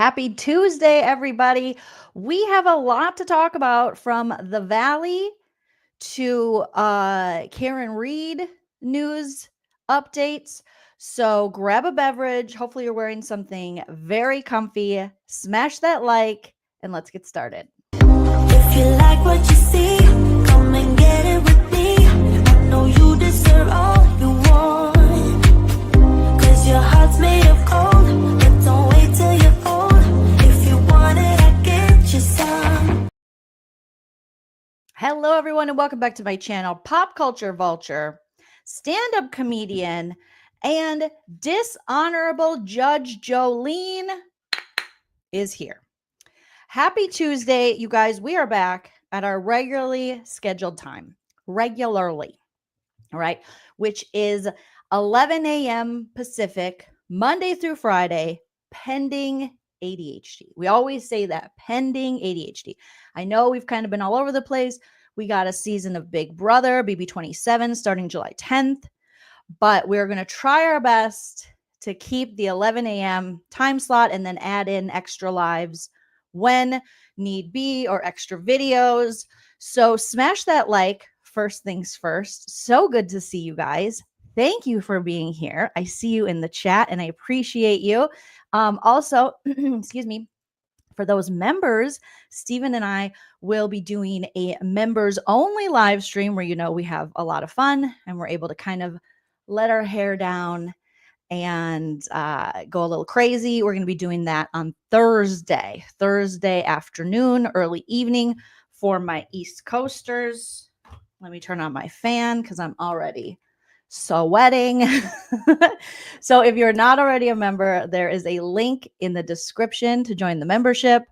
Happy Tuesday, everybody. We have a lot to talk about, from the Valley to Karen Read news updates. So grab a beverage. Hopefully you're wearing something very comfy. Smash that like and let's get started. If you like what you see, come and get it with me. I know you deserve all you want, 'cause your heart's made of gold. But don't wait till you're old. If you want it, I get you some. Hello, everyone, and welcome back to my channel. Pop culture vulture, stand-up comedian, and dishonorable Judge Joleen is here. Happy Tuesday, you guys. We are back at our regularly scheduled time, all right, which is 11 a.m. Pacific, Monday through Friday, pending ADHD. We always say that, pending ADHD. I know we've kind of been all over the place. We got a season of Big Brother, BB27, starting July 10th, but we're going to try our best to keep the 11 a.m. time slot and then add in extra lives when need be, or extra videos. So smash that like. First things first. So good to see you guys. Thank you for being here. I see you in the chat and I appreciate you. Also, excuse me, for those members, Stephen and I will be doing a members only live stream where, we have a lot of fun and we're able to kind of let our hair down and go a little crazy. We're going to be doing that on Thursday afternoon, early evening for my East Coasters. Let me turn on my fan because I'm already sweating. So if you're not already a member, there is a link in the description to join the membership.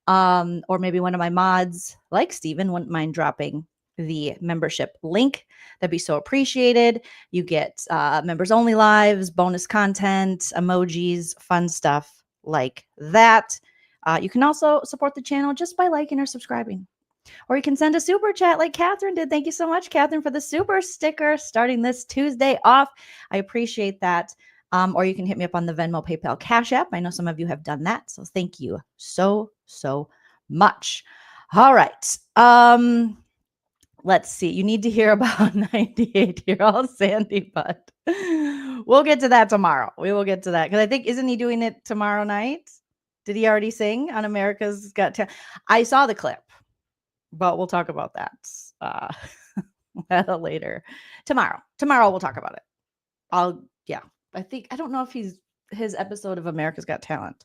Or maybe one of my mods, like Steven, wouldn't mind dropping the membership link. That'd be so appreciated. You get members only lives, bonus content, emojis, fun stuff like that. You can also support the channel just by liking or subscribing. Or you can send a super chat like Catherine did. Thank you so much, Catherine, for the super sticker starting this Tuesday off. I appreciate that. Or you can hit me up on the Venmo, PayPal, Cash App. I know some of you have done that. So thank you so much. All right. Let's see. You need to hear about 98-year-old Sandy Butt. We'll get to that tomorrow. We will get to that. Because I think, isn't he doing it tomorrow night? Did he already sing on America's Got Talent? I saw the clip, but we'll talk about that later. Tomorrow we'll talk about it. I don't know if his episode of America's Got Talent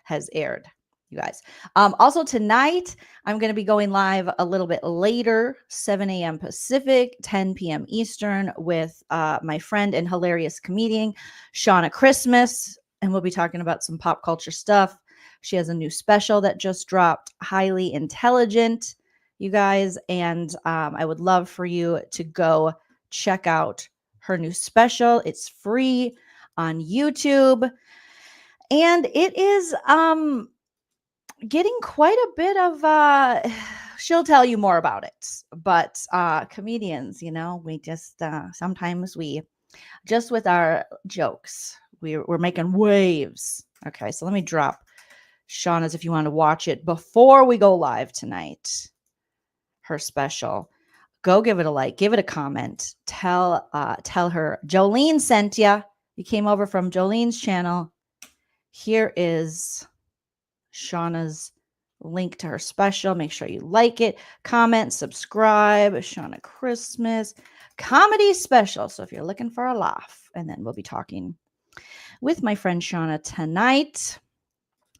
has aired, you guys. Also tonight, I'm going to be going live a little bit later, 7 a.m. Pacific, 10 p.m. Eastern, with my friend and hilarious comedian, Shauna Christmas, and we'll be talking about some pop culture stuff. She has a new special that just dropped, Highly Intelligent, you guys, and I would love for you to go check out her new special. It's free on YouTube, and it is getting quite a bit of she'll tell you more about it, but comedians, we just sometimes we just with our jokes we're making waves. Okay, so let me drop Shauna's if you want to watch it before we go live tonight. Her special. Go give it a like, give it a comment. Tell her Joleen sent ya. You came over from Joleen's channel. Here is Shauna's link to her special. Make sure you like it, comment, subscribe. Shauna Christmas comedy special. So if you're looking for a laugh, and then we'll be talking with my friend Shauna tonight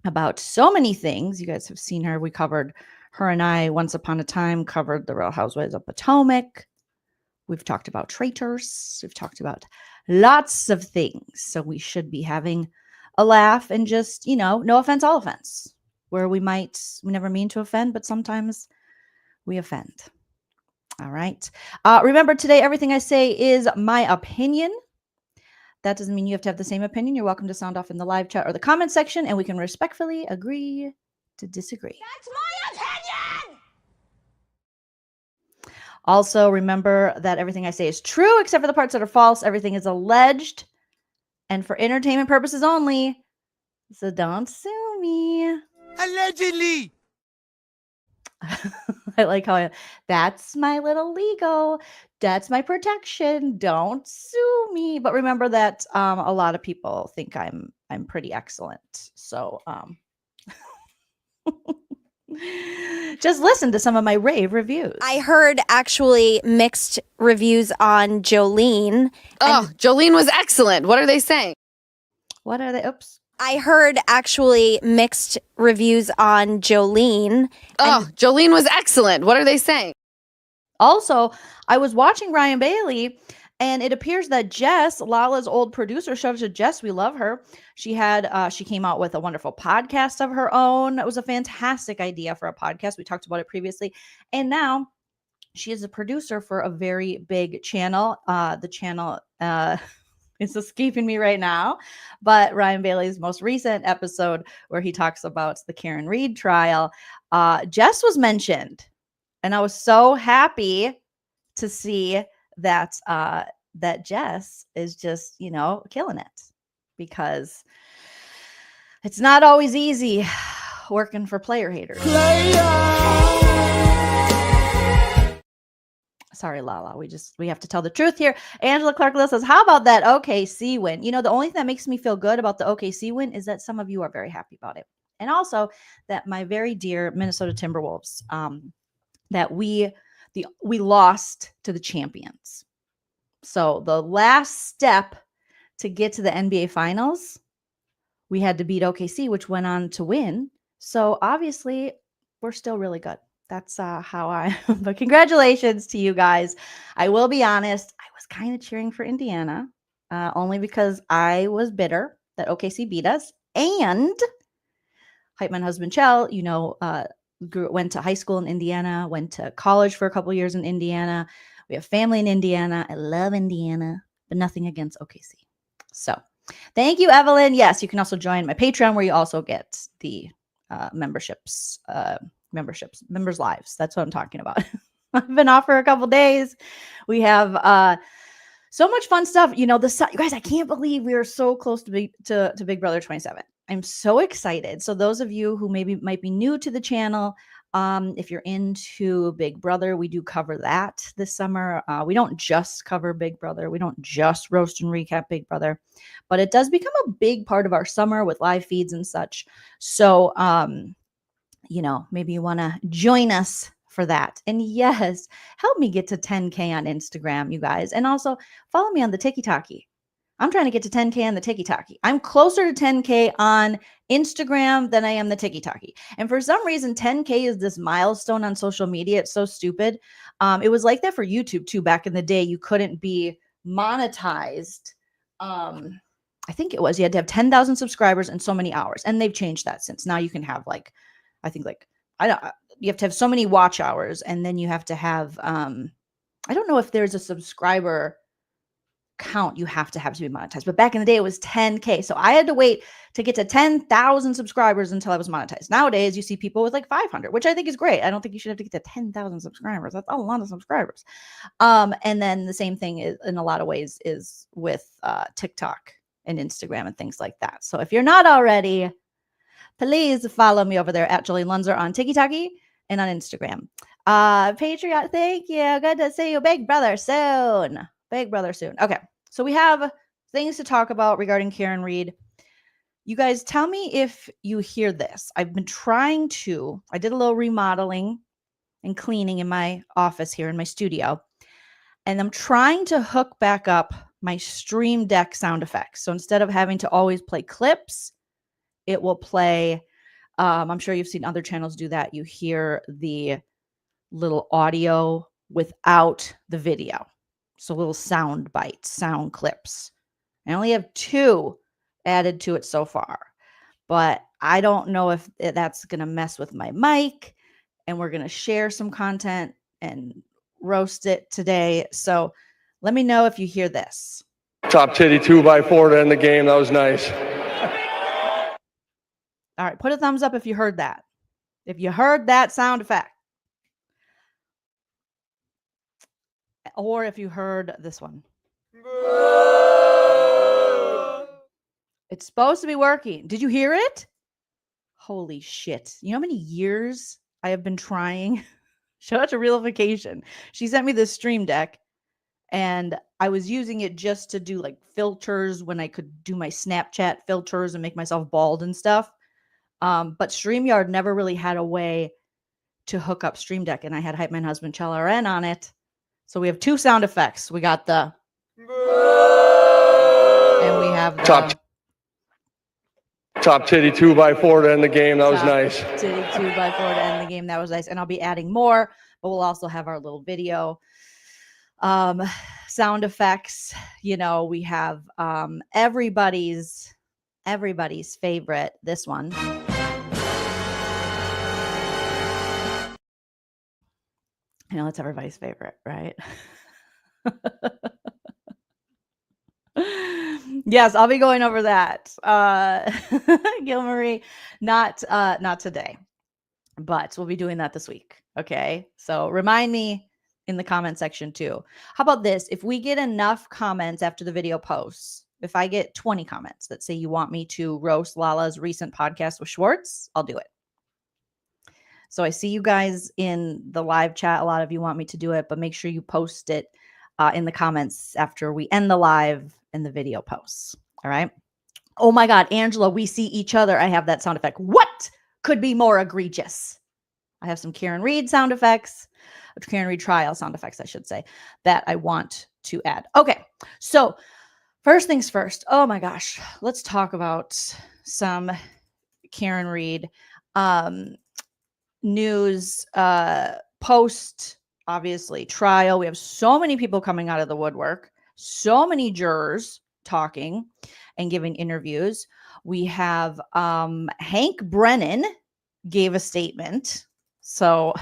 about so many things. You guys have seen her. We covered her and I once upon a time covered the Real Housewives of Potomac. We've talked about traitors. We've talked about lots of things. So we should be having a laugh and just, no offense, all offense, where we never mean to offend, but sometimes we offend. All right. Remember, today, everything I say is my opinion. That doesn't mean you have to have the same opinion. You're welcome to sound off in the live chat or the comment section, and we can respectfully agree to disagree. That's my opinion! Also, remember that everything I say is true, except for the parts that are false. Everything is alleged and for entertainment purposes only. So don't sue sue me. Allegedly. I like how that's my little legal. That's my protection. Don't sue me. But remember that a lot of people think I'm pretty excellent. So just listen to some of my rave reviews. I heard actually mixed reviews on Joleen. Oh, Joleen was excellent. What are they saying? What are they? Oops. I heard actually mixed reviews on Joleen. Oh, Joleen was excellent. What are they saying? Also, I was watching Ryan Bailey, and it appears that Jess, Lala's old producer, shout out to Jess, we love her. She came out with a wonderful podcast of her own. It was a fantastic idea for a podcast. We talked about it previously, and now she is a producer for a very big channel. The channel is escaping me right now, but Ryan Bailey's most recent episode where he talks about the Karenread trial, Jess was mentioned. And I was so happy to see that that Jess is just, killing it, because it's not always easy working for player haters. Sorry, Lala. We have to tell the truth here. Angela Clark says, how about that OKC win? The only thing that makes me feel good about the OKC win is that some of you are very happy about it. And also that my very dear Minnesota Timberwolves, that we lost to the champions. So the last step to get to the NBA Finals, we had to beat OKC, which went on to win. So obviously, we're still really good. That's how I. But congratulations to you guys. I will be honest, I was kind of cheering for Indiana, only because I was bitter that OKC beat us. And Hype Man husband Chell, went to high school in Indiana, went to college for a couple years in Indiana. We have family in Indiana. I love Indiana, but nothing against OKC. So thank you, Evelyn. Yes, you can also join my Patreon, where you also get the members lives. That's what I'm talking about. I've been off for a couple days. We have so much fun stuff. You guys, I can't believe we are so close to Big Brother 27. I'm so excited. So those of you who might be new to the channel, if you're into Big Brother, we do cover that this summer. We don't just cover Big Brother. We don't just roast and recap Big Brother, but it does become a big part of our summer with live feeds and such. So, maybe you want to join us for that. And yes, help me get to 10K on Instagram, you guys. And also follow me on the TikTok. I'm trying to get to 10K on the TikTok. I'm closer to 10K on Instagram than I am the TikTok. And for some reason, 10K is this milestone on social media. It's so stupid. It was like that for YouTube too. Back in the day, you couldn't be monetized. I think it was, you had to have 10,000 subscribers and so many hours. And they've changed that since. Now you can have you have to have so many watch hours, and then you have to have, I don't know if there's a subscriber count you have to be monetized, but back in the day it was 10K. So I had to wait to get to 10,000 subscribers until I was monetized. Nowadays you see people with like 500, which I think is great. I don't think you should have to get to 10,000 subscribers. That's a lot of subscribers. And then the same thing is in a lot of ways is with TikTok and Instagram and things like that. So if you're not already, please follow me over there at Joleen Lunzer on TikTok and on Instagram. Patreon, thank you. Good to see you. Big Brother soon. Okay, so we have things to talk about regarding Karenread. You guys, tell me if you hear this. I did a little remodeling and cleaning in my office here in my studio, and I'm trying to hook back up my Stream Deck sound effects. So instead of having to always play clips, it will play, I'm sure you've seen other channels do that. You hear the little audio without the video. So little sound bites, sound clips. I only have 2 added to it so far, but I don't know if that's going to mess with my mic, and we're going to share some content and roast it today. So let me know if you hear this. Top titty 2x4 to end the game. That was nice. All right, put a thumbs up if you heard that. If you heard that sound effect. Or if you heard this one. It's supposed to be working. Did you hear it? Holy shit. You know how many years I have been trying? Shout out to Realification. She sent me this Stream Deck and I was using it just to do like filters when I could do my Snapchat filters and make myself bald and stuff. But StreamYard never really had a way to hook up Stream Deck, and I had Hype Man Husband Chellaren on it. So we have two sound effects. We got the and we have the Top titty 2x4 to end the game. That was nice. Titty 2x4 to end the game. That was nice. And I'll be adding more, but we'll also have our little video sound effects. You know, we have everybody's favorite, this one. I know it's everybody's favorite, right? Yes, I'll be going over that. Gil Marie, not today, but we'll be doing that this week. Okay. So remind me in the comment section too. How about this? If we get enough comments after the video posts, if I get 20 comments that say you want me to roast Lala's recent podcast with Schwartz, I'll do it. So I see you guys in the live chat. A lot of you want me to do it, but make sure you post it in the comments after we end the live and the video posts. All right. Oh my God, Angela, we see each other. I have that sound effect. What could be more egregious? I have some Karen Read sound effects, Karen Read trial sound effects, I should say, that I want to add. Okay. So first things first. Oh my gosh. Let's talk about some Karen Read news post, obviously, trial. We have so many people coming out of the woodwork, so many jurors talking and giving interviews. We have Hank Brennan gave a statement. So,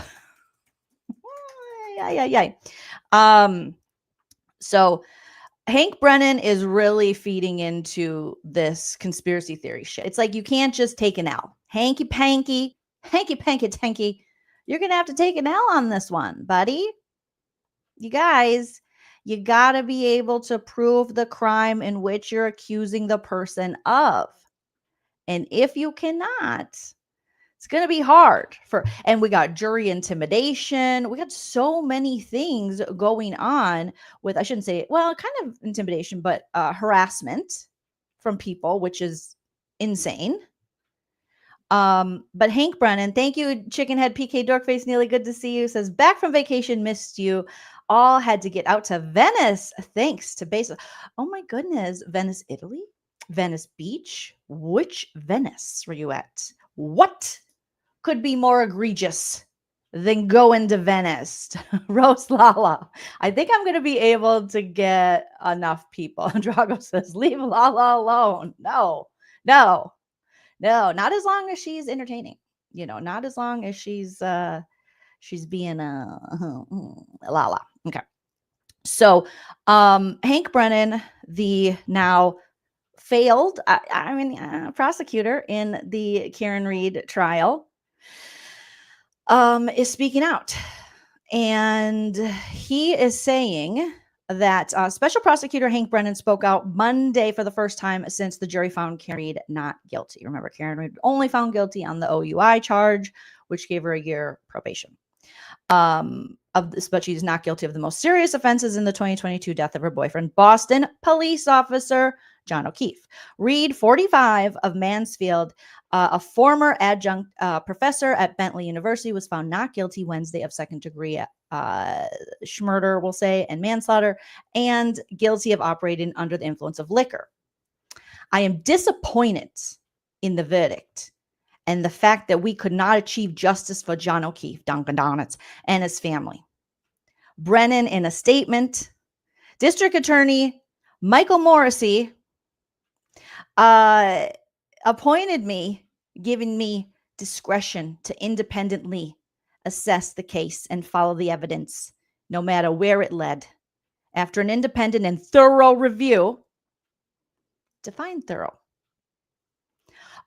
so Hank Brennan is really feeding into this conspiracy theory shit. It's like you can't just take an L. Hanky panky, tanky. You're going to have to take an L on this one, buddy. You guys, you got to be able to prove the crime in which you're accusing the person of. And if you cannot, it's going to be hard and we got jury intimidation. We got so many things going on with, I shouldn't say, well, kind of intimidation, but harassment from people, which is insane. But Hank Brennan, thank you, Chickenhead PK Dorkface Neely, good to see you. Says back from vacation, missed you. All had to get out to Venice. Thanks to Basil. Oh my goodness, Venice, Italy, Venice Beach. Which Venice were you at? What could be more egregious than going to Venice? Rose Lala. I think I'm going to be able to get enough people. Drago says, leave Lala alone. No, not as long as she's entertaining, you know, not as long as she's being Lala. Okay. So, Hank Brennan, the now failed, prosecutor in the Karen Read trial, is speaking out, and he is saying that Special Prosecutor Hank Brennan spoke out Monday for the first time since the jury found Karen Read not guilty. Remember, Karen Read only found guilty on the OUI charge, which gave her a year probation. But she's not guilty of the most serious offenses in the 2022 death of her boyfriend, Boston police officer John O'Keefe. Read, 45, of Mansfield, a former adjunct professor at Bentley University, was found not guilty Wednesday of second-degree murder, we'll say, and manslaughter, and guilty of operating under the influence of liquor. I am disappointed in the verdict and the fact that we could not achieve justice for John O'Keefe, Dunkin' Donuts, and his family. Brennan, in a statement, District Attorney Michael Morrissey appointed me, giving me discretion to independently assess the case and follow the evidence, no matter where it led. After an independent and thorough review, define thorough,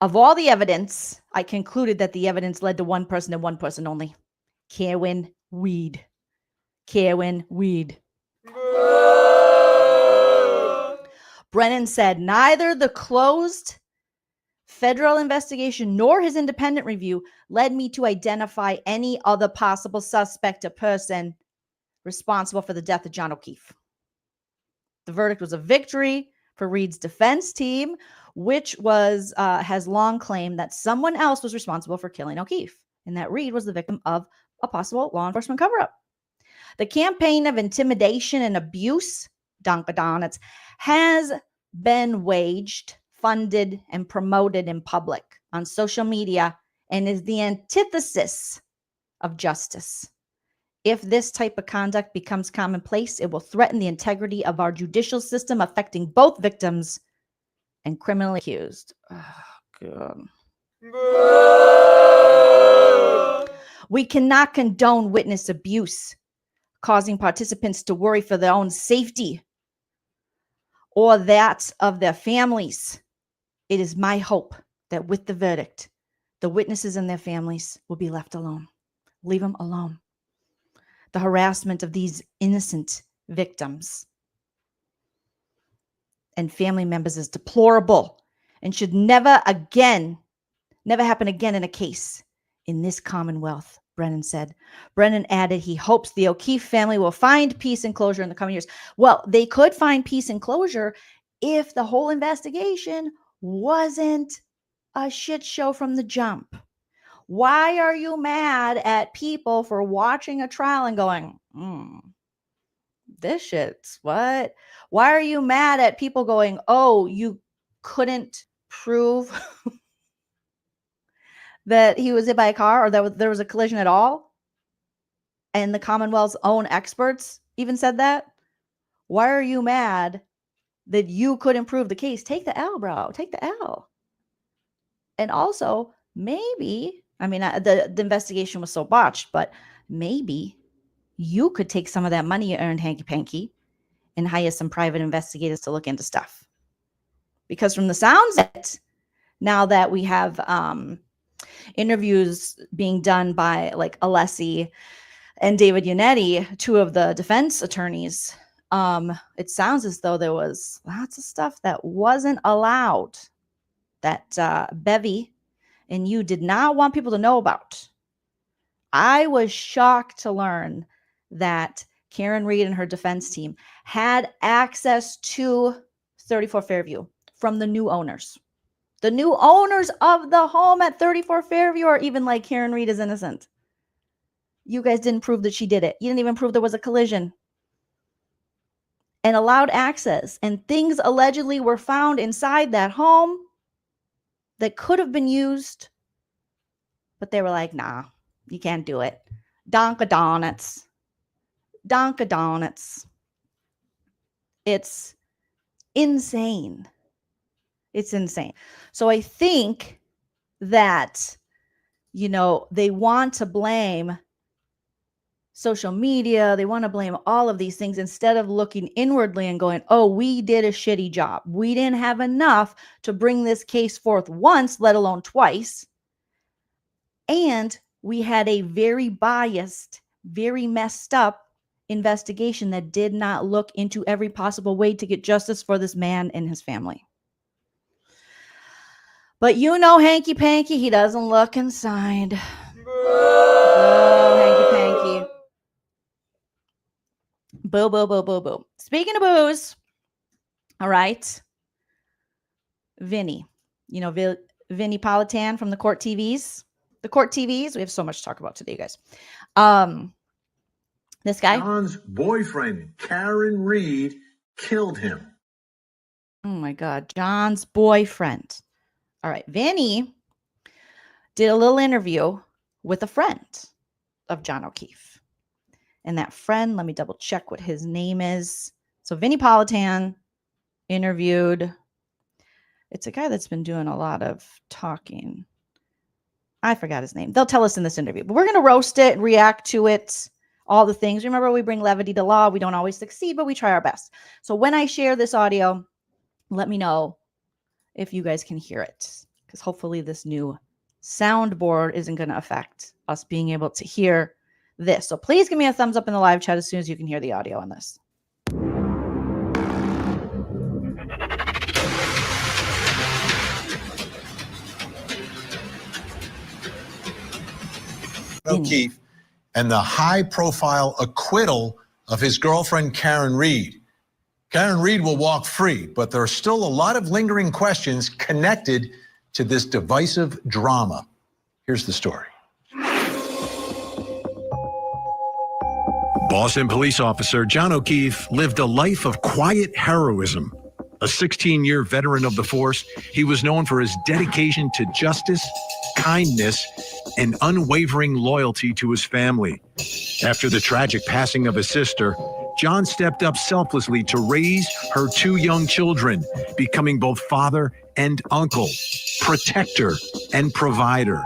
of all the evidence, I concluded that the evidence led to one person and one person only, Karen Read. Karen Read. Brennan said neither the closed federal investigation nor his independent review led me to identify any other possible suspect or person responsible for the death of John O'Keefe. The verdict was a victory for Read's defense team, which has long claimed that someone else was responsible for killing O'Keefe, and that Read was the victim of a possible law enforcement cover-up. The campaign of intimidation and abuse, Donkadonets, has been waged, funded, and promoted in public on social media and is the antithesis of justice. If this type of conduct becomes commonplace, it will threaten the integrity of our judicial system, affecting both victims and criminally accused. Oh, God. We cannot condone witness abuse, causing participants to worry for their own safety or that of their families. It is my hope that with the verdict, the witnesses and their families will be left alone. Leave them alone. The harassment of these innocent victims and family members is deplorable and should never happen again in a case in this Commonwealth, Brennan said. Brennan added he hopes the O'Keefe family will find peace and closure in the coming years. Well, they could find peace and closure if the whole investigation wasn't a shit show from the jump. Why are you mad at people for watching a trial and going, this shit's what? Why are you mad at people going, oh, you couldn't prove that he was hit by a car or that there was a collision at all? And the Commonwealth's own experts even said that? Why are you mad that you couldn't prove the case? Take the L, bro. Take the L. And also, maybe, the investigation was so botched, but maybe you could take some of that money you earned, hanky-panky, and hire some private investigators to look into stuff. Because from the sounds of it, now that we have interviews being done by like Alessi and David Yannetti, two of the defense attorneys, it sounds as though there was lots of stuff that wasn't allowed that Bevy and you did not want people to know about. I was shocked to learn that Karen Read and her defense team had access to 34 Fairview from the new owners. The new owners of the home at 34 Fairview are even like, Karen Read is innocent. You guys didn't prove that she did it. You didn't even prove there was a collision. And allowed access. And things allegedly were found inside that home that could have been used. But they were like, nah, you can't do it. Donkadonets. Donkadonets. It's insane. It's insane. So I think that, they want to blame social media. They want to blame all of these things instead of looking inwardly and going, oh, we did a shitty job. We didn't have enough to bring this case forth once, let alone twice. And we had a very biased, very messed up investigation that did not look into every possible way to get justice for this man and his family. But Hanky Panky, he doesn't look inside. Oh, Hanky Panky. Boo, boo, boo, boo, boo. Speaking of boos, all right. Vinny, Vinny Politan from the Court TVs. The Court TVs. We have so much to talk about today, you guys. This guy. John's boyfriend, Karenread, killed him. Oh my God. John's boyfriend. All right. Vinny did a little interview with a friend of John O'Keefe. And that friend, let me double check what his name is. So Vinny Politan interviewed. It's a guy that's been doing a lot of talking. I forgot his name. They'll tell us in this interview. But we're going to roast it, react to it, all the things. Remember, we bring levity to law. We don't always succeed, but we try our best. So when I share this audio, let me know if you guys can hear it. Because hopefully this new soundboard isn't going to affect us being able to hear this. So please give me a thumbs up in the live chat as soon as you can hear the audio on this. O'Keefe and the high-profile acquittal of his girlfriend, Karen Read. Karen Read will walk free, but there are still a lot of lingering questions connected to this divisive drama. Here's the story. Boston police officer John O'Keefe lived a life of quiet heroism. A 16-year veteran of the force, he was known for his dedication to justice, kindness, and unwavering loyalty to his family. After the tragic passing of his sister, John stepped up selflessly to raise her 2 young children, becoming both father and uncle, protector and provider.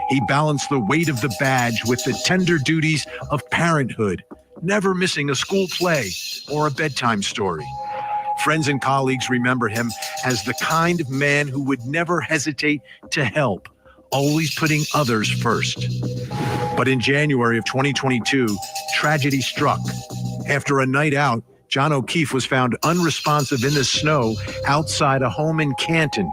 He balanced the weight of the badge with the tender duties of parenthood, never missing a school play or a bedtime story. Friends and colleagues remember him as the kind of man who would never hesitate to help, always putting others first. But in January of 2022, tragedy struck. After a night out, John O'Keefe was found unresponsive in the snow outside a home in Canton.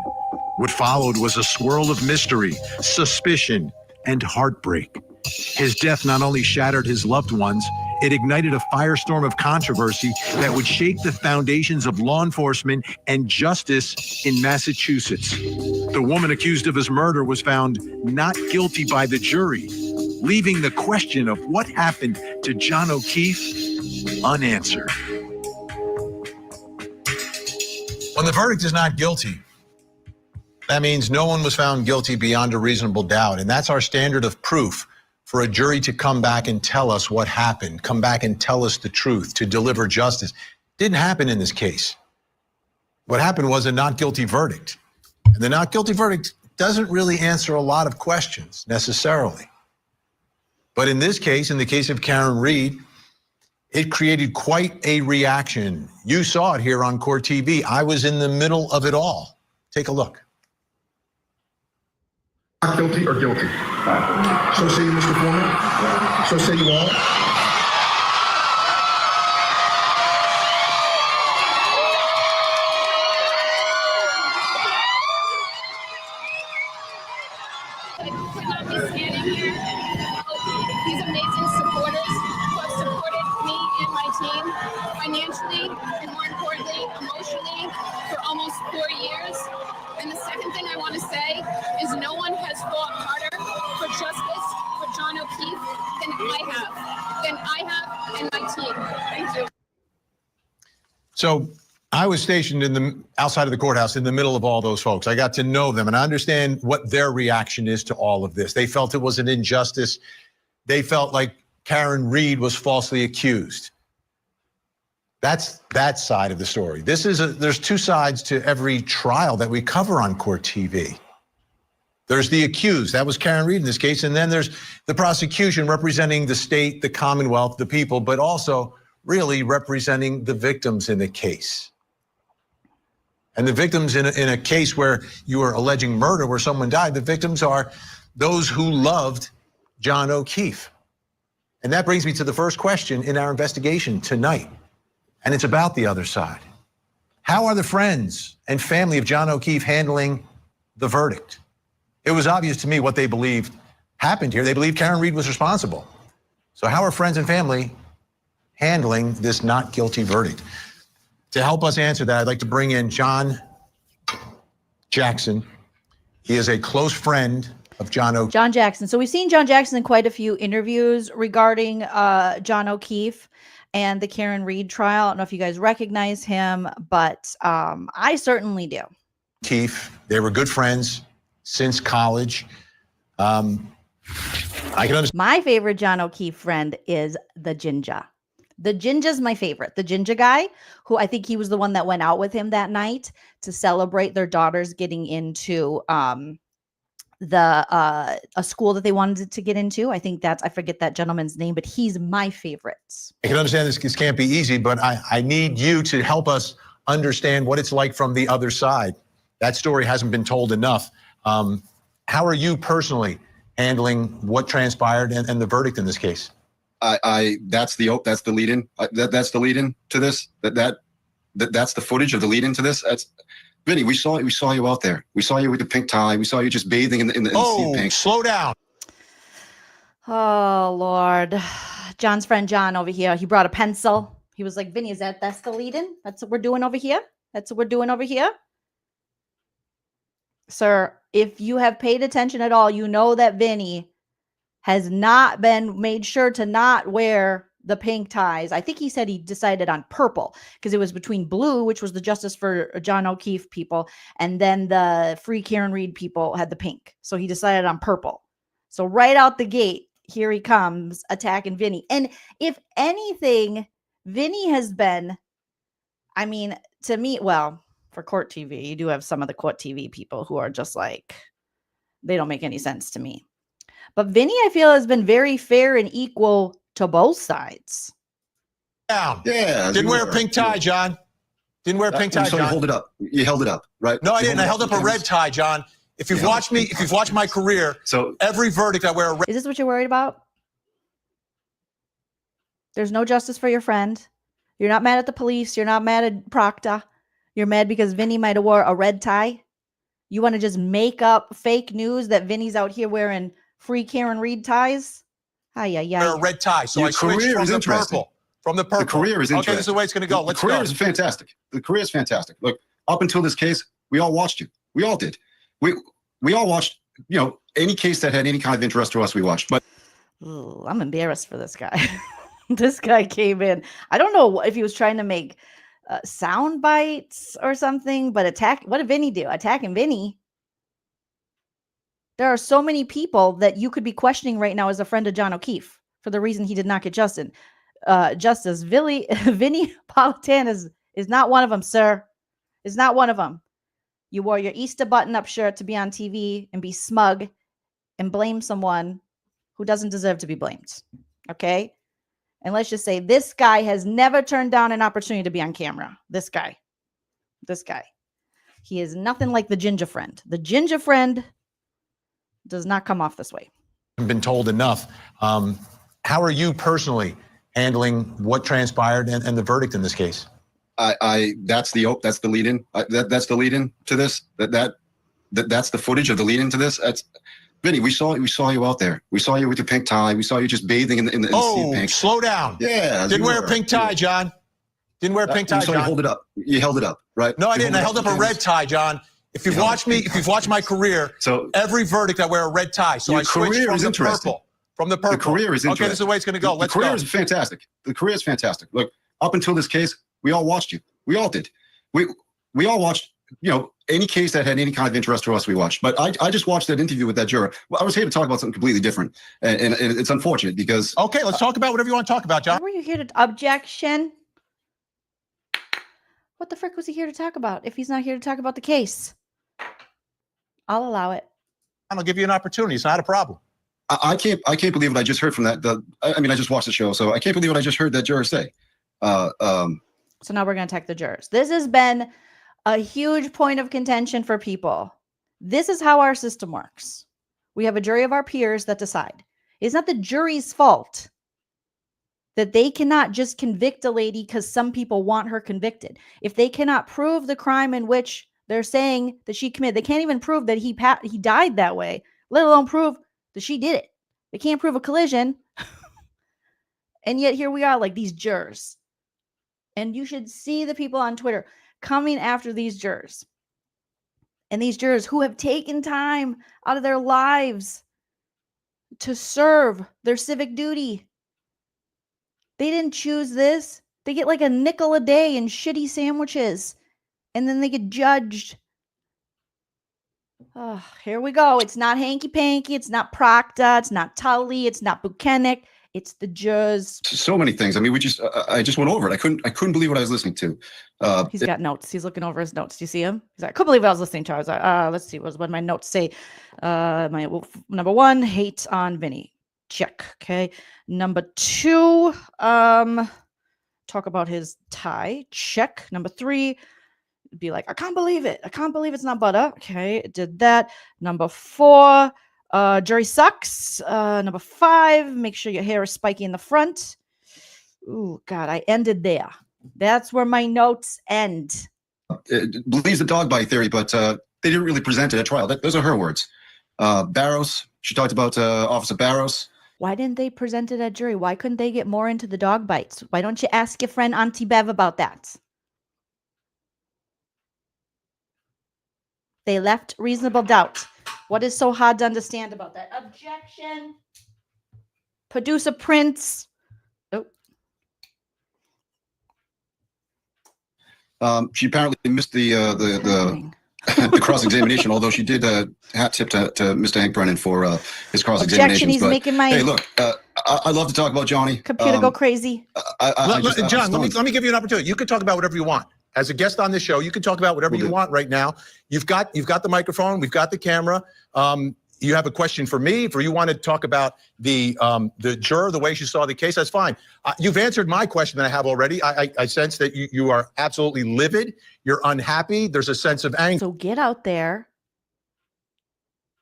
What followed was a swirl of mystery, suspicion, and heartbreak. His death not only shattered his loved ones, it ignited a firestorm of controversy that would shake the foundations of law enforcement and justice in Massachusetts. The woman accused of his murder was found not guilty by the jury, leaving the question of what happened to John O'Keefe unanswered. When the verdict is not guilty, that means no one was found guilty beyond a reasonable doubt, and that's our standard of proof for a jury to come back and tell us what happened, come back and tell us the truth, to deliver justice. Didn't happen in this case. What happened was a not guilty verdict. And the not guilty verdict doesn't really answer a lot of questions necessarily. But in this case, in the case of Karen Read, it created quite a reaction. You saw it here on Court TV. I was in the middle of it all. Take a look. Not guilty or guilty? So say you, Mr. Foreman? So say you all? These amazing supporters who have supported me and my team financially and, more importantly, emotionally for almost 4 years. And the second thing I want to say is no one has fought harder for justice for John O'Keefe than I have and my team. Thank you. So I was stationed outside of the courthouse in the middle of all those folks. I got to know them and I understand what their reaction is to all of this. They felt it was an injustice. They felt like Karen Read was falsely accused. That's that side of the story. There's 2 sides to every trial that we cover on Court TV. There's the accused, that was Karen Read in this case, and then there's the prosecution representing the state, the Commonwealth, the people, but also really representing the victims in the case. And the victims in a case where you are alleging murder, where someone died, the victims are those who loved John O'Keefe. And that brings me to the first question in our investigation tonight. And it's about the other side. How are the friends and family of John O'Keefe handling the verdict? It was obvious to me what they believed happened here. They believed Karen Read was responsible. So how are friends and family handling this not guilty verdict? To help us answer that, I'd like to bring in John Jackson. He is a close friend of John O'Keefe. John Jackson. So we've seen John Jackson in quite a few interviews regarding John O'Keefe and the Karen Read trial. I don't know if you guys recognize him, but I certainly do. O'Keefe, they were good friends since college. I can understand. My favorite John O'Keefe friend is the Ginger. The Ginger's my favorite. The Ginger guy, who I think he was the one that went out with him that night to celebrate their daughters getting into a school that they wanted to get into. I think I forget that gentleman's name, but he's my favorite. I can understand this can't be easy, but I need you to help us understand what it's like from the other side. That story hasn't been told enough. How are you personally handling what transpired and the verdict in this case? That's the lead-in. That's the lead-in to this. That's the footage of the lead-in to this. That's Vinny. We saw you out there. We saw you with the pink tie. We saw you just bathing in the sea of pink. Slow down. Oh, Lord. John's friend John over here, he brought a pencil. He was like, Vinny, that's the lead-in? That's what we're doing over here? That's what we're doing over here? Sir, if you have paid attention at all, you know that Vinny has not been made sure to not wear the pink ties. I think he said he decided on purple because it was between blue, which was the Justice for John O'Keefe people, and then the Free Karen Read people had the pink. So he decided on purple. So right out the gate, here he comes attacking Vinny. And if anything, Vinny has been, I mean, to me, well, for court TV, you do have some of the court TV people who are just like, they don't make any sense to me. But Vinny, I feel, has been very fair and equal to both sides. Down. Yeah. Didn't wear a pink tie, John. Didn't wear a pink tie, So you John. hold it up. You held it up, right? No, I didn't. I held up a red tie, John. If you've watched me, if you've watched my career, so every verdict I wear a red. Is this what you're worried about? There's no justice for your friend. You're not mad at the police. You're not mad at Proctor. You're mad because Vinny might have wore a red tie. You want to just make up fake news that Vinny's out here wearing Free Karen Read ties? Wear a red tie, so I switched from the purple. From the purple. The career is interesting. Okay, this is the way it's going to go. Let's go. The career is fantastic. The career is fantastic. Look, up until this case, we all watched you. We all did. We all watched, any case that had any kind of interest to us, we watched. But ooh, I'm embarrassed for this guy. This guy came in. I don't know if he was trying to make sound bites or something, but what did Vinny do? Attacking Vinny. There are so many people that you could be questioning right now as a friend of John O'Keefe for the reason he did not get justice. Vinny Politan is not one of them, sir. Is not one of them. You wore your Easter button-up shirt to be on TV and be smug and blame someone who doesn't deserve to be blamed. Okay? And let's just say this guy has never turned down an opportunity to be on camera. This guy. He is nothing like the ginger friend. The ginger friend does not come off this way. I've been told enough. How are you personally handling what transpired and the verdict in this case? That's the lead-in. That's the lead-in to this. That's the footage of the lead-in to this. That's Vinny. We saw you out there. We saw you with your pink tie. We saw you just bathing in the sea pink. Slow down. Yeah. Didn't wear a pink tie, John. Didn't wear a pink tie, so John. You hold it up. You held it up, right? No, I didn't. I held up a red tie, John. If you've watched me, if you've watched my career, so every verdict I wear a red tie. So I switched from the purple. From the purple. The career is interesting. Okay, this is the way it's going to go. Let's go. The career is fantastic. The career is fantastic. Look, up until this case, we all watched you. We all did. We all watched, any case that had any kind of interest to us, we watched. But I just watched that interview with that juror. Well, I was here to talk about something completely different. And it's unfortunate because... Okay, let's talk about whatever you want to talk about, John. Why were you here to... Objection. What the frick was he here to talk about if he's not here to talk about the case? I'll allow it. I'll give you an opportunity. It's not a problem. I can't believe what I just heard from that. I just watched the show, so I can't believe what I just heard that juror say. So now we're going to attack the jurors. This has been a huge point of contention for people. This is how our system works. We have a jury of our peers that decide. It's not the jury's fault that they cannot just convict a lady because some people want her convicted. If they cannot prove the crime in which they're saying that she committed, they can't even prove that he died that way, let alone prove that she did it. They can't prove a collision. And yet here we are, like these jurors. And you should see the people on Twitter coming after these jurors. And these jurors who have taken time out of their lives to serve their civic duty. They didn't choose this. They get like a nickel a day and shitty sandwiches. And then they get judged. Oh, here we go. It's not Hanky Panky. It's not Proctor. It's not Tully. It's not Buchanan. It's the judge. So many things. I mean, I just went over it. I couldn't believe what I was listening to. He's got notes. He's looking over his notes. Do you see him? He's like, I couldn't believe what I was listening to. I was like, let's see. What my notes say? My number 1, hate on Vinny. Check. Okay. Number 2, talk about his tie. Check. Number 3, be like, I can't believe it. I can't believe it's not butter. Okay. Did that. Number 4, jury sucks. Number 5, make sure your hair is spiky in the front. Ooh, God, I ended there. That's where my notes end. It believes the dog bite theory, but they didn't really present it at trial. Those are her words. Barrows, she talked about Officer Barrows. Why didn't they present it at jury? Why couldn't they get more into the dog bites? Why don't you ask your friend Auntie Bev about that? They left reasonable doubt. What is so hard to understand about that? Objection. Producer Prince. She apparently missed the cross-examination, although she did hat tip to Mr. Hank Brennan for his cross-examination. Objection, he's making my hey, look, I love to talk about Johnny. Computer go crazy. John, let me give you an opportunity. You can talk about whatever you want. As a guest on this show, you can talk about whatever you want right now. You've got the microphone, we've got the camera. You have a question for me, if you want to talk about the juror, the way she saw the case, that's fine. You've answered my question that I have already. I sense that you are absolutely livid. You're unhappy. There's a sense of anger. So get out there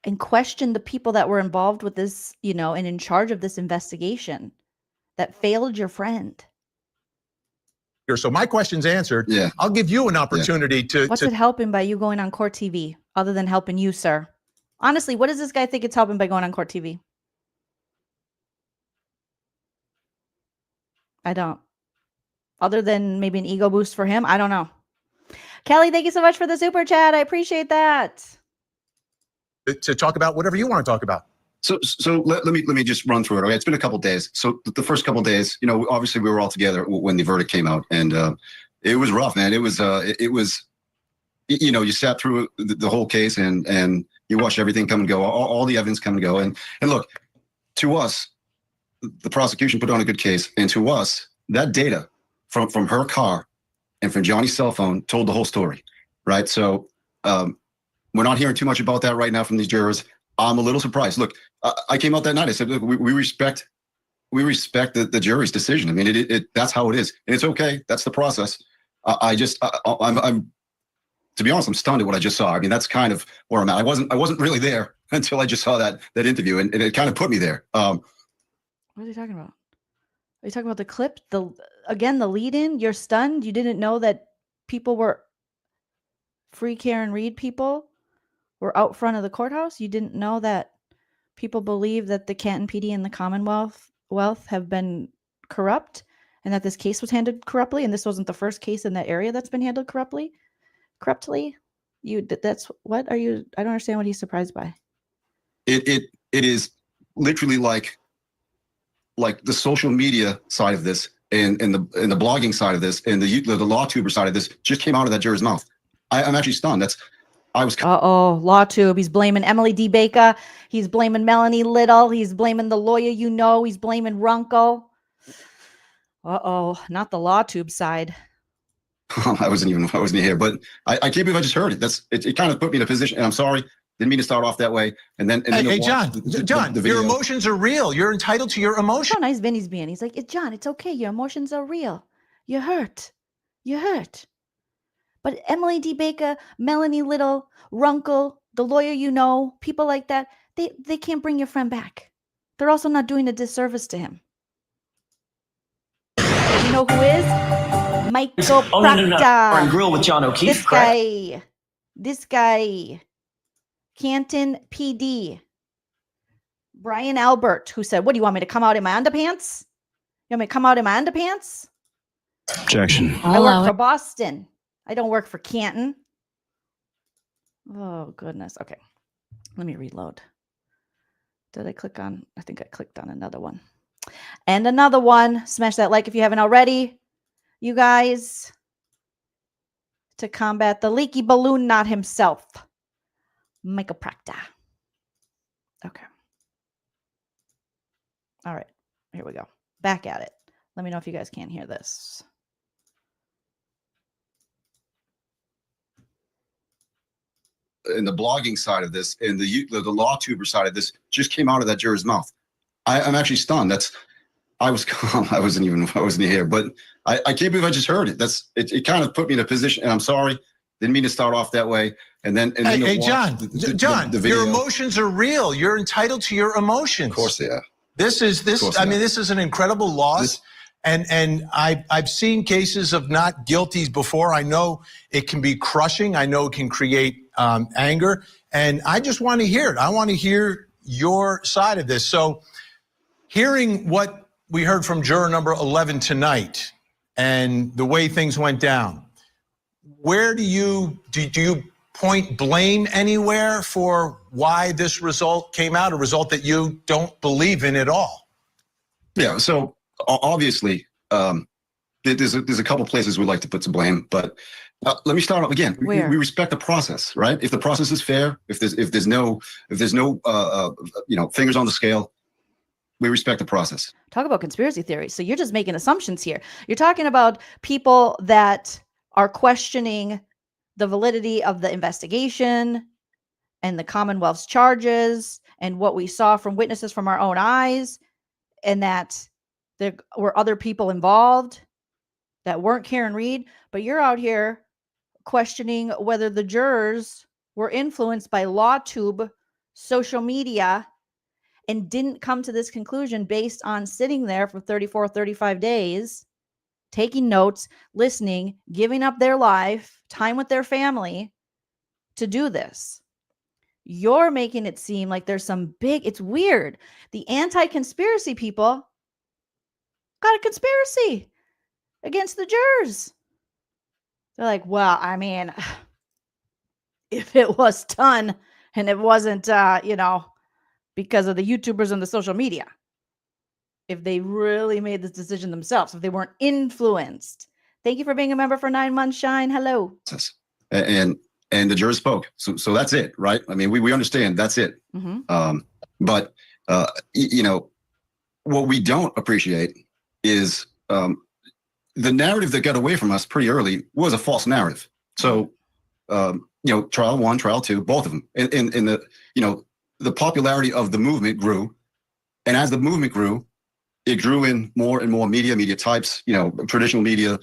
and question the people that were involved with this, and in charge of this investigation that failed your friend. So my question's answered. Yeah. I'll give you an opportunity to. What's it helping by you going on court TV other than helping you, sir? Honestly, what does this guy think it's helping by going on court TV? I don't. Other than maybe an ego boost for him, I don't know. Kelly, thank you so much for the super chat. I appreciate that. To talk about whatever you want to talk about. So let me just run through it. Okay, it's been a couple of days. So the first couple of days, obviously we were all together when the verdict came out, and it was rough, man. It was you sat through the whole case and you watched everything come and go, all the evidence come and go, and look, to us, the prosecution put on a good case, and to us, that data from her car and from Johnny's cell phone told the whole story, right? So we're not hearing too much about that right now from these jurors. I'm a little surprised. Look, I came out that night. I said, look, we respect the jury's decision. I mean, that's how it is, and it's okay. That's the process. I'm to be honest, I'm stunned at what I just saw. I mean, that's kind of where I'm at. I wasn't really there until I just saw that interview, and it kind of put me there. What are you talking about? Are you talking about the clip? The lead-in? You're stunned? You didn't know that people were free Karen Read people were out front of the courthouse? You didn't know that people believe that the Canton PD and the Commonwealth have been corrupt, and that this case was handled corruptly, and this wasn't the first case in that area that's been handled corruptly? That's what are you? I don't understand what he's surprised by. It is literally like the social media side of this and the blogging side of this and the law tuber side of this just came out of that juror's mouth. I'm actually stunned. Law tube. He's blaming Emily D. Baker. He's blaming Melanie Little. He's blaming the lawyer. He's blaming Runkle. Not the law tube side. I wasn't here, but I can't believe I just heard it. It kind of put me in a position, and I'm sorry, didn't mean to start off that way. And then hey, John, your emotions are real. You're entitled to your emotions. How nice Vinny's being. He's like, John, it's okay. Your emotions are real. You're hurt. But Emily D. Baker, Melanie Little, Runkle, the lawyer, people like that, they can't bring your friend back. They're also not doing a disservice to him. You know who is? Michael Proctor. Bar and Grill with John O'Keefe. This guy. Canton PD. Brian Albert, who said, what do you want me to come out in my underpants? You want me to come out in my underpants? Objection. I work for Boston. I don't work for Canton. Oh, goodness. Okay. Let me reload. Did I click on? I think I clicked on another one. And another one. Smash that like if you haven't already. You guys. To combat the leaky balloon knot himself. Michael Proctor. Okay. All right. Here we go. Back at it. Let me know if you guys can't hear this. And the blogging side of this and the law tuber side of this just came out of that juror's mouth. I'm actually stunned. I wasn't here, but I can't believe I just heard it. It kind of put me in a position, and I'm sorry, didn't mean to start off that way. Hey, John, your emotions are real. You're entitled to your emotions. Of course they are. This is an incredible loss. And I've seen cases of not guilties before. I know it can be crushing. I know it can create anger. And I just want to hear it. I want to hear your side of this. So Hearing what we heard from juror number 11 tonight and the way things went down, where do you point blame anywhere for why this result came out, a result that you don't believe in at all? Yeah, so obviously, there's a couple places we'd like to put some blame, but let me start off again. We respect the process, right? If the process is fair, if there's no fingers on the scale, we respect the process. Talk about conspiracy theories. So you're just making assumptions here. You're talking about people that are questioning the validity of the investigation and the Commonwealth's charges and what we saw from witnesses from our own eyes, and that there were other people involved that weren't Karen Read, but you're out here questioning whether the jurors were influenced by LawTube, social media, and didn't come to this conclusion based on sitting there for 34, 35 days, taking notes, listening, giving up their life, time with their family to do this. You're making it seem like there's some big, it's weird. The anti-conspiracy people got a conspiracy against the jurors. They're like, well, I mean, if it was done and it wasn't, because of the YouTubers and the social media, if they really made this decision themselves, if they weren't influenced. Thank you for being a member for 9 months, Shine. Hello. And the jurors spoke. So that's it, right? I mean, we understand that's it. Mm-hmm. But what we don't appreciate is the narrative that got away from us pretty early was a false narrative. So, trial 1, trial 2, both of them. In the popularity of the movement grew. And as the movement grew, it drew in more and more media types, traditional media,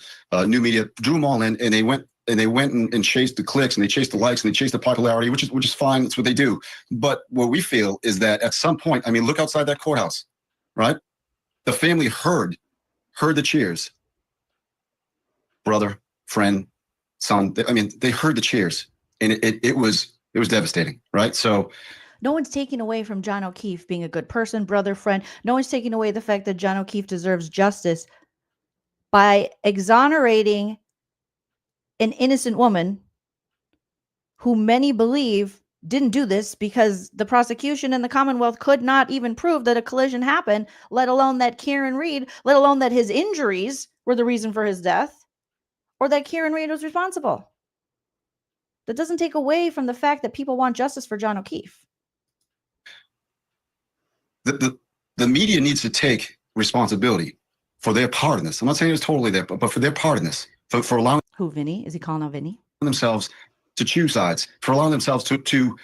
new media, drew them all in, and they went and chased the clicks, and they chased the likes, and they chased the popularity, which is fine. That's what they do. But what we feel is that at some point, I mean, look outside that courthouse, right? The family heard the cheers. Brother, friend, son. They heard the cheers, and it was devastating, right? So. No one's taking away from John O'Keefe being a good person, brother, friend. No one's taking away the fact that John O'Keefe deserves justice by exonerating an innocent woman who many believe didn't do this, because the prosecution and the Commonwealth could not even prove that a collision happened, let alone that Karen Read, let alone that his injuries were the reason for his death, or that Karen Read was responsible. That doesn't take away from the fact that people want justice for John O'Keefe. The media needs to take responsibility for their part in this. I'm not saying it's totally there, but for their part in this, for allowing. Who, Vinny? Is he calling out Vinny? Themselves to choose sides, for allowing themselves to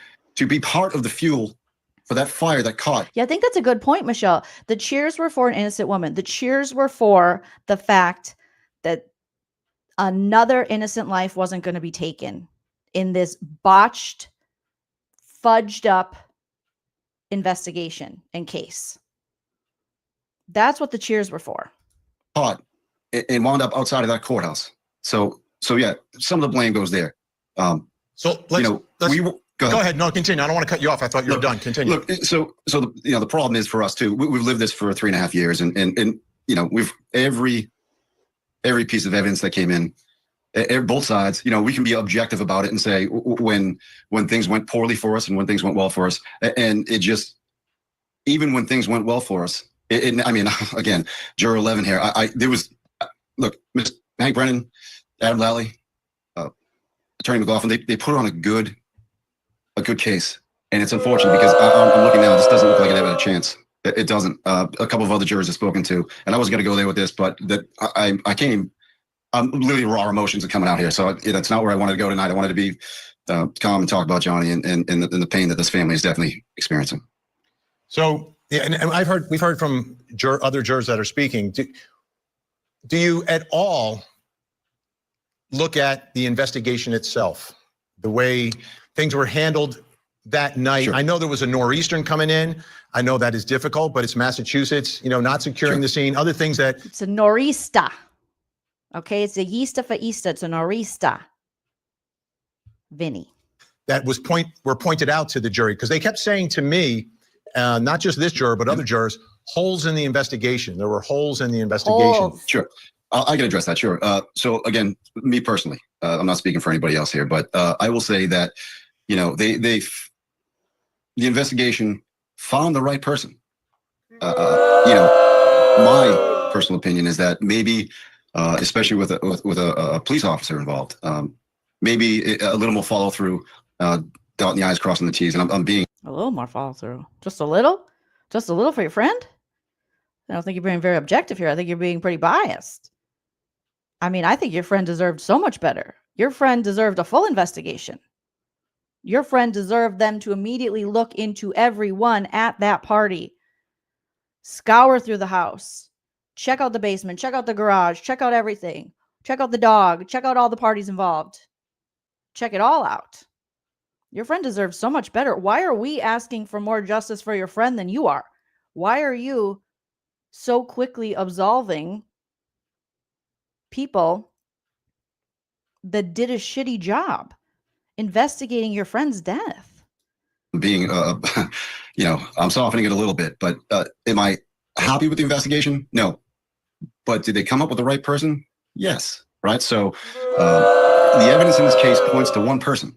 be part of the fuel for that fire that caught. Yeah, I think that's a good point, Michelle. The cheers were for an innocent woman. The cheers were for the fact that another innocent life wasn't going to be taken in this botched, fudged up investigation and case. That's what the cheers were for. Caught and wound up outside of that courthouse. So yeah, some of the blame goes there. So let's go ahead. No, continue. I don't want to cut you off. I thought you were done. Continue. Look, so the problem is for us too. We've lived this for 3.5 years, and we've every piece of evidence that came in, both sides. We can be objective about it and say when things went poorly for us and when things went well for us, and it just, even when things went well for us. Again, juror 11 here. Look, Mr. Hank Brennan, Adam Lally, Attorney McLaughlin, they put on a good case, and it's unfortunate because I'm looking now. This doesn't look like it had a chance. It doesn't. A couple of other jurors I've spoken to, and I wasn't going to go there with this, but that I can't even. Literally raw emotions are coming out here, so that's not where I wanted to go tonight. I wanted to be calm and talk about Johnny and the pain that this family is definitely experiencing. So, yeah, and we've heard from other jurors that are speaking. Do you at all look at the investigation itself, the way things were handled that night? Sure. I know there was a nor'easter coming in. I know that is difficult, but it's Massachusetts, not securing the scene, other things that. It's a nor'easter. Okay, it's a yeasta for Easter. It's a nor'easter. Vinny. That were pointed out to the jury, because they kept saying to me, not just this juror, but other jurors, holes in the investigation. There were holes in the investigation. Holes. Sure. I can address that. Sure. So again, me personally, I'm not speaking for anybody else here, but I will say that, you know, the investigation found the right person. You know, my personal opinion is that maybe, especially with a police officer involved, maybe a little more follow through, dotting the I's, crossing the T's, and I'm being A little more follow through. Just a little for your friend. I don't think you're being very objective here. I think you're being pretty biased. I mean, I think your friend deserved so much better. Your friend deserved a full investigation. Your friend deserved them to immediately look into everyone at that party. Scour through the house. Check out the basement. Check out the garage. Check out everything. Check out the dog. Check out all the parties involved. Check it all out. Your friend deserves so much better. Why are we asking for more justice for your friend than you are? Why are you so quickly absolving people that did a shitty job investigating your friend's death? being, you know, I'm softening it a little bit, but am I happy with the investigation? No. But did they come up with the right person? Yes. Right. So the evidence in this case points to one person,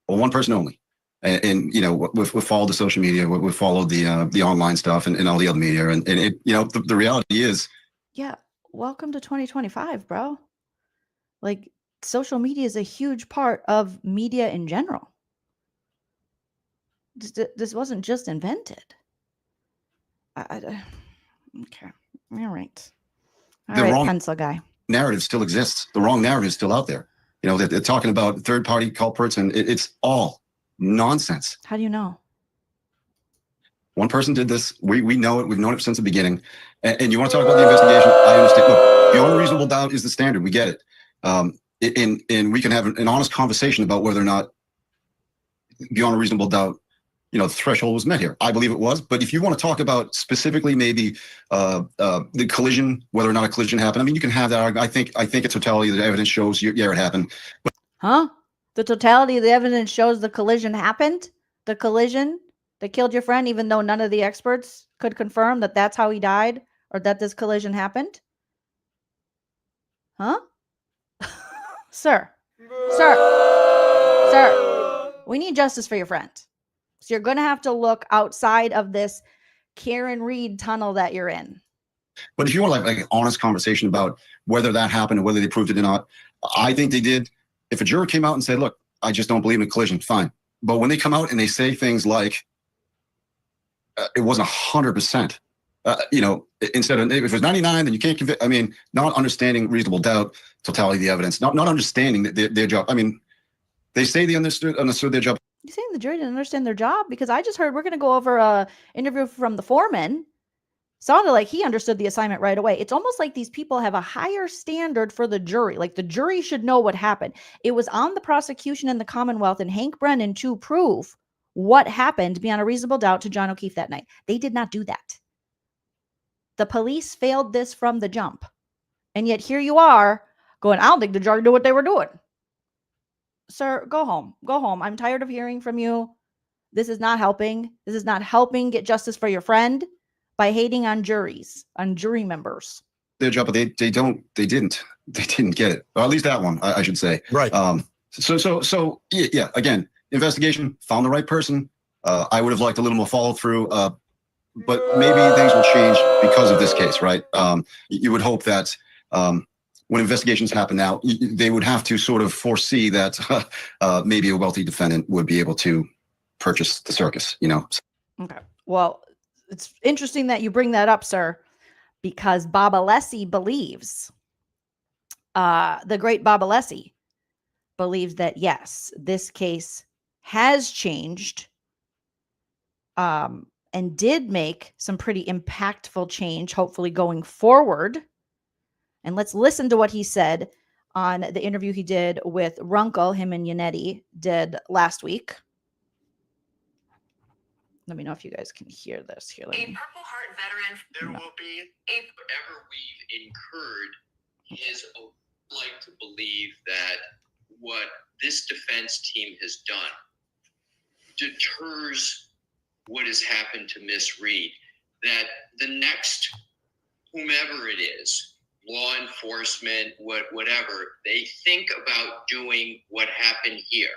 or one person only. And you know, we've followed the social media, we've followed the online stuff and all the other media. And it, you know, the reality is. Yeah. Welcome to 2025, bro. Like, social media is a huge part of media in general. This wasn't just invented. Okay. All right. All right, pencil guy. Narrative still exists. The wrong narrative is still out there. You know, they're talking about third-party culprits, and it's all nonsense. How do you know? One person did this. We know it. We've known it since the beginning. And you want to talk about the investigation? I understand. Look, beyond a reasonable doubt is the standard. We get it. And we can have an honest conversation about whether or not, beyond a reasonable doubt, you know, the threshold was met here. I believe it was. But if you want to talk about specifically maybe the collision, whether or not a collision happened, I mean, you can have that argument. I think a totality of the evidence shows, yeah, it happened. But huh? The totality of the evidence shows the collision happened? The collision that killed your friend, even though none of the experts could confirm that that's how he died or that this collision happened? Huh? Sir, we need justice for your friend. So you're going to have to look outside of this Karen Read tunnel that you're in. But if you want like an honest conversation about whether that happened and whether they proved it or not, I think they did. If a juror came out and said, look, I just don't believe in a collision, fine. But when they come out and they say things like, it wasn't 100%, you know, instead of, if it was 99, then you can't convict. I mean, not understanding reasonable doubt, totality of the evidence, not understanding their job. I mean, they say they understood their job. You saying the jury didn't understand their job? Because I just heard we're going to go over a interview from the foreman. Sounded like he understood the assignment right away. It's almost like these people have a higher standard for the jury. Like the jury should know what happened. It was on the prosecution and the Commonwealth and Hank Brennan to prove what happened beyond a reasonable doubt to John O'Keefe that night. They did not do that. The police failed this from the jump. And yet here you are going, I don't think the jury knew what they were doing. Sir, go home. Go home. I'm tired of hearing from you. This is not helping. This is not helping get justice for your friend by hating on juries, on jury members. Their job, but they didn't get it. Or at least that one, I should say. Right. So yeah, again, investigation, found the right person. I would have liked a little more follow through, but maybe things will change because of this case, right? You would hope that when investigations happen now, they would have to sort of foresee that maybe a wealthy defendant would be able to purchase the circus, you know? Okay. Well, it's interesting that you bring that up, sir, because Bob Alessi believes, the great Bob Alessi believes that, yes, this case has changed and did make some pretty impactful change, hopefully going forward. And let's listen to what he said on the interview he did with Runkle, him and Yannetti did last week. Let me know if you guys can hear this. Here, let me. Purple Heart veteran. There will be whatever we've incurred. Is like to believe that what this defense team has done deters what has happened to Miss Reed. That the the next whomever it is, law enforcement, whatever, they think about doing what happened here,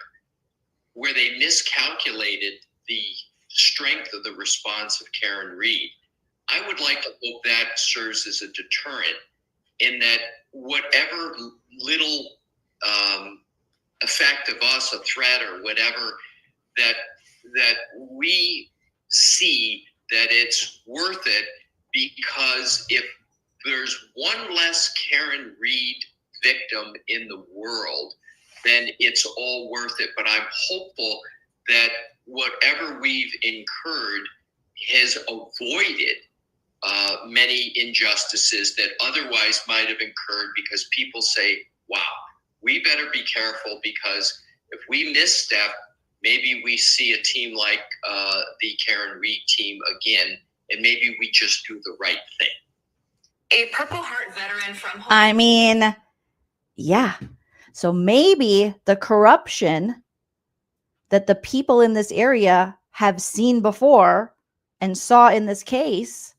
where they miscalculated the strength of the response of Karen Read. I would like to hope that serves as a deterrent in that whatever little effect of us, a threat or whatever, that we see that it's worth it, because if there's one less Karen Read victim in the world, then it's all worth it. But I'm hopeful that whatever we've incurred has avoided many injustices that otherwise might have incurred, because people say, wow, we better be careful, because if we misstep, maybe we see a team like the Karen Read team again, and maybe we just do the right thing. A Purple Heart veteran from I mean, yeah. So maybe the corruption that the people in this area have seen before and saw in this case,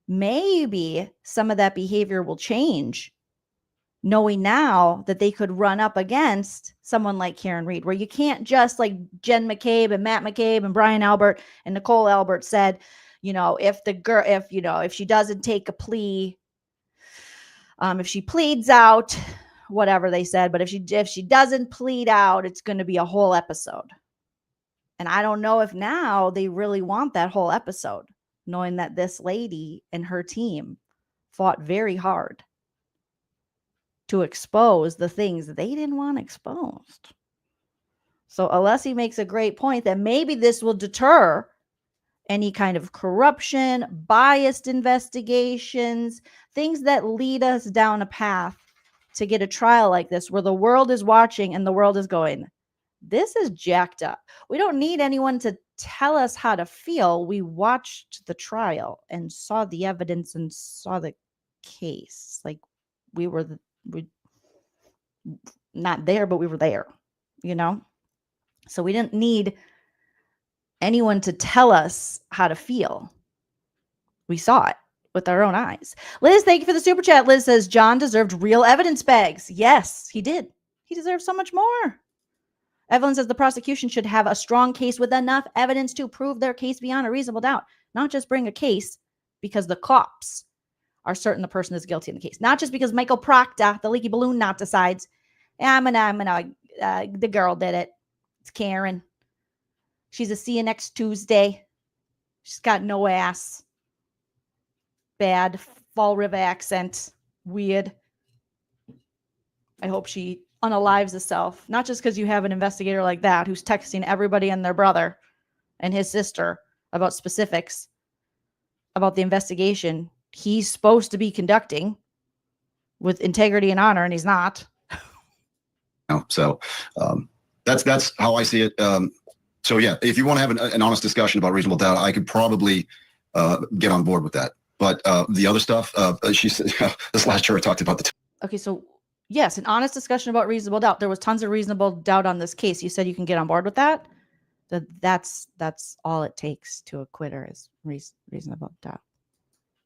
maybe some of that behavior will change, knowing now that they could run up against someone like Karen Read, where you can't just, like Jen McCabe and Matt McCabe and Brian Albert and Nicole Albert said, you know, if the girl, if she doesn't take a plea, if she pleads out, whatever they said, but if she doesn't plead out, it's going to be a whole episode. And I don't know if now they really want that whole episode, knowing that this lady and her team fought very hard to expose the things that they didn't want exposed. So Alessi makes a great point that maybe this will deter any kind of corruption, biased investigations, things that lead us down a path to get a trial like this, where the world is watching and the world is going, this is jacked up. We don't need anyone to tell us how to feel. We watched the trial and saw the evidence and saw the case. Like we not there, but we were there, you know? So we didn't need anyone to tell us how to feel. We saw it with our own eyes. Liz, thank you for the super chat. Liz says John deserved real evidence bags. Yes, he did. He deserves so much more. Evelyn says the prosecution should have a strong case with enough evidence to prove their case beyond a reasonable doubt, not just bring a case because the cops are certain the person is guilty in the case, not just because Michael Proctor, the leaky balloon knot, decides, the girl did it. It's Karen. She's a see you next Tuesday. She's got no ass. Bad Fall River accent. Weird. I hope she unalives herself. Not just because you have an investigator like that who's texting everybody and their brother and his sister about specifics about the investigation he's supposed to be conducting with integrity and honor, and he's not. No, so that's how I see it. So yeah, if you want to have an honest discussion about reasonable doubt, I could probably get on board with that. But the other stuff, she said, this last juror talked about the. Okay, so yes, an honest discussion about reasonable doubt. There was tons of reasonable doubt on this case. You said you can get on board with that. That's all it takes to acquit her is reasonable doubt.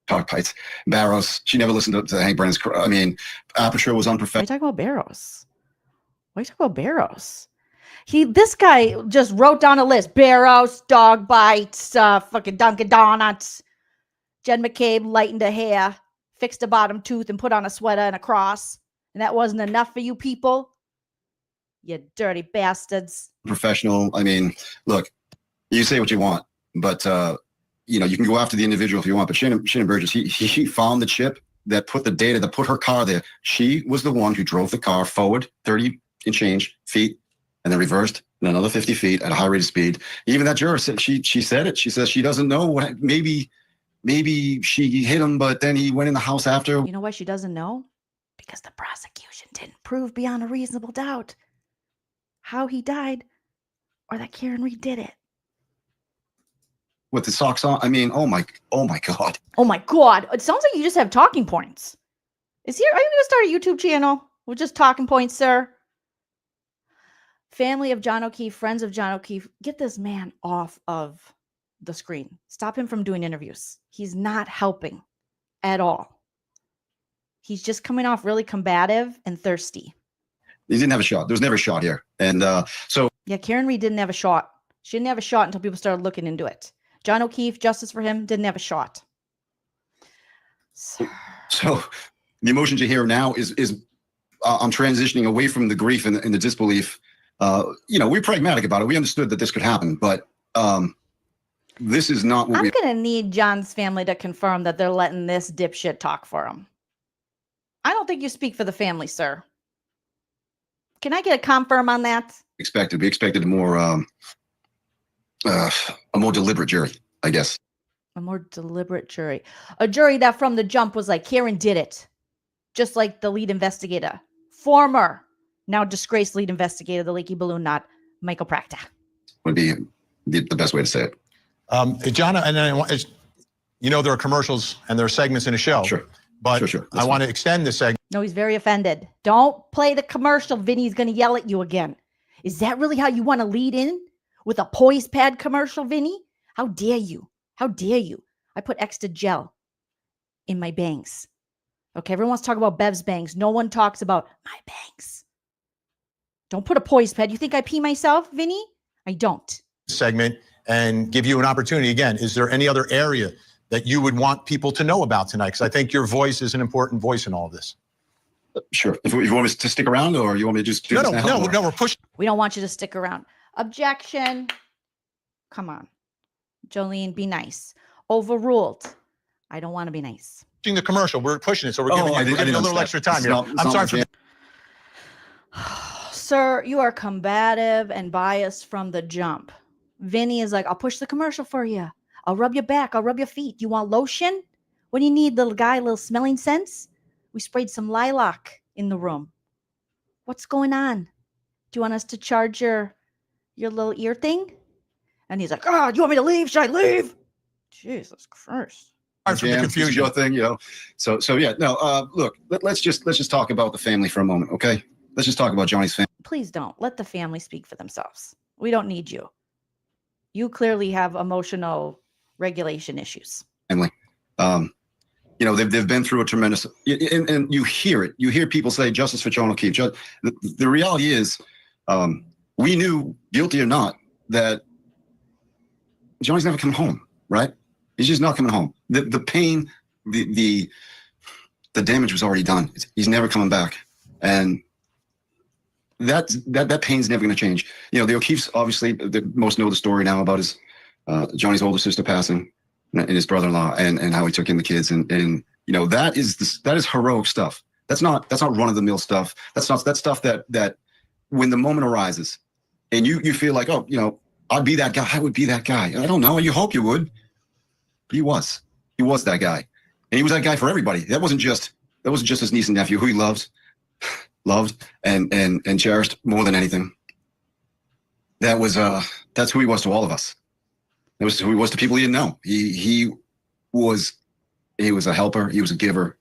Dog bites. Barrows. She never listened to Hank Brennan's. I mean, Aperture was unprofessional. Why are you talking about Barrows? Why are you talking about Barrows? This guy just wrote down a list. Barrows, dog bites, fucking Dunkin' Donuts. Jen McCabe lightened her hair, fixed a bottom tooth, and put on a sweater and a cross. And that wasn't enough for you people? You dirty bastards. Professional. I mean, look, you say what you want, but you know, you can go after the individual if you want. But Shannon Burgess, he found the chip that put the data that put her car there. She was the one who drove the car forward 30 and change feet, and then reversed and another 50 feet at a high rate of speed. Even that juror said she said it. She says she doesn't know what maybe she hit him, but then he went in the house after. You know why she doesn't know? Because the prosecution didn't prove beyond a reasonable doubt how he died or that Karen Read did it. With the socks on? I mean, oh my God. Oh my God. It sounds like you just have talking points. Are you going to start a YouTube channel with just talking points, sir? Family of John O'Keefe, friends of John O'Keefe, get this man off of the screen. Stop him from doing interviews. He's not helping at all. He's just coming off really combative and thirsty. He didn't have a shot. There was never a shot here. And so. Yeah, Karen Read didn't have a shot. She didn't have a shot until people started looking into it. John O'Keefe, justice for him, didn't have a shot. So the emotions you hear now is I'm transitioning away from the grief and the disbelief. We're pragmatic about it. We understood that this could happen, but this is not what I'm going to need John's family to confirm that they're letting this dipshit talk for him. I don't think you speak for the family, sir. Can I get a confirm on that? expected. We expected a more deliberate jury, I guess. A more deliberate jury. A jury that from the jump was like, Karen did it. Just like the lead investigator. Former, now disgraced lead investigator, the Leaky Balloon Knot, Michael Practa. Would be the best way to say it. John, and then there are commercials and there are segments in a show. Sure. But Sure. I want to extend this segment. No, he's very offended. Don't play the commercial. Vinny's going to yell at you again. Is that really how you want to lead in? With a poise pad commercial, Vinny? How dare you? How dare you? I put extra gel in my bangs. Okay, everyone wants to talk about Bev's bangs. No one talks about my bangs. Don't put a poise pad. You think I pee myself, Vinny? I don't. Segment and give you an opportunity. Again, is there any other area that you would want people to know about tonight? Because I think your voice is an important voice in all of this. Sure. If you want me to stick around or you want me to just do this now? No, we're pushing. We don't want you to stick around. Objection. Come on. Jolene, be nice. Overruled. I don't want to be nice. The commercial, we're pushing it, so we're giving you a little extra time. I'm sorry for. Sir, you are combative and biased from the jump. Vinny is like, I'll push the commercial for you. I'll rub your back. I'll rub your feet. You want lotion? What do you need, little guy? Little smelling sense? We sprayed some lilac in the room. What's going on? Do you want us to charge your little ear thing? And he's like, do you want me to leave? Should I leave? Jesus Christ. From the confusion. Your thing, So yeah, no. Look, let's just talk about the family for a moment, okay? Let's just talk about Johnny's family. Please don't. Let the family speak for themselves. We don't need you. You clearly have emotional regulation issues. Family. They've been through a tremendous, and you hear it. You hear people say justice for John O'Keefe. The reality is, we knew, guilty or not, that Johnny's never coming home, right? He's just not coming home. The pain, the damage was already done. He's never coming back, and that pain's never going to change. The O'Keefes, obviously, most know the story now about his Johnny's older sister passing, and his brother-in-law, and how he took in the kids, and that is heroic stuff. That's not run-of-the-mill stuff. That's stuff that when the moment arises, and you feel like, I'd be that guy. I would be that guy. I don't know. You hope you would. He was that guy, and he was that guy for everybody. That wasn't just his niece and nephew, who he loved and cherished more than anything. That's who he was to all of us. That was who he was to people he didn't know. He was a helper. He was a giver.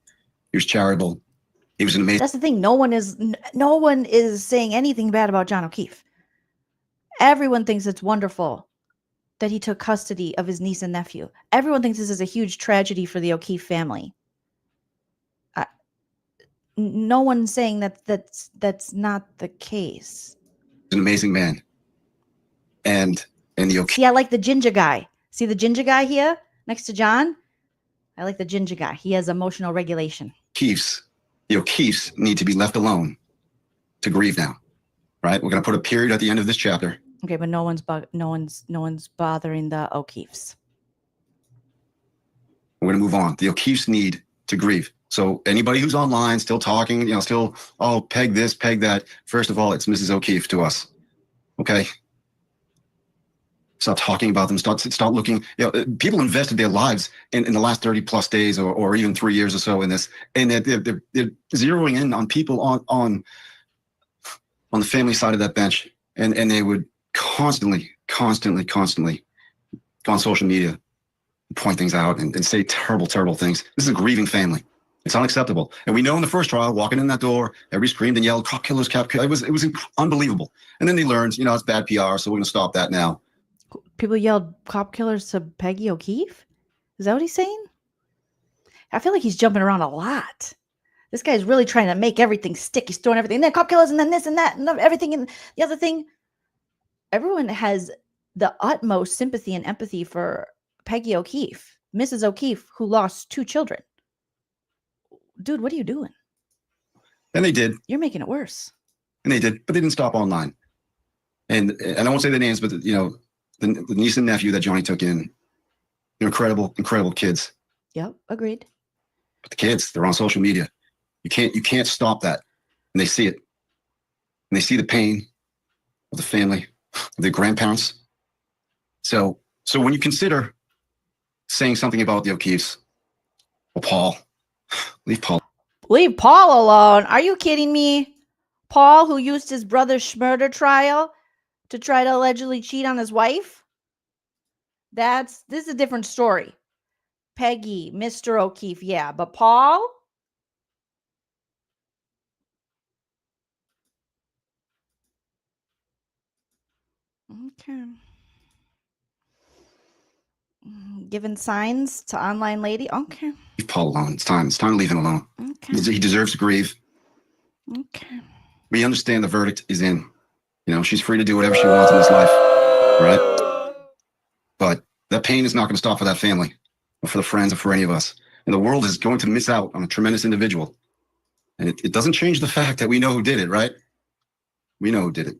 He was charitable. He was an amazing. That's the thing. No one is saying anything bad about John O'Keefe. Everyone thinks it's wonderful that he took custody of his niece and nephew. Everyone thinks this is a huge tragedy for the O'Keefe family. No one's saying that's not the case. He's an amazing man. And the O'Keefe. See, I like the ginger guy. See the ginger guy here next to John? I like the ginger guy. He has emotional regulation. The O'Keefes need to be left alone to grieve now. Right? We're going to put a period at the end of this chapter. Okay, but no one's bothering the O'Keefes. We're going to move on. The O'Keefes need to grieve. So anybody who's online still talking, still, peg this, peg that. First of all, it's Mrs. O'Keefe to us. Okay? Stop talking about them. Stop looking. People invested their lives in the last 30 plus days or even 3 years or so in this. And they're zeroing in on people on the family side of that bench. And they would constantly go on social media, point things out and say terrible, terrible things. This is a grieving family. It's unacceptable. And we know in the first trial, walking in that door, everybody screamed and yelled, cop killers, cop killers. It was unbelievable. And then they learned, it's bad PR, so we're going to stop that now. People yelled cop killers to Peggy O'Keefe? Is that what he's saying? I feel like he's jumping around a lot. This guy's really trying to make everything stick. He's throwing everything. And then cop killers and then this and that and everything. And the other thing, everyone has the utmost sympathy and empathy for Peggy O'Keefe, Mrs. O'Keefe, who lost 2 children. Dude, what are you doing? And they did. You're making it worse. And they did, but they didn't stop online. And I won't say the names, but the niece and nephew that Johnny took in, they're incredible, incredible kids. Yep, agreed. But the kids, they're on social media. You can't stop that. And they see it. And they see the pain of the family, of their grandparents. So when you consider saying something about the O'Keefes, well, Paul, leave Paul. Leave Paul alone. Are you kidding me? Paul, who used his brother's murder trial to try to allegedly cheat on his wife? This is a different story. Peggy, Mr. O'Keefe, yeah. But Paul? Okay. Giving signs to online lady? Okay. Leave Paul alone. It's time to leave him alone. Okay. He deserves to grieve. Okay. We understand the verdict is in. She's free to do whatever she wants in this life, right? But that pain is not going to stop for that family, or for the friends, or for any of us. And the world is going to miss out on a tremendous individual. And it doesn't change the fact that we know who did it, right? We know who did it.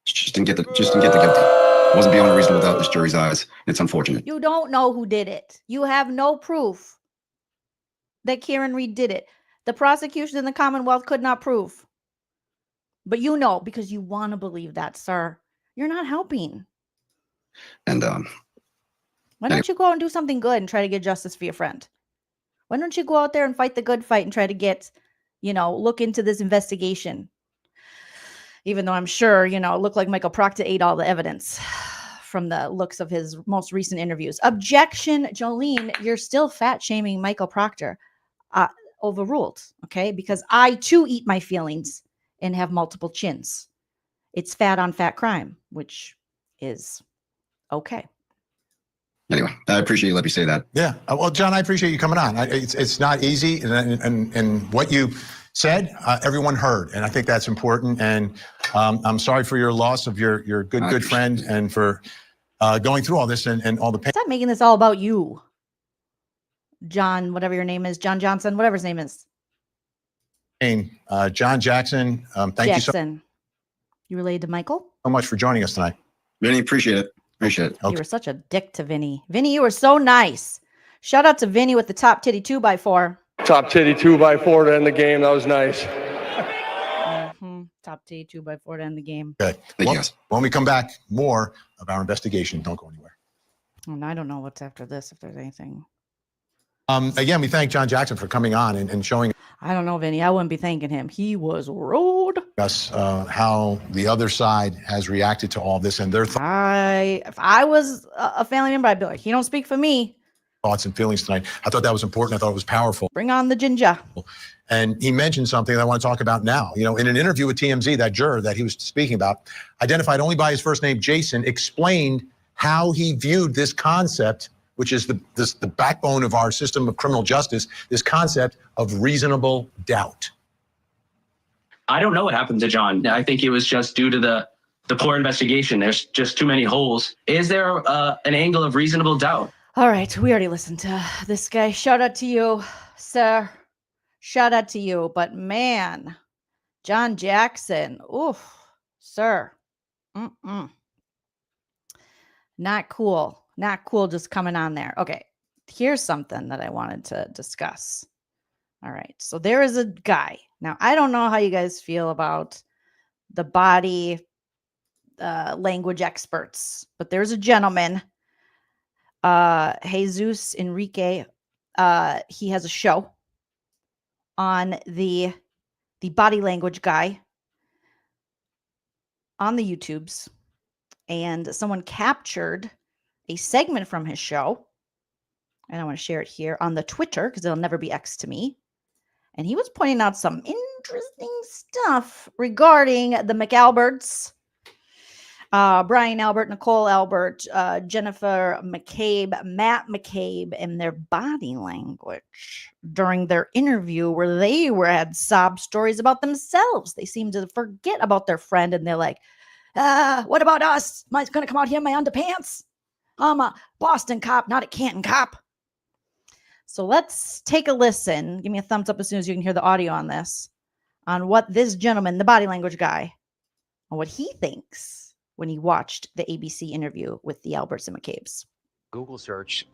Just didn't get the guilty. It wasn't beyond a reasonable doubt in this jury's eyes. It's unfortunate. You don't know who did it. You have no proof that Karenread did it. The prosecution in the Commonwealth could not prove. But you know, because you want to believe that, sir. You're not helping. And why don't you go out and do something good and try to get justice for your friend? Why don't you go out there and fight the good fight and try to get, look into this investigation? Even though I'm sure, it looked like Michael Proctor ate all the evidence from the looks of his most recent interviews. Objection, Joleen, you're still fat shaming Michael Proctor. Overruled, okay? Because I too eat my feelings and have multiple chins. It's fat on fat crime, which is okay. Anyway, I appreciate you letting me say that. Yeah. Well, John, I appreciate you coming on. It's not easy. And what you said, everyone heard. And I think that's important. And I'm sorry for your loss of your good friend and for going through all this and all the pain. Stop making this all about you. John, whatever your name is, John Johnson, whatever his name is. John Jackson, thank you so You related to Michael? so much for joining us tonight. Really appreciate it. Appreciate it. You were such a dick to Vinny. Vinny, you were so nice. Shout out to Vinny with the top titty 2x4. Top titty 2x4 to end the game. That was nice. Top titty 2x4 to end the game. Okay. Thank you guys. When we come back, more of our investigation. Don't go anywhere. And I don't know what's after this, if there's anything. Again, we thank John Jackson for coming on and showing I don't know, Vinny. I wouldn't be thanking him. He was rude. us how the other side has reacted to all this and their If I was a family member, I'd be like, he don't speak for me. thoughts and feelings tonight. I thought that was important. I thought it was powerful. Bring on the ginger. And he mentioned something that I want to talk about now. In an interview with TMZ, that juror that he was speaking about, identified only by his first name, Jason, explained how he viewed this concept, which is the backbone of our system of criminal justice, this concept of reasonable doubt. I don't know what happened to John. I think it was just due to the poor investigation. There's just too many holes. Is there an angle of reasonable doubt? All right, we already listened to this guy. Shout out to you, sir. Shout out to you. But man, John Jackson, oof, sir. Not cool. Not cool just coming on there. Okay, here's something that I wanted to discuss. All right, so there is a guy. Now, I don't know how you guys feel about the body language experts, but there's a gentleman, Jesus Enrique. He has a show on the body language guy on the YouTubes, and someone captured a segment from his show, and I want to share it here on the Twitter because it'll never be X to me. And he was pointing out some interesting stuff regarding the McAlberts Brian Albert, Nicole Albert, Jennifer McCabe, Matt McCabe, and their body language during their interview where they had sob stories about themselves. They seem to forget about their friend and they're like, what about us? Am I going to come out here in my underpants? I'm a Boston cop, not a Canton cop. So let's take a listen. Give me a thumbs up as soon as you can hear the audio on this, on what this gentleman, the body language guy, on what he thinks when he watched the ABC interview with the Alberts and McCabe's. Google search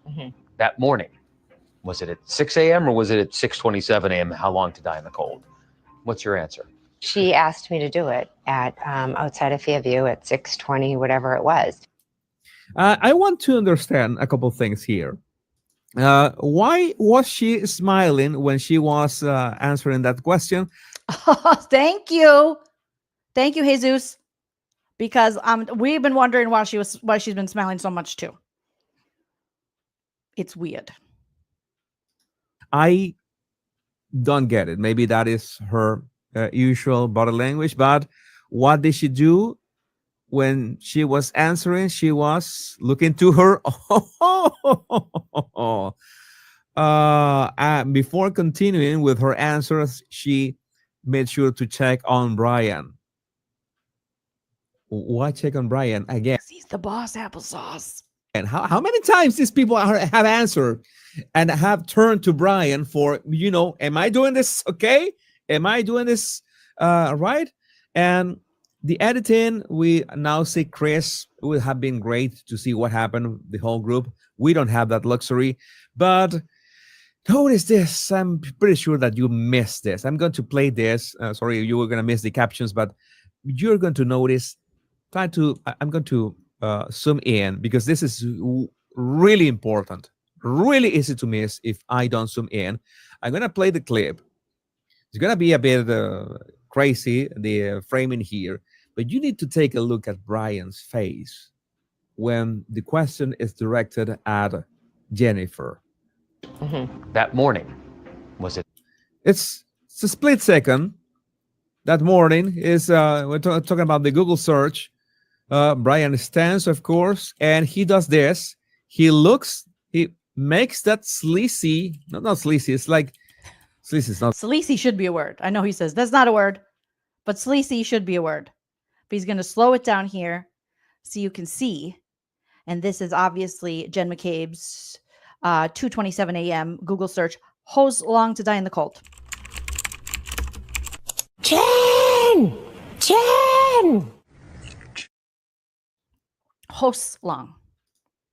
that morning. Was it at 6 a.m. or was it at 6:27 a.m.? How long to die in the cold? What's your answer? She asked me to do it at outside of Fairview at 6:20, whatever it was. I want to understand a couple things here. Why was she smiling when she was answering that question? Oh, thank you, Jesus, because we've been wondering why she's been smiling so much too. It's weird. I don't get it. Maybe that is her usual body language, but what did she do when she was answering? She was looking to her. Before continuing with her answers, she made sure to check on Brian. Why check on Brian again? He's the boss, applesauce. And how many times these people have answered and have turned to Brian for, am I doing this okay? Am I doing this right? And the editing, we now see Chris. It would have been great to see what happened, the whole group. We don't have that luxury. But notice this. I'm pretty sure that you missed this. I'm going to play this. Sorry, you were going to miss the captions, but you're going to notice. I'm going to zoom in because this is really important. Really easy to miss if I don't zoom in. I'm going to play the clip. It's going to be a bit crazy, the framing here, but you need to take a look at Brian's face when the question is directed at Jennifer. That morning, was it? It's a split second. That morning is, we're talking about the Google search. Brian stands, of course, and he does this. He makes that sleazy, not sleazy, it's like, sleazy is not. Sleazy should be a word. I know he says that's not a word, but sleazy should be a word. But he's going to slow it down here so you can see. And this is obviously Jen McCabe's 2:27 a.m. Google search. Hose long to die in the cold. Jen! Hose long.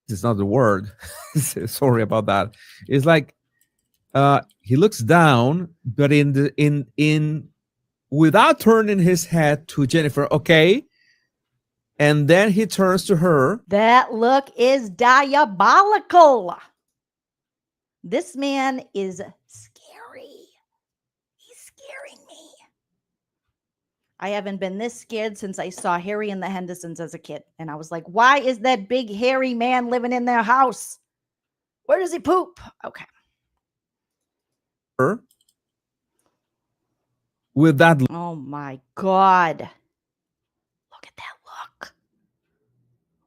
It's not the word. Sorry about that. It's like he looks down, but in without turning his head to Jennifer. Okay. And then he turns to her. That look is diabolical. This man is scary. He's scaring me. I haven't been this scared since I saw Harry and the Hendersons as a kid. And I was like, why is that big hairy man living in their house? Where does he poop? Okay. With that. Oh my God. Look at that look.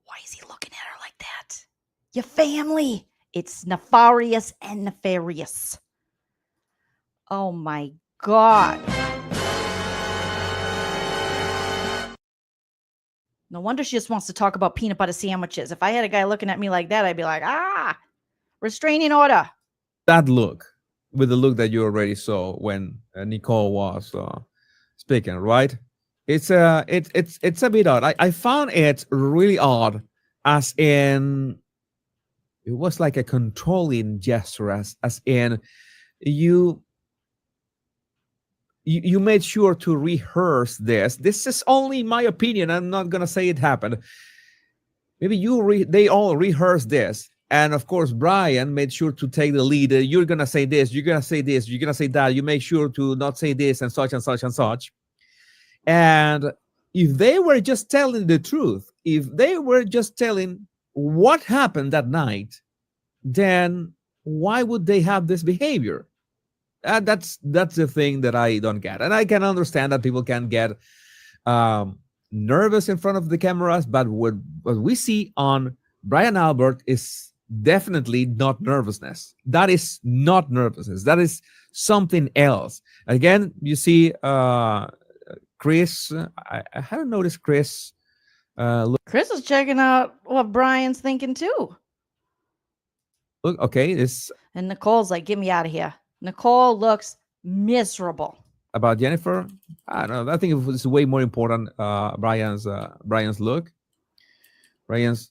Why is he looking at her like that? Your family. It's nefarious and nefarious. Oh my God. No wonder she just wants to talk about peanut butter sandwiches. If I had a guy looking at me like that, I'd be like, restraining order. That look, with the look that you already saw when Nicole was speaking, right? It's a bit odd. I found it really odd, as in it was like a controlling gesture, as in you made sure to rehearse this. This is only my opinion. I'm not gonna say it happened. Maybe they all rehearsed this. And of course, Brian made sure to take the lead. You're going to say this, you're going to say this, you're going to say that. You make sure to not say this and such and such and such. And if they were just telling the truth, if they were just telling what happened that night, then why would they have this behavior? That's the thing that I don't get. And I can understand that people can get nervous in front of the cameras, but what we see on Brian Albert is definitely not nervousness. That is not nervousness. That is something else. Again, you see Chris. I haven't noticed Chris. Chris is checking out what Brian's thinking too. Look, okay, this And Nicole's like, get me out of here. Nicole looks miserable. about Jennifer. I don't know. I think it was way more important. Brian's look. Brian's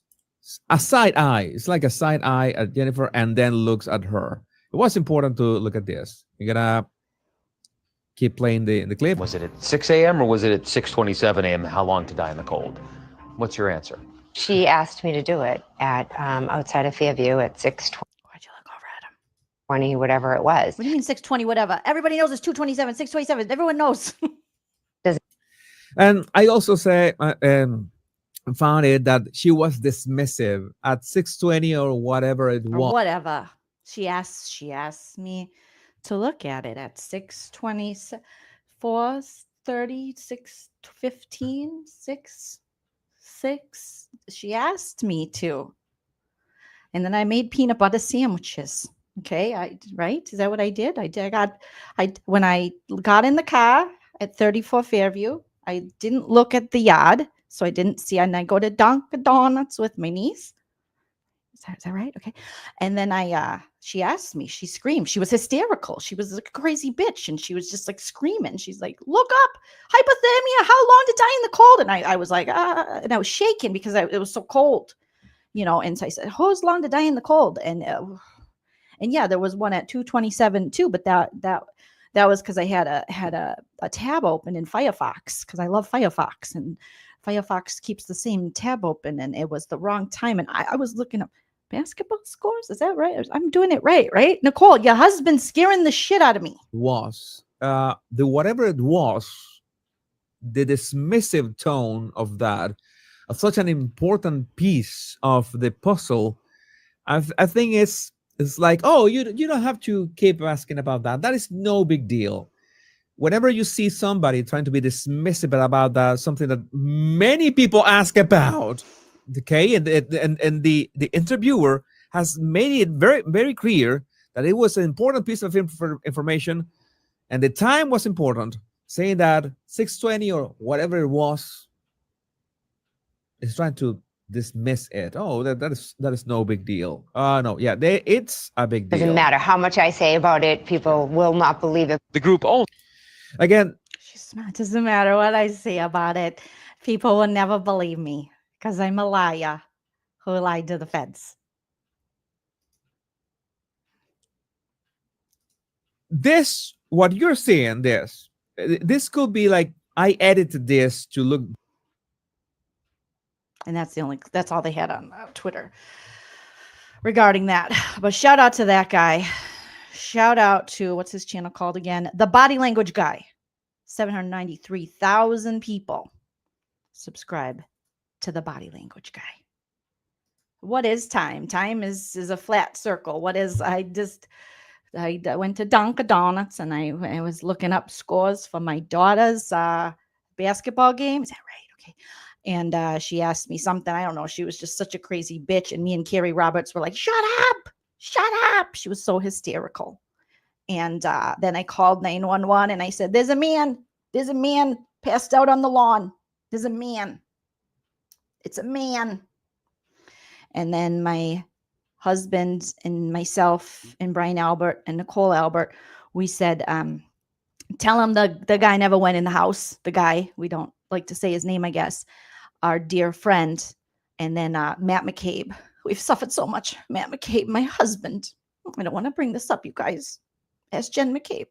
a side eye. It's like a side eye at Jennifer and then looks at her. It was important to look at this. You're gonna keep playing the clip. Was it at 6 a.m. or was it at 6:27 a.m.? How long to die in the cold? What's your answer? She asked me to do it at outside of Fairview at 6:20. Why'd you look over at him? 20, whatever it was. What do you mean 6:20, whatever? Everybody knows it's 2:27, 6:27. Everyone knows. And I also say found it that she was dismissive at 6:20 or whatever it Or was. whatever. She asked me to look at it at 6:20, 4:30, 6:15, 6. She asked me to. And then I made peanut butter sandwiches. Okay, right? Is that what I did? When I got in the car at 34 Fairview, I didn't look at the yard, so I didn't see. And I go to Dunkin' Donuts with my niece. Is that right? Okay. And then she asked me, she screamed. She was hysterical. She was like a crazy bitch. And she was just like screaming. She's like, look up, hypothermia, how long to die in the cold? And I was like, and I was shaking because it was so cold, you know. And so I said, how's long to die in the cold? And yeah, there was one at 2:27 too, but that was because I had a tab open in Firefox because I love Firefox, and Firefox keeps the same tab open, and it was the wrong time. And I was looking up basketball scores. Is that right? I'm doing it right? Nicole, your husband's scaring the shit out of me. Was the whatever it was, the dismissive tone of that, of such an important piece of the puzzle. I think it's like, oh, you don't have to keep asking about that. That is no big deal. Whenever you see somebody trying to be dismissive about that, something that many people ask about, okay, and the interviewer has made it very, very clear that it was an important piece of information, and the time was important, saying that 6:20 or whatever it was is trying to dismiss it. Oh, that is no big deal. No, yeah, it's a big deal. Doesn't matter how much I say about it, people will not believe it. The group owned. Again, she's smart. It doesn't matter what I say about it. People will never believe me because I'm a liar who lied to the feds. This, what you're seeing, this could be like, I edited this to look. And that's all they had on Twitter regarding that. But shout out to that guy. Shout out to, what's his channel called again? The Body Language Guy. 793,000 people subscribe to the Body Language Guy. What is time? Time is a flat circle. What is, I went to Dunkin' Donuts and I was looking up scores for my daughter's basketball game. Is that right? Okay. And she asked me something. I don't know. She was just such a crazy bitch. And me and Carrie Roberts were like, shut up. Shut up. She was so hysterical. And then I called 911 and I said, there's a man passed out on the lawn. There's a man. It's a man. And then my husband and myself and Brian Albert and Nicole Albert, we said, tell him the guy never went in the house. The guy, we don't like to say his name, I guess, our dear friend. And then Matt McCabe. We've suffered so much. Matt McCabe, my husband. I don't want to bring this up, you guys. Ask Jen McCabe.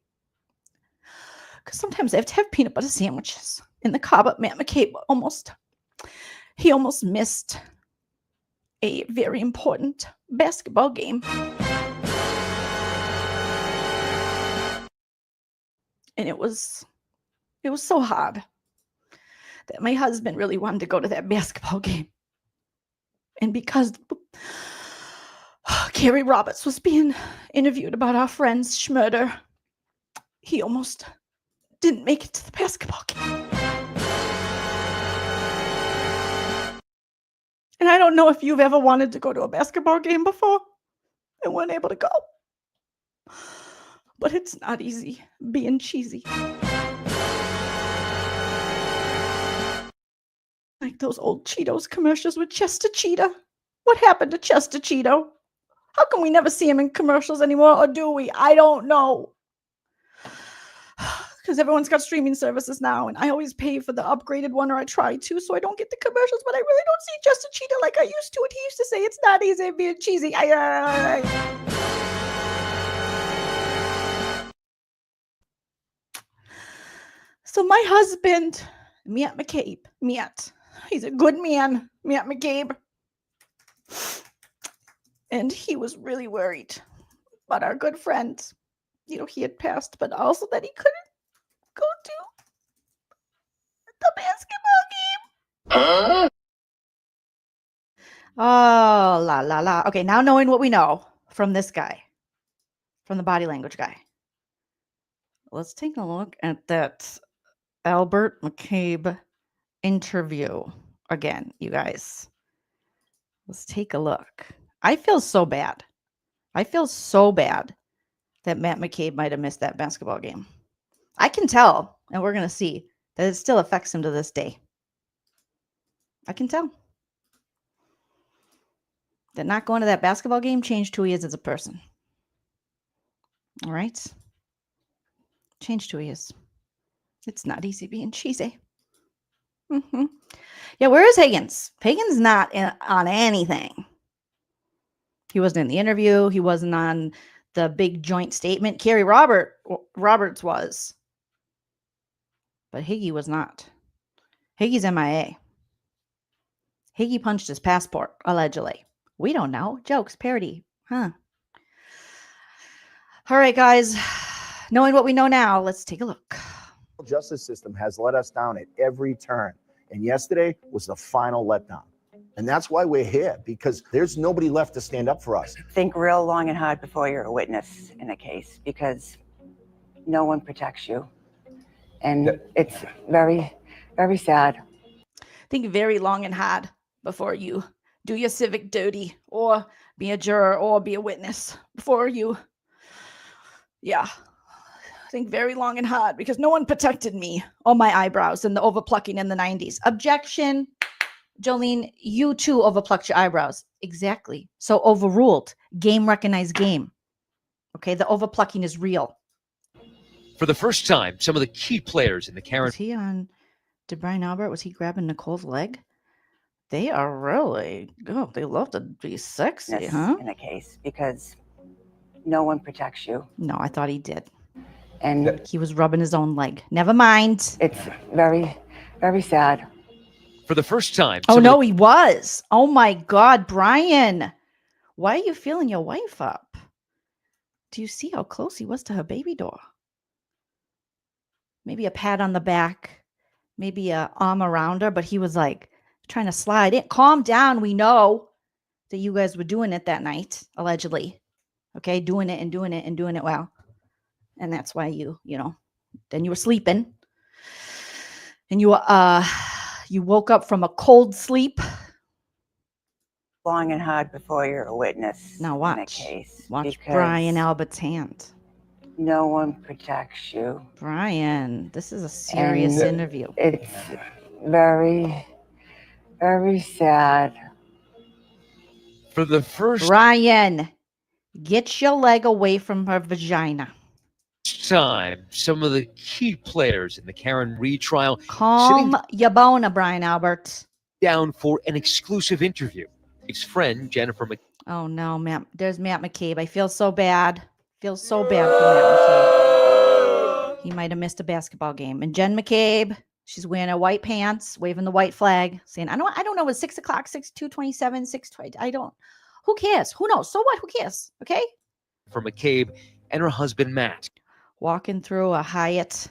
Because sometimes I have to have peanut butter sandwiches in the car. But Matt McCabe almost missed a very important basketball game. And it was so hard that my husband really wanted to go to that basketball game. And because Carrie Roberts was being interviewed about our friend's murder, he almost didn't make it to the basketball game. And I don't know if you've ever wanted to go to a basketball game before and weren't able to go. But it's not easy being cheesy. Like those old Cheetos commercials with Chester Cheetah. What happened to Chester Cheeto? How come we never see him in commercials anymore, or do we? I don't know. Because everyone's got streaming services now, and I always pay for the upgraded one, or I try to, so I don't get the commercials, but I really don't see Chester Cheetah like I used to. And he used to say, it's not easy being cheesy. So my husband, Matt McCabe, he's a good man, Matt McCabe. And he was really worried about our good friend. He had passed, but also that he couldn't go to the basketball game. Oh, la, la, la. Okay, now knowing what we know from this guy, from the body language guy, let's take a look at that Albert McCabe interview again, you guys. Let's take a look. I feel so bad. I feel so bad that Matt McCabe might have missed that basketball game. I can tell, and we're going to see, that it still affects him to this day. I can tell. That not going to that basketball game changed who he is as a person. All right? Changed who he is. It's not easy being cheesy. Yeah, where is Higgins? Higgins not on anything. He wasn't in the interview. He wasn't on the big joint statement. Kerry Roberts was. But Higgy was not. Higgy's MIA. Higgy punched his passport, allegedly. We don't know. Jokes, parody. Huh. All right, guys. Knowing what we know now, let's take a look. The justice system has let us down at every turn. And yesterday was the final letdown. And that's why we're here, because there's nobody left to stand up for us. Think real long and hard before you're a witness in a case, because no one protects you. And it's very, very sad. Think very long and hard before you do your civic duty or be a juror or be a witness before you. Yeah. Think very long and hard because no one protected me or my eyebrows and the overplucking in the 90s. Objection. Joleen, you too overplucked your eyebrows. Exactly. So overruled. Game recognized game. Okay, the overplucking is real. For the first time, some of the key players in the Karen. Was he on? Did Brian Albert? Was he grabbing Nicole's leg? They are really. Oh, they love to be sexy, huh? In a case, because no one protects you. No, I thought he did. And he was rubbing his own leg. Never mind. It's very, very sad. For the first time. Oh, no, he was. Oh, my God, Brian. Why are you feeling your wife up? Do you see how close he was to her baby door? Maybe a pat on the back. Maybe a arm around her. But he was like trying to slide in. Calm down. We know that you guys were doing it that night, allegedly. Okay, doing it and doing it and doing it well. And that's why then you were sleeping. And you woke up from a cold sleep. Long and hard before you're a witness. Now watch. In a case. Watch Brian Albert's hand. No one protects you. Brian, this is a serious interview. It's very, very sad. For the first Brian, get your leg away from her vagina. Time, some of the key players in the karenread trial calm your bona, Brian Albert, down for an exclusive interview. His friend Jennifer Oh no, Matt. There's Matt McCabe. I feel so bad. Feel so bad for Matt McCabe. He might have missed a basketball game. And Jen McCabe, she's wearing her white pants, waving the white flag, saying, I don't know, it's 6 o'clock, 6/2/27, 6/20. I don't. Who cares? Who knows? So what? Who cares? Okay. For McCabe and her husband Matt. Walking through a Hyatt,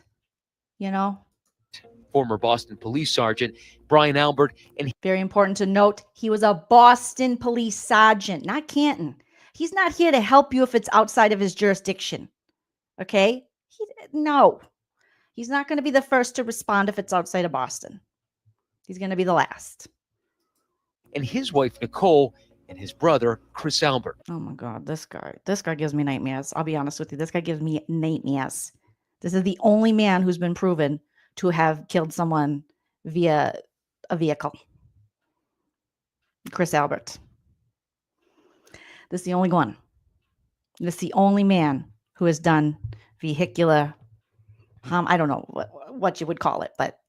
Former Boston police sergeant Brian Albert. And very important to note, he was a Boston police sergeant, not Canton. He's not here to help you if it's outside of his jurisdiction. Okay? No. He's not going to be the first to respond if it's outside of Boston. He's going to be the last. and his wife, Nicole, and his brother, Chris Albert. Oh my God, this guy gives me nightmares. I'll be honest with you. This guy gives me nightmares. This is the only man who's been proven to have killed someone via a vehicle. Chris Albert. This is the only one. This is the only man who has done vehicular, I don't know what you would call it, but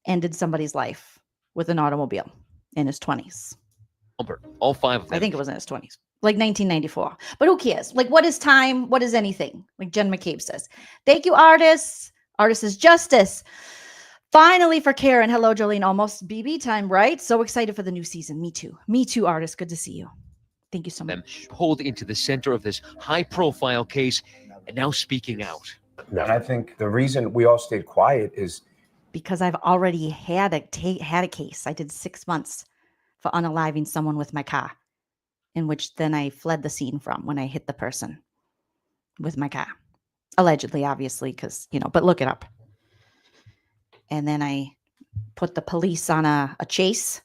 ended somebody's life with an automobile in his 20s. Albert, all 5 of them. I think it was in his 20s, like 1994. But who cares? Like, what is time? What is anything? Like Jen McCabe says. Thank you, artists. Artists is justice. Finally for Karen. Hello, Jolene. Almost BB time, right? So excited for the new season. Me too. Me too, artist. Good to see you. Thank you so much. Pulled into the center of this high-profile case and now speaking out. And I think the reason we all stayed quiet is because I've already had a case. I did 6 months for unaliving someone with my car, in which then I fled the scene from when I hit the person with my car. Allegedly, obviously, because, but look it up. And then I put the police on a chase,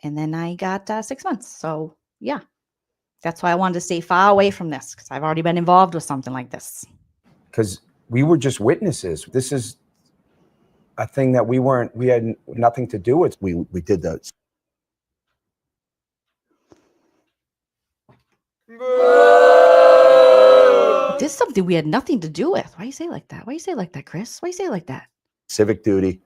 and then I got 6 months. So, yeah, that's why I wanted to stay far away from this, because I've already been involved with something like this. Because we were just witnesses. This is a thing that we had nothing to do with. We did that. This is something we had nothing to do with. Why you say it like that? Why you say it like that, Chris? Why you say it like that? Civic duty,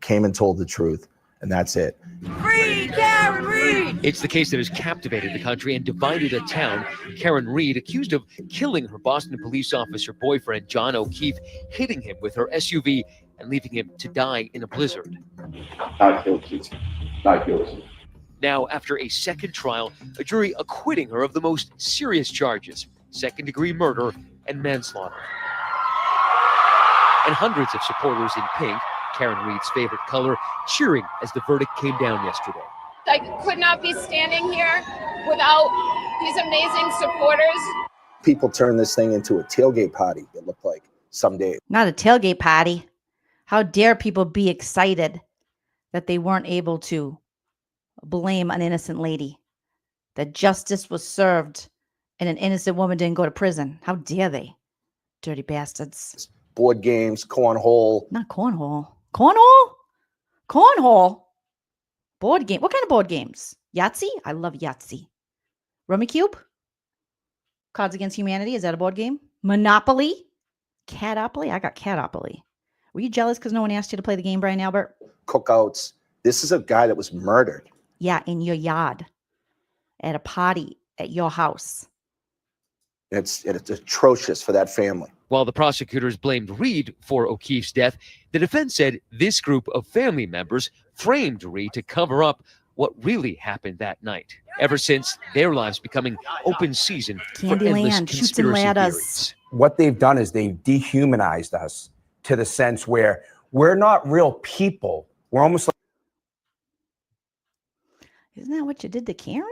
came and told the truth, and that's it. Free Karen Read! It's the case that has captivated the country and divided a town. Karen Read, accused of killing her Boston police officer boyfriend, John O'Keefe, hitting him with her SUV and leaving him to die in a blizzard. Not guilty. Not guilty. Now, after a second trial, a jury acquitting her of the most serious charges, second-degree murder and manslaughter. And hundreds of supporters in pink, Karen Read's favorite color, cheering as the verdict came down yesterday. I could not be standing here without these amazing supporters. People turned this thing into a tailgate party, it looked like, some days. Not a tailgate party. How dare people be excited that they weren't able to blame an innocent lady, that justice was served and an innocent woman didn't go to prison. How dare they? Dirty bastards. Board games, cornhole. Not cornhole. Cornhole? Cornhole? Board game. What kind of board games? Yahtzee? I love Yahtzee. Rummy Cube? Cards Against Humanity? Is that a board game? Monopoly? Catopoly? I got Catopoly. Were you jealous because no one asked you to play the game, Brian Albert? Cookouts. This is a guy that was murdered. Yeah, in your yard. At a party at your house. It's atrocious for that family. While the prosecutors blamed Read for O'Keefe's death, the defense said this group of family members framed Read to cover up what really happened that night. Ever since, their lives becoming open season for endless conspiracy theories. What they've done is they've dehumanized us to the sense where we're not real people. We're almost like... Isn't that what you did to Karen?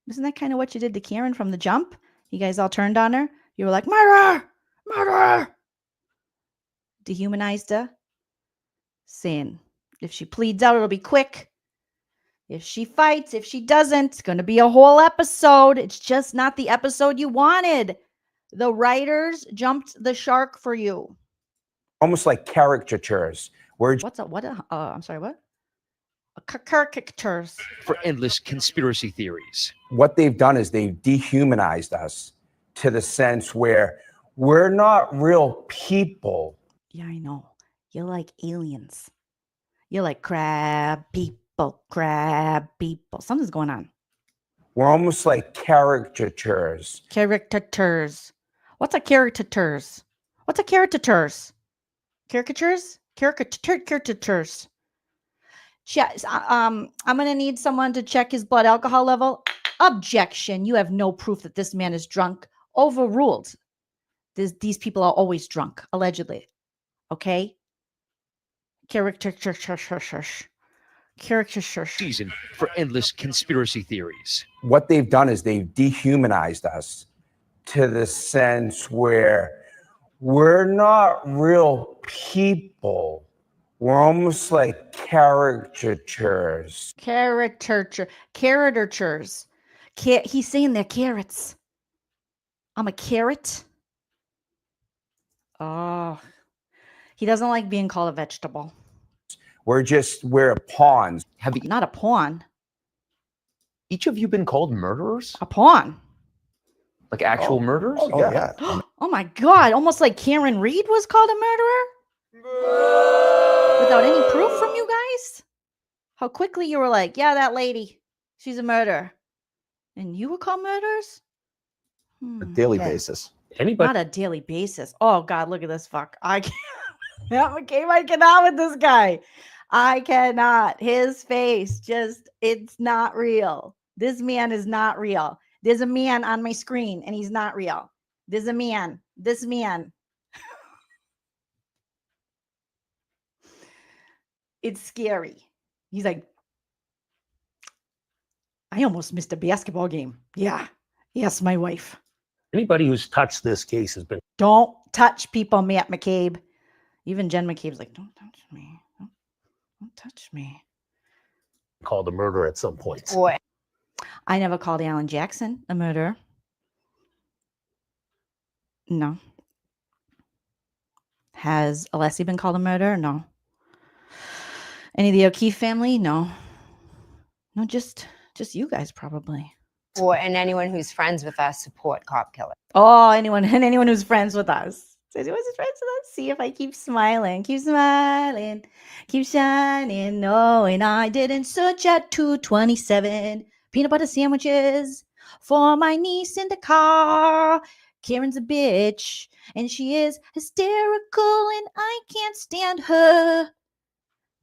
Isn't that kind of what you did to Karen from the jump? You guys all turned on her. You were like, murder, murder. Dehumanized her. Saying, if she pleads out, it'll be quick. If she fights, if she doesn't, it's going to be a whole episode. It's just not the episode you wanted. The writers jumped the shark for you. Almost like caricatures. I'm sorry, what? Caricatures. For endless conspiracy theories. What they've done is they've dehumanized us to the sense where we're not real people. Yeah, I know. You're like aliens. You're like crab people, crab people. Something's going on. We're almost like caricatures. Caricatures. What's a caricatures? What's a caricatures? Caricatures? Caricatures. I'm going to need someone to check his blood alcohol level. Objection. You have no proof that this man is drunk. Overruled. These people are always drunk, allegedly. Okay? Season for endless conspiracy theories. What they've done is they've dehumanized us to the sense where we're not real people. We're almost like caricatures. Caricatures. He's saying they're carrots. I'm a carrot. Oh, he doesn't like being called a vegetable. We're pawns. Not a pawn. Each of you been called murderers? A pawn. Like actual murderers? Oh, yeah. Oh my God. Almost like Karen Read was called a murderer? Without any proof from you guys? How quickly you were like, yeah, that lady, she's a murderer. And you were called murderers? A daily basis. Not a daily basis. Oh God, look at this fuck. I can't. I cannot with this guy. I cannot. His face it's not real. This man is not real. There's a man on my screen and he's not real. There's a man. This man. It's scary. He's like, I almost missed a basketball game. Yeah. Yes, my wife. Anybody who's touched this case has been. Don't touch people, Matt McCabe. Even Jen McCabe's like, don't touch me. Don't touch me. Called a murderer at some point. Boy. I never called Alan Jackson a murderer. No. Has Alessi been called a murderer? No. Any of the O'Keefe family? No. No, just you guys probably. And anyone who's friends with us support cop killer. Oh, anyone who's friends with us. So anyone who's friends with us. See if I keep smiling. Keep smiling. Keep shining. No, and I didn't search at 227. Peanut butter sandwiches for my niece in the car. Karen's a bitch, and she is hysterical, and I can't stand her.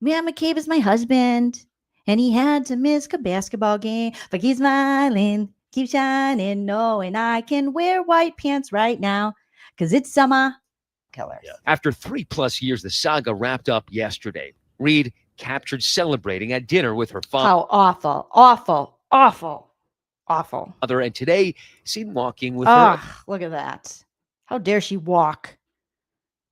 Matt McCabe is my husband, and he had to miss a basketball game. But keep smiling, keep shining, knowing I can wear white pants right now, because it's summer. Killers. Yeah. After 3+ years, the saga wrapped up yesterday. Read captured celebrating at dinner with her father. How awful, awful, awful, awful. And today, seen walking with her. Look at that. How dare she walk?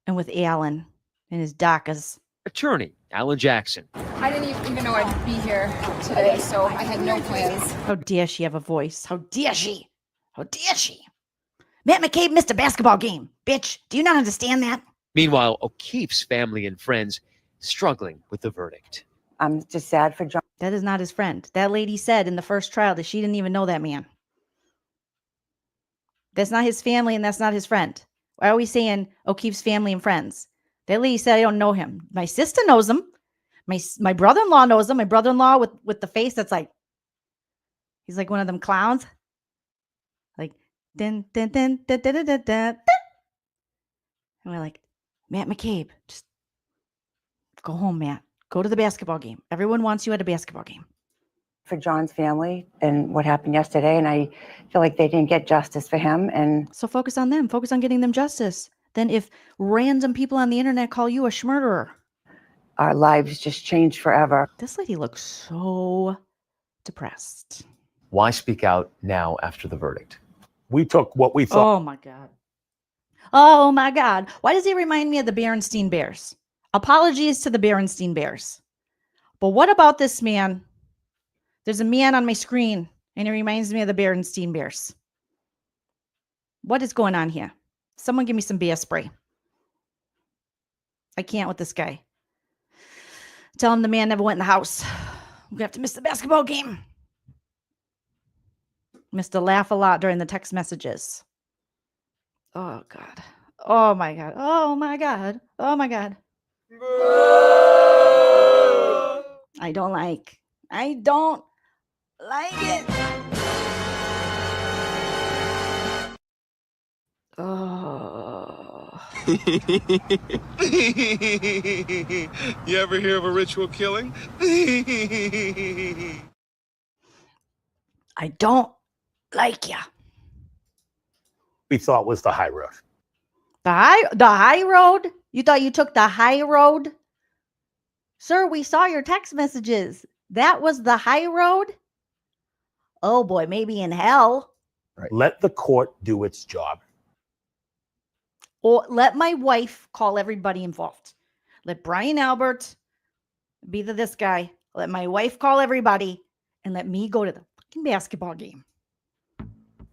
And with Alan and his DACAs. Attorney, Alan Jackson. I didn't even know I'd be here today, so I had no plans. How dare she have a voice? How dare she? How dare she? Matt McCabe missed a basketball game. Bitch, do you not understand that? Meanwhile, O'Keefe's family and friends struggling with the verdict. I'm just sad for John. That is not his friend. That lady said in the first trial that she didn't even know that man. That's not his family and that's not his friend. Why are we saying O'Keefe's family and friends? That lady said I don't know him. My sister knows him. My brother-in-law knows him. My brother-in-law with the face that's like, he's like one of them clowns. Like, dun, dun, dun, dun, dun, dun, dun, dun. And we're like, Matt McCabe, just go home, Matt. Go to the basketball game. Everyone wants you at a basketball game. For John's family and what happened yesterday, and I feel like they didn't get justice for him. And so focus on them. Focus on getting them justice. Then if random people on the internet call you a schmurderer, our lives just changed forever. This lady looks so depressed. Why speak out now after the verdict? We took what we thought. Oh my God. Oh my God. Why does he remind me of the Berenstein Bears? Apologies to the Berenstein Bears. But what about this man? There's a man on my screen and he reminds me of the Berenstein Bears. What is going on here? Someone give me some bear spray. I can't with this guy. Tell him the man never went in the house. We have to miss the basketball game. Missed a laugh a lot during the text messages. Oh God. Oh my God. Oh my God. Oh my God. I don't like it. Oh. You ever hear of a ritual killing? I don't like ya. We thought was the high road. The high road? You thought you took the high road? Sir, we saw your text messages. That was the high road? Oh boy, maybe in hell. Right. Let the court do its job. Or let my wife call everybody involved. Let Brian Albert be this guy. Let my wife call everybody, and let me go to the fucking basketball game.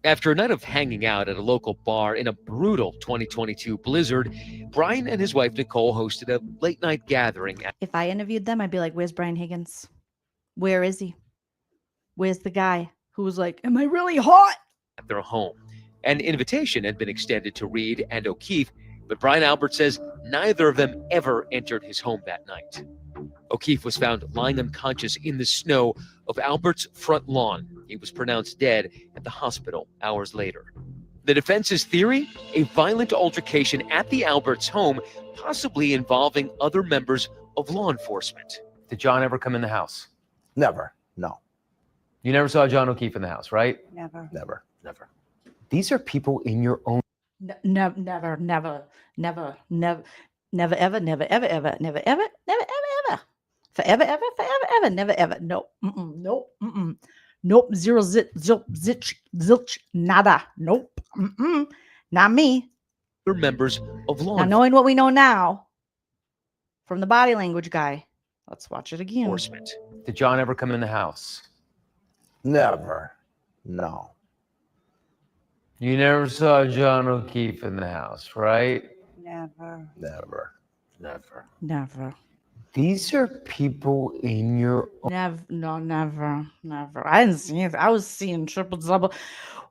After a night of hanging out at a local bar in a brutal 2022 blizzard, Brian and his wife Nicole hosted a late-night gathering If I interviewed them, I'd be like, where's Brian Higgins? Where is he? Where's the guy who was like, am I really hot? at their home. An invitation had been extended to Read and O'Keefe, but Brian Albert says neither of them ever entered his home that night. O'Keefe was found lying unconscious in the snow of Albert's front lawn. He was pronounced dead at the hospital hours later. The defense's theory? A violent altercation at the Alberts' home, possibly involving other members of law enforcement. Did John ever come in the house? Never. No. You never saw John O'Keefe in the house, right? Never. Never. These are people in your own. Never, ever, never, ever, forever, ever, never, ever. Nope. Nope. Zero, zilch, nada. Nope. Not me. Other members of law Now, knowing what we know now from the body language guy, let's watch it again. enforcement. Did John ever come in the house? Never. No. You never saw John O'Keefe in the house, right? Never. Never. These are people in your own. Never. I didn't see it. I was seeing triple double.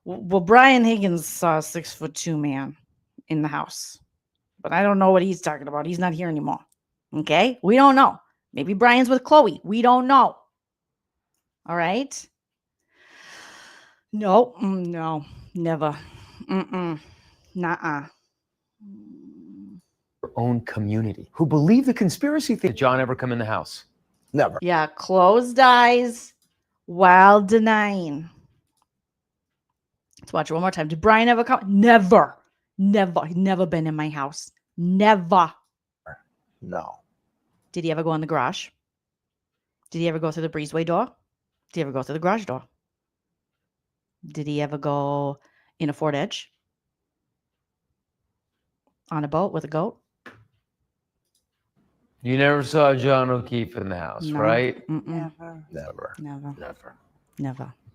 Well, Brian Higgins saw a 6'2" man in the house, but I don't know what he's talking about. He's not here anymore. Okay, we don't know. Maybe Brian's with Chloe. We don't know. All right. No, never. Nuh-uh. Your own community who believe the conspiracy theory. Did John ever come in the house? Never. Yeah, closed eyes while denying. Let's watch it one more time. Did Brian ever come? Never. He's never been in my house. Never. No. Did he ever go in the garage? Did he ever go through the breezeway door? Did he ever go through the garage door? Did he ever go in a Ford Edge? On a boat with a goat? You never saw John O'Keefe in the house, No. right? Never.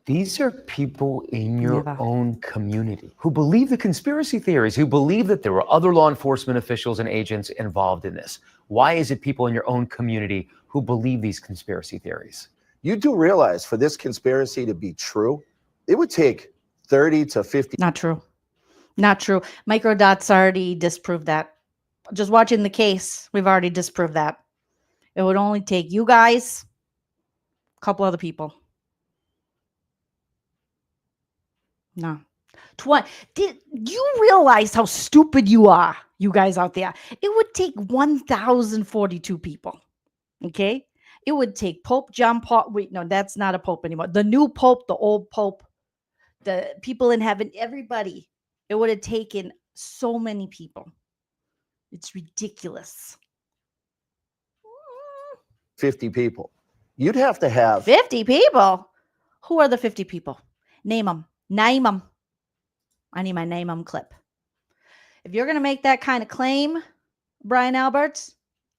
These are people in your Never. own community who believe the conspiracy theories, who believe that there were other law enforcement officials and agents involved in this. Why is it people in your own community who believe these conspiracy theories? You do realize for this conspiracy to be true, it would take 30 to 50. Not true. Microdot's already disproved that. Just watching the case, we've already disproved that. It would only take you guys, a couple other people. No. Did you realize how stupid you are, you guys out there? It would take 1,042 people. Okay? It would take Pope John Paul. Wait, no, that's not a pope anymore. The new pope, the old pope, the people in heaven, everybody. It would have taken so many people. It's ridiculous. 50 people. You'd have to have 50 people? Who are the 50 people? Name them. I need my name them clip. If you're going to make that kind of claim, Brian Alberts,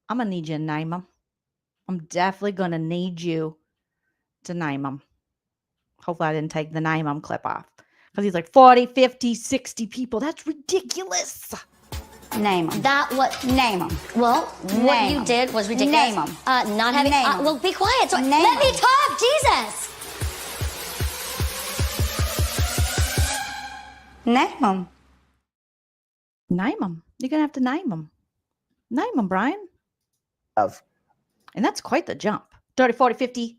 I'm going to need you to name them. I'm definitely going to need you to name them. Hopefully I didn't take the name them clip off. Because he's like 40, 50, 60 people. That's ridiculous. Name them. Name them. Well, what Name you 'em. did was ridiculous. Name 'em. Not having. Name 'em. Well, be quiet. So Name let me 'em. talk, Jesus. Name them. Name them. You're going to have to name them. Name them, Brian. And that's quite the jump. 30, 40, 50.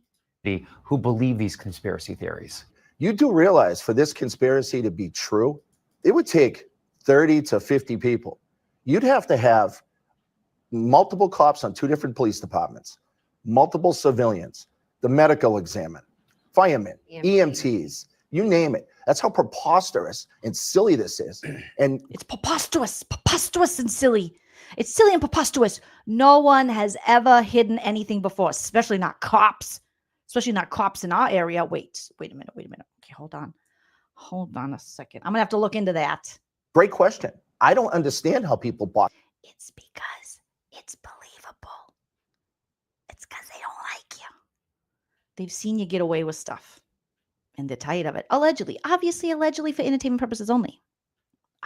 Who believe these conspiracy theories. You do realize for this conspiracy to be true, it would take 30 to 50 people. You'd have to have multiple cops on 2 different police departments, multiple civilians, the medical examiner, firemen, EMTs, you name it. That's how preposterous and silly this is. And it's preposterous and silly. It's silly and preposterous. No one has ever hidden anything before, especially not cops. Especially not cops in our area. Wait a minute. Okay, hold on a second. I'm gonna have to look into that. great question. I don't understand how people bought. It's because it's believable. They've seen you get away with stuff. And they're tired of it. Allegedly. Obviously, allegedly for entertainment purposes only.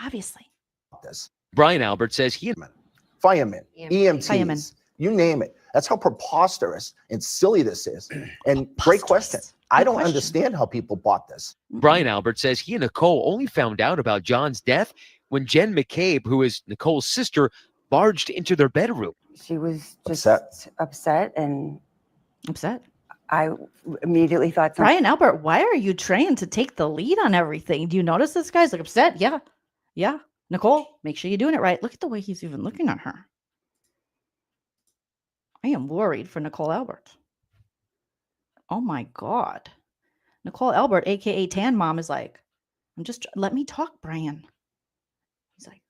Obviously. Brian Albert says he Firemen, EMTs, Firemen. you name it. That's how preposterous and silly this is. And great question. I don't understand how people bought this. Brian Albert says he and Nicole only found out about John's death when Jen McCabe, who is Nicole's sister, barged into their bedroom. She was just upset and upset. I immediately thought, Brian Albert, why are you trying to take the lead on everything? Do you notice this guy's like upset? Yeah. Yeah. Nicole, make sure you're doing it right. Look at the way he's even looking at her. I am worried for Nicole Albert. Oh my God. Nicole Albert, aka Tan Mom, is like, let me talk, Brian. He's like,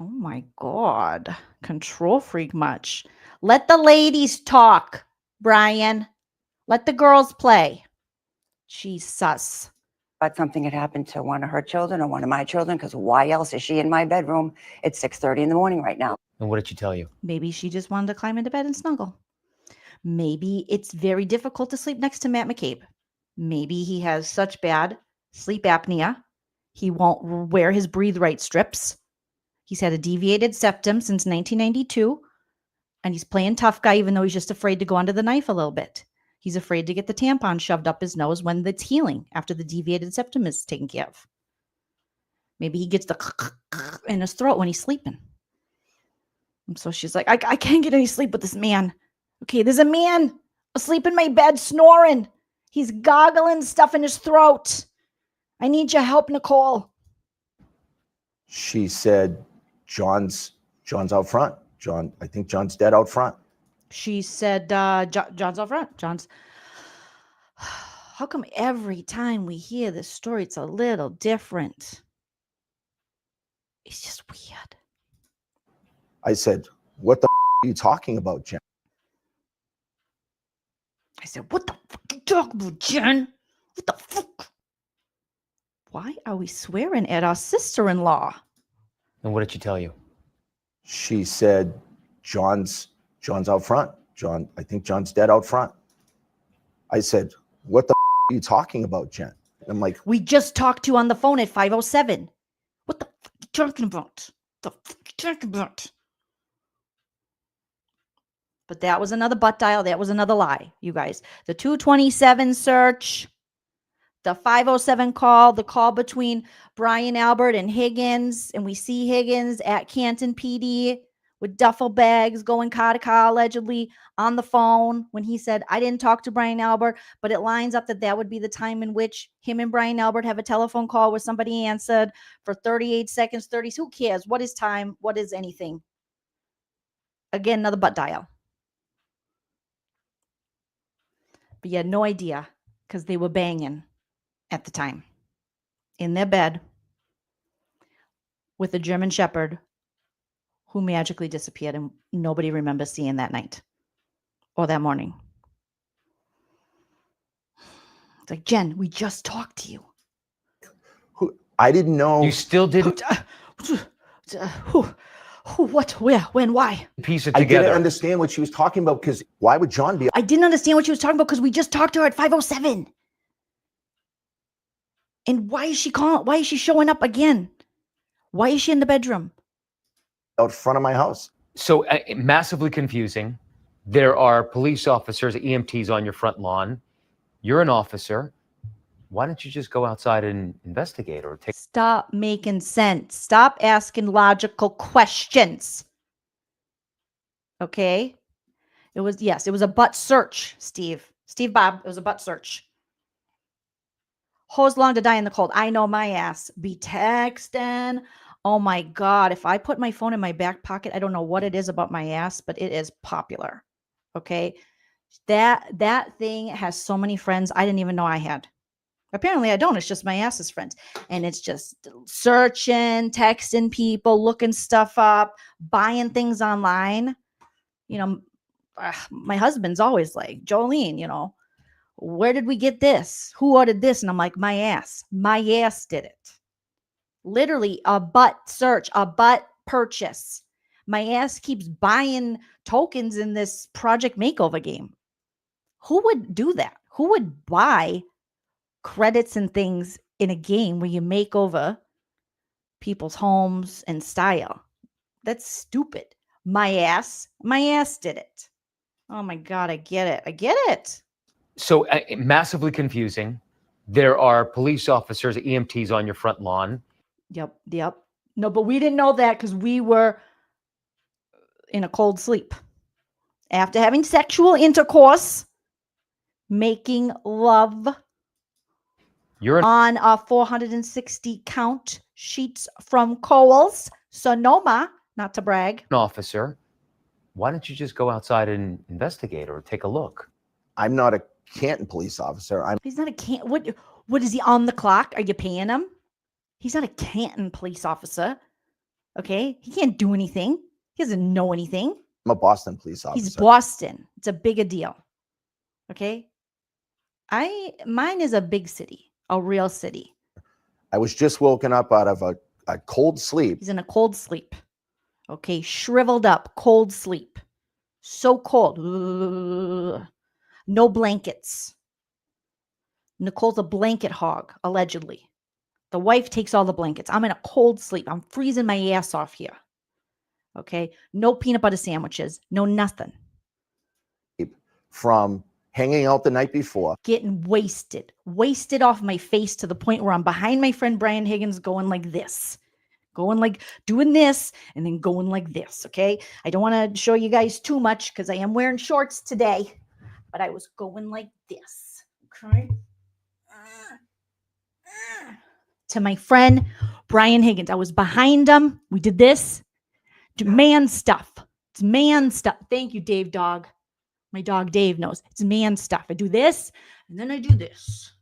oh my God. Control freak much. Let the ladies talk, Brian. Let the girls play. Jesus. thought something had happened to one of her children or one of my children, because why else is she in my bedroom at 6:30 in the morning right now? And what did she tell you? Maybe she just wanted to climb into bed and snuggle. Maybe it's very difficult to sleep next to Matt McCabe. Maybe he has such bad sleep apnea, he won't wear his breathe right strips. He's had a deviated septum since 1992, and he's playing tough guy even though he's just afraid to go under the knife a little bit. He's afraid to get the tampon shoved up his nose when it's healing after the deviated septum is taken care of. Maybe he gets the in his throat when he's sleeping. And so she's like, I can't get any sleep with this man. Okay, there's a man asleep in my bed snoring. He's goggling stuff in his throat. I need your help, Nicole. She said, John's out front. I think John's dead out front. She said, John's out front. John's. How come every time we hear this story, it's a little different? It's just weird. I said, what the are you talking about, Jen? I said, what the fuck are you talking about, Jen? What the fuck? Why are we swearing at our sister-in-law? And what did she tell you? She said, John's out front. I think John's dead out front. I said, what the are you talking about, Jen? And I'm like, we just talked to you on the phone at 5:07. What the fuck are you talking about? What the fuck are you talking about? But that was another butt dial. That was another lie, you guys. The 227 search, the 507 call, the call between Brian Albert and Higgins. And we see Higgins at Canton PD with duffel bags going car to car, allegedly on the phone when he said, I didn't talk to Brian Albert, but it lines up that would be the time in which him and Brian Albert have a telephone call where somebody answered for 38 seconds, 30. Who cares? What is time? What is anything? Again, another butt dial. But you had no idea because they were banging at the time in their bed with a German Shepherd who magically disappeared and nobody remembers seeing that night or that morning. It's like, Jen, we just talked to you. I didn't know. You still didn't what, where, when, why? Piece it I together. didn't understand what she was talking about because why would John be? I didn't understand what she was talking about because we just talked to her at 5:07. And why is she calling? Why is she showing up again? Why is she in the bedroom? Out front of my house. So massively confusing. There are police officers, EMTs on your front lawn. You're an officer. Why don't you just go outside and investigate or take? Stop making sense. Stop asking logical questions. Okay? It was a butt search, Steve Bob, it was a butt search. Hose long to die in the cold. I know my ass. Be texting. Oh my God. If I put my phone in my back pocket, I don't know what it is about my ass, but it is popular. Okay? That thing has so many friends I didn't even know I had. Apparently I don't. It's just my ass's friends. And it's just searching, texting people, looking stuff up, buying things online. You know, my husband's always like, Joleen, where did we get this? Who ordered this? And I'm like, my ass. My ass did it. Literally a butt search, a butt purchase. My ass keeps buying tokens in this project makeover game. Who would do that? Who would buy credits and things in a game where you make over people's homes and style? That's stupid. My ass did it. Oh my God, I get it. I get it. So massively confusing. There are police officers, EMTs on your front lawn. Yep. No, but we didn't know that because we were in a cold sleep. After having sexual intercourse, making love on a 460 count sheets from Kohl's, Sonoma, not to brag. An officer. Why don't you just go outside and investigate or take a look? I'm not a Canton police officer. He's not a Canton. What is he on the clock? Are you paying him? He's not a Canton police officer. Okay? He can't do anything. He doesn't know anything. I'm a Boston police officer. He's Boston. It's a bigger deal. Okay? Mine is a big city, a real city. I was just woken up out of a cold sleep. He's in a cold sleep. Okay? Shriveled up, cold sleep. So cold. Ugh. No blankets. Nicole's a blanket hog, allegedly. The wife takes all the blankets. I'm in a cold sleep. I'm freezing my ass off here. Okay? No peanut butter sandwiches. No nothing. From hanging out the night before. Getting wasted. Wasted off my face to the point where I'm behind my friend Brian Higgins going like this. Going like doing this and then going like this. Okay? I don't want to show you guys too much because I am wearing shorts today. But I was going like this. Okay? To my friend Brian Higgins. I was behind him. We did this. Man stuff. It's man stuff. Thank you, Dave Dog. My dog Dave knows. It's man stuff. I do this, and then I do this.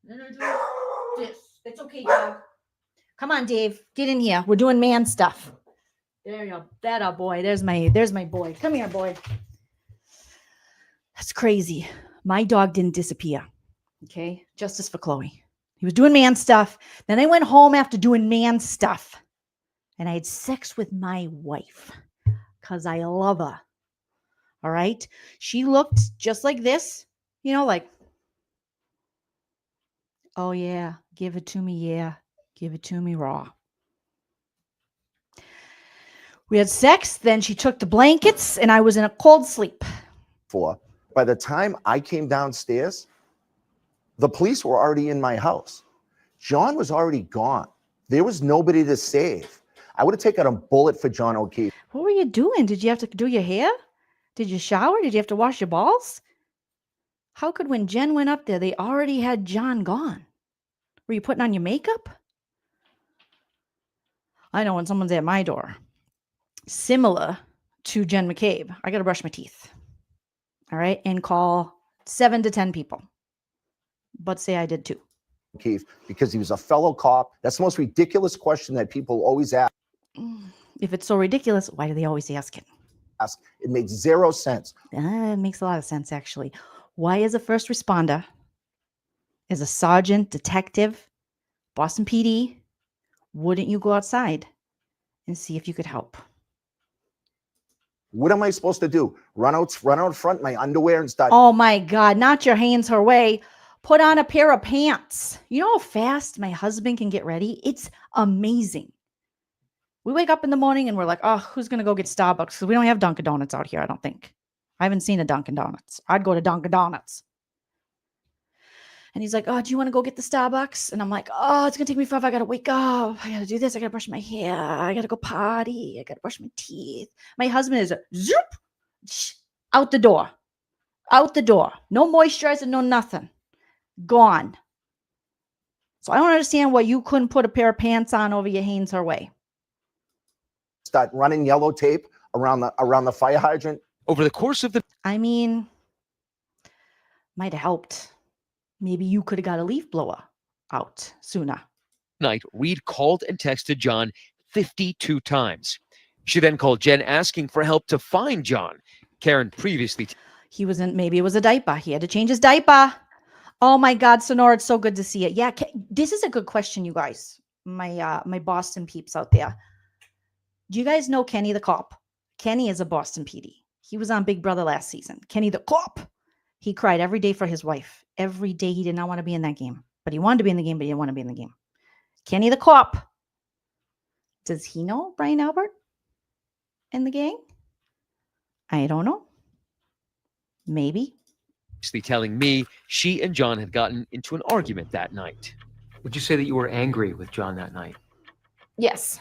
And then I do this. It's okay, dog. Come on, Dave. Get in here. We're doing man stuff. There you go. That up, boy. There's my boy. Come here, boy. That's crazy. My dog didn't disappear. Okay? Justice for Chloe. He was doing man stuff. Then I went home after doing man stuff. And I had sex with my wife. Because I love her. All right? She looked just like this. You know, like, oh yeah, give it to me, yeah. Give it to me raw. We had sex. Then she took the blankets. And I was in a cold sleep. By the time I came downstairs, the police were already in my house. John was already gone. There was nobody to save. I would have taken a bullet for John O'Keefe. What were you doing? Did you have to do your hair? Did you shower? Did you have to wash your balls? How could when Jen went up there, they already had John gone? Were you putting on your makeup? I know when someone's at my door, similar to Jen McCabe, I got to brush my teeth. All right. And call 7 to 10 people. But say I did too. Keefe, because he was a fellow cop. That's the most ridiculous question that people always ask. If it's so ridiculous, why do they always ask it? It makes zero sense. It makes a lot of sense, actually. Why, as a first responder, as a sergeant, detective, Boston PD, wouldn't you go outside and see if you could help? What am I supposed to do? Run out front in my underwear and start? Oh my God, not your hands her way. Put on a pair of pants. You know how fast my husband can get ready? It's amazing. We wake up in the morning and we're like, oh, who's going to go get Starbucks? Because we don't have Dunkin' Donuts out here, I don't think. I haven't seen a Dunkin' Donuts. I'd go to Dunkin' Donuts. And he's like, oh, do you want to go get the Starbucks? And I'm like, oh, it's going to take me forever. I got to wake up. I got to do this. I got to brush my hair. I got to go potty. I got to brush my teeth. My husband is zoop, out the door. Out the door. No moisturizer, no nothing. Gone. So I don't understand why you couldn't put a pair of pants on over your Hanes her way. Start running yellow tape around the fire hydrant. Over the course of the... I mean, might have helped. Maybe you could have got a leaf blower out sooner. night, Reed called and texted John 52 times. She then called Jen asking for help to find John. Karen previously... Maybe it was a diaper. He had to change his diaper. Oh my God, Sonora, it's so good to see it. Yeah, this is a good question, you guys. My Boston peeps out there. Do you guys know Kenny the cop? Kenny is a Boston PD. He was on Big Brother last season. Kenny the cop. He cried every day for his wife. Every day he did not want to be in that game. But he wanted to be in the game, but he didn't want to be in the game. Kenny the cop. Does he know Brian Albert in the gang? I don't know. Maybe. Telling me she and John had gotten into an argument that night. Would you say that you were angry with John that night? Yes.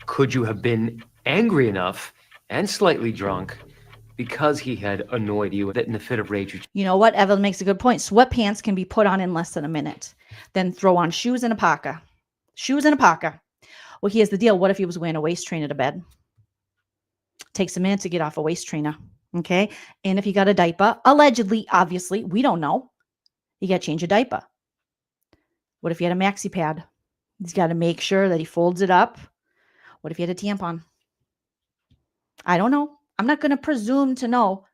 Could you have been angry enough and slightly drunk because he had annoyed you that in the fit of rage? You know what? Evelyn makes a good point. Sweatpants can be put on in less than a minute. Then throw on shoes and a parka. Shoes and a parka. Well, here's the deal. What if he was wearing a waist trainer to bed? Takes a minute to get off a waist trainer. Okay. And if you got a diaper, allegedly, obviously, we don't know. You got to change a diaper. What if you had a maxi pad? He's got to make sure that he folds it up. What if you had a tampon? I don't know. I'm not going to presume to know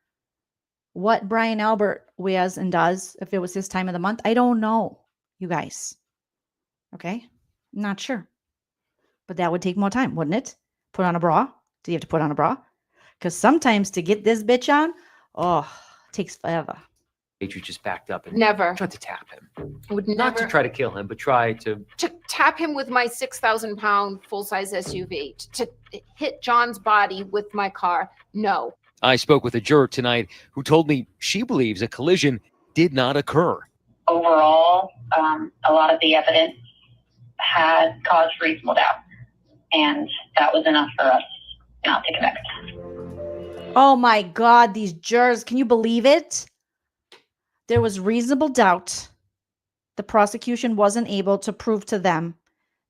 what Brian Albert wears and does if it was his time of the month. I don't know, you guys. Okay. I'm not sure. But that would take more time, wouldn't it? Put on a bra. Do you have to put on a bra? Because sometimes to get this bitch on, it takes forever. You just backed up and Never. tried to tap him. Would Not never to try to kill him, but try to... tap him with my 6,000-pound full-size SUV. To hit John's body with my car. No. I spoke with a juror tonight who told me she believes a collision did not occur. Overall, a lot of the evidence had caused reasonable doubt, and that was enough for us not to convict. Oh my God, these jurors, can you believe it? There was reasonable doubt. The prosecution wasn't able to prove to them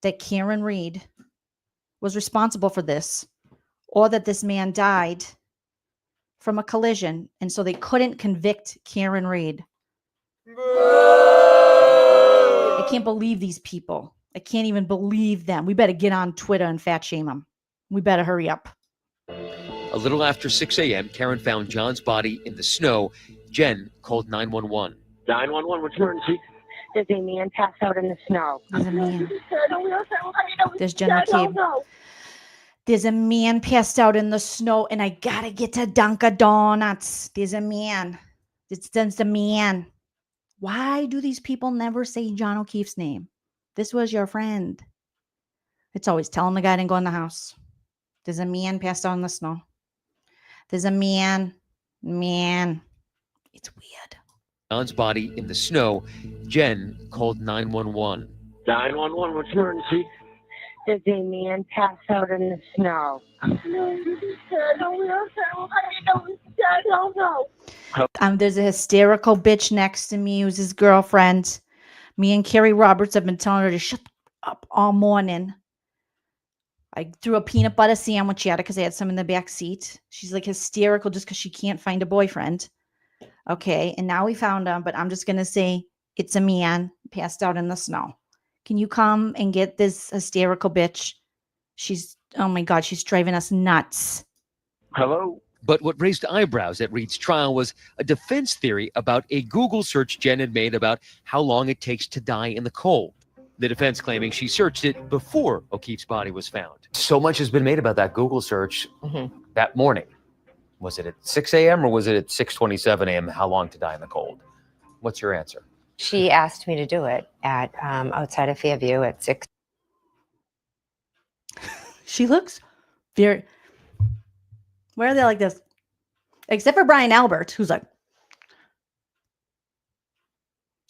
that Karenread was responsible for this or that this man died from a collision, and so they couldn't convict Karenread. I can't believe these people. I can't even believe them. We better get on Twitter and fat shame them. We better hurry up. A little after 6 a.m., Karen found John's body in the snow. Jen called 911. 911, what's emergency? There's a man passed out in the snow. There's a man. There's Jen McCabe. There's a man passed out in the snow, and I gotta get to Dunkin' Donuts. There's a man. There's a man. Why do these people never say John O'Keefe's name? This was your friend. It's always telling the guy didn't go in the house. There's a man passed out in the snow. There's a man. It's weird. John's body in the snow. Jen called 911. 911, what's emergency? There's a man passed out in the snow. There's a hysterical bitch next to me who's his girlfriend. Me and Carrie Roberts have been telling her to shut up all morning. I threw a peanut butter sandwich at her because I had some in the back seat. She's like hysterical just because she can't find a boyfriend. Okay, and now we found him, but I'm just going to say it's a man passed out in the snow. Can you come and get this hysterical bitch? Oh my God, she's driving us nuts. Hello? But what raised eyebrows at Reed's trial was a defense theory about a Google search Jen had made about how long it takes to die in the cold. The defense claiming she searched it before O'Keefe's body was found. So much has been made about that Google search that morning. Was it at 6 a.m. or was it at 6:27 a.m.? How long to die in the cold? What's your answer? She asked me to do it at outside of Fairview at 6. She looks very... Where are they like this? Except for Brian Albert, who's like...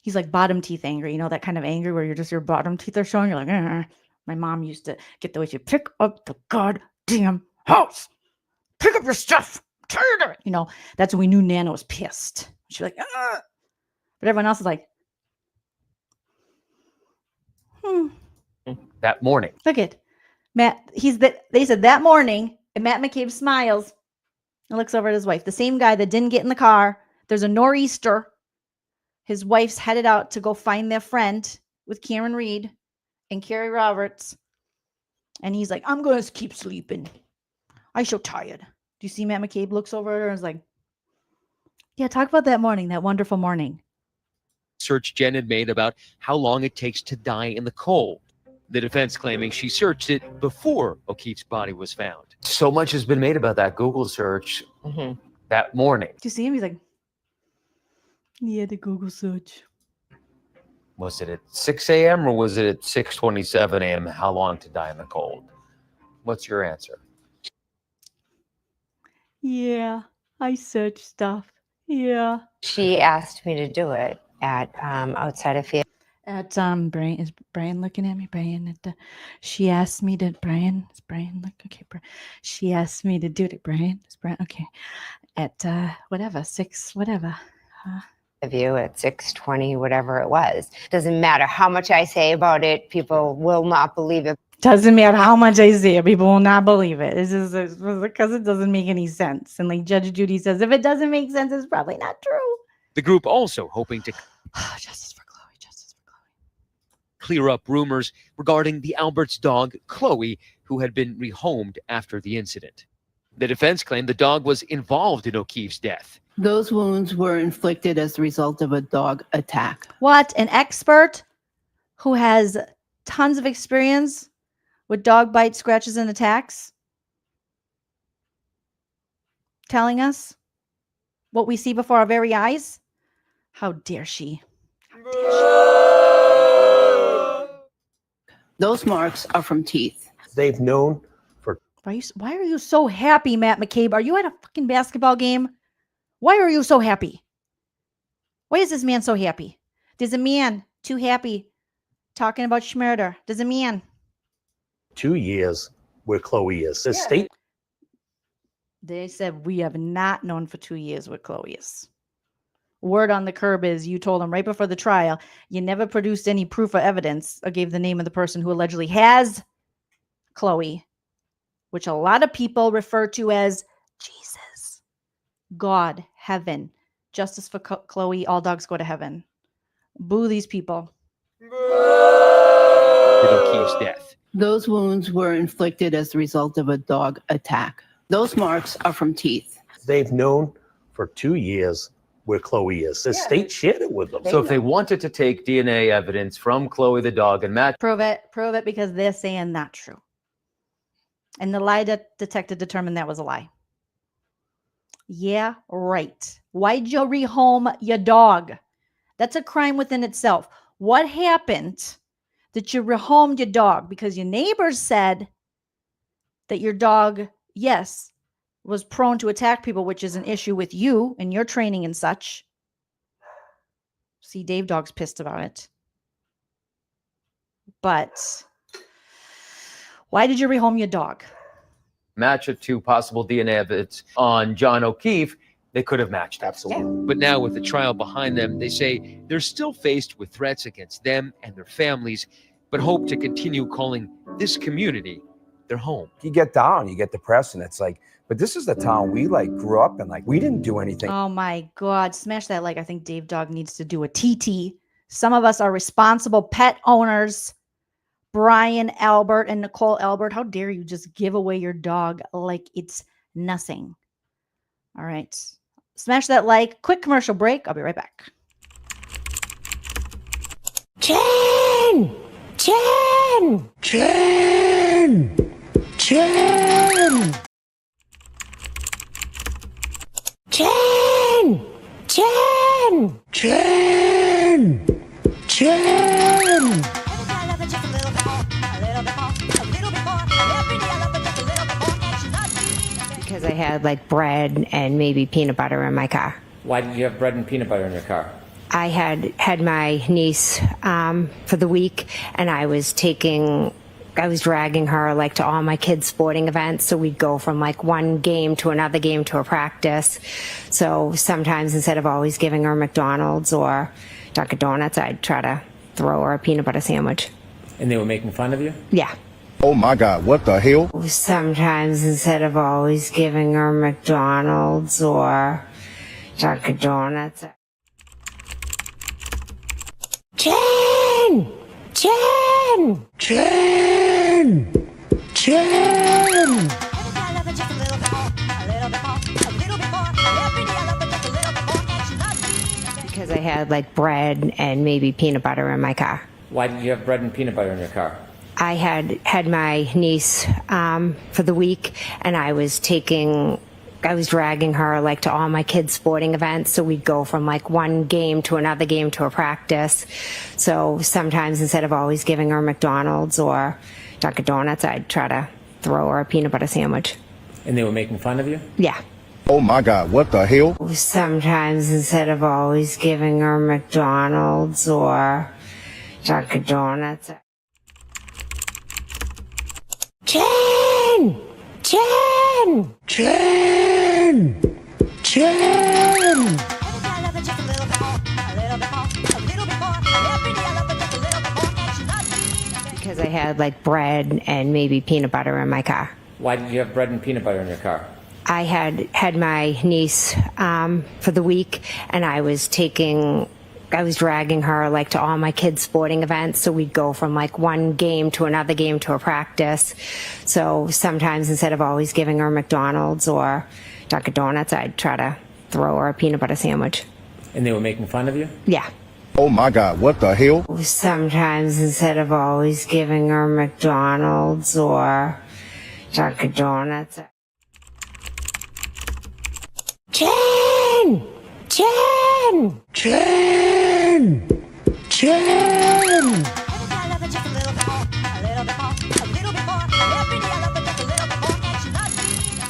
He's like bottom teeth angry. You know, that kind of angry where your bottom teeth are showing. You're like, My mom used to get the way she pick up the goddamn house. Pick up your stuff. Tired of it. You know, that's when we knew Nana was pissed. She's like, But everyone else is like, That morning. Look at Matt. They said that morning, and Matt McCabe smiles and looks over at his wife. The same guy that didn't get in the car. There's a nor'easter. His wife's headed out to go find their friend with Karenread and Carrie Roberts. And he's like, I'm going to keep sleeping. I'm so tired. Do you see Matt McCabe looks over at her and is like, yeah, talk about that morning, that wonderful morning. Search Jen had made about how long it takes to die in the cold. The defense claiming she searched it before O'Keefe's body was found. So much has been made about that Google search that morning. Do you see him? He's like, yeah, the Google search. Was it at 6 a.m. or was it at 6:27 a.m.? How long to die in the cold? What's your answer? Yeah, I search stuff. Yeah. She asked me to do it at outside of Fairview. At Brian, is Brian looking at me? Brian, she asked me to. Brian, is Brian look? Okay, she asked me to do it. Brian, is Brian okay? At whatever 6, whatever. View at 6:20, whatever it was. Doesn't matter how much I say about it, people will not believe it. Doesn't matter how much I say it, people will not believe it. It's just because it doesn't make any sense. And like Judge Judy says, if it doesn't make sense, it's probably not true. The group also hoping to Justice for Chloe, justice for Chloe. clear up rumors regarding the Albert's dog, Chloe, who had been rehomed after the incident. The defense claimed the dog was involved in O'Keefe's death. Those wounds were inflicted as the result of a dog attack. What? An expert who has tons of experience with dog bites, scratches, and attacks? Telling us what we see before our very eyes? How dare she? Those marks are from teeth. They've known for... Why are you so happy, Matt McCabe? Are you at a fucking basketball game? Why are you so happy? Why is this man so happy? There's a man too happy talking about schmurder. There's a man. 2 years where Chloe is. The state... They said we have not known for 2 years what Chloe is. Word on the curb is you told him right before the trial, you never produced any proof or evidence or gave the name of the person who allegedly has Chloe, which a lot of people refer to as Jesus, God, heaven, justice for Chloe, all dogs go to heaven. Boo these people. O'Keefe's death. Those wounds were inflicted as the result of a dog attack. Those marks are from teeth. They've known for 2 years where Chloe is. The state shared it with them. So if they wanted to take DNA evidence from Chloe the dog and match... Prove it because they're saying not true. And the lie detector determined that was a lie. Yeah, right. Why'd you rehome your dog? That's a crime within itself. What happened that you rehomed your dog? Because your neighbors said that your dog, yes, was prone to attack people, which is an issue with you and your training and such. See, Dave Dog's pissed about it. But why did you rehome your dog? match it to possible DNA evidence on John O'Keefe, they could have matched. Absolutely. But now with the trial behind them, they say they're still faced with threats against them and their families, but hope to continue calling this community their home. You get down, you get depressed, and it's like, but this is the town we like grew up in. Like, we didn't do anything. Oh my God, smash that like. I think Dave Dog needs to do a TT. Some of us are responsible pet owners. Brian Albert and Nicole Albert, how dare you just give away your dog like it's nothing. All right. Smash that like. Quick commercial break. I'll be right back. Chen! Chen! Chen! Chen! Chen! Chen! Chen! Chen! Because I had like bread and maybe peanut butter in my car. Why did you have bread and peanut butter in your car? I had my niece for the week, and I was dragging her like to all my kids' sporting events. So we'd go from like one game to another game to a practice. So sometimes instead of always giving her McDonald's or Dunkin' Donuts, I'd try to throw her a peanut butter sandwich. And they were making fun of you? Yeah. Oh my God, what the hell? Sometimes instead of always giving her McDonald's or Dunkin' Donuts. Chen! Chen! Chen! Chen! Because I had like bread and maybe peanut butter in my car. Why did you have bread and peanut butter in your car? I had my niece for the week, and I was dragging her like to all my kids' sporting events. So we'd go from like one game to another game to a practice. So sometimes instead of always giving her McDonald's or Dunkin' Donuts, I'd try to throw her a peanut butter sandwich. And they were making fun of you? Yeah. Oh my God, what the hell? Sometimes instead of always giving her McDonald's or Dunkin' Donuts. Jen! Jen! Jen! Jen! Because I had like bread and maybe peanut butter in my car. Why did you have bread and peanut butter in your car? I had my niece for the week, and I was dragging her like to all my kids' sporting events. So we'd go from like one game to another game to a practice. So sometimes instead of always giving her McDonald's or Dunkin' Donuts, I'd try to throw her a peanut butter sandwich. And they were making fun of you? Yeah. Oh my God, what the hell? Sometimes instead of always giving her McDonald's or Dunkin' Donuts. Jen! Jen! Jen! Jen!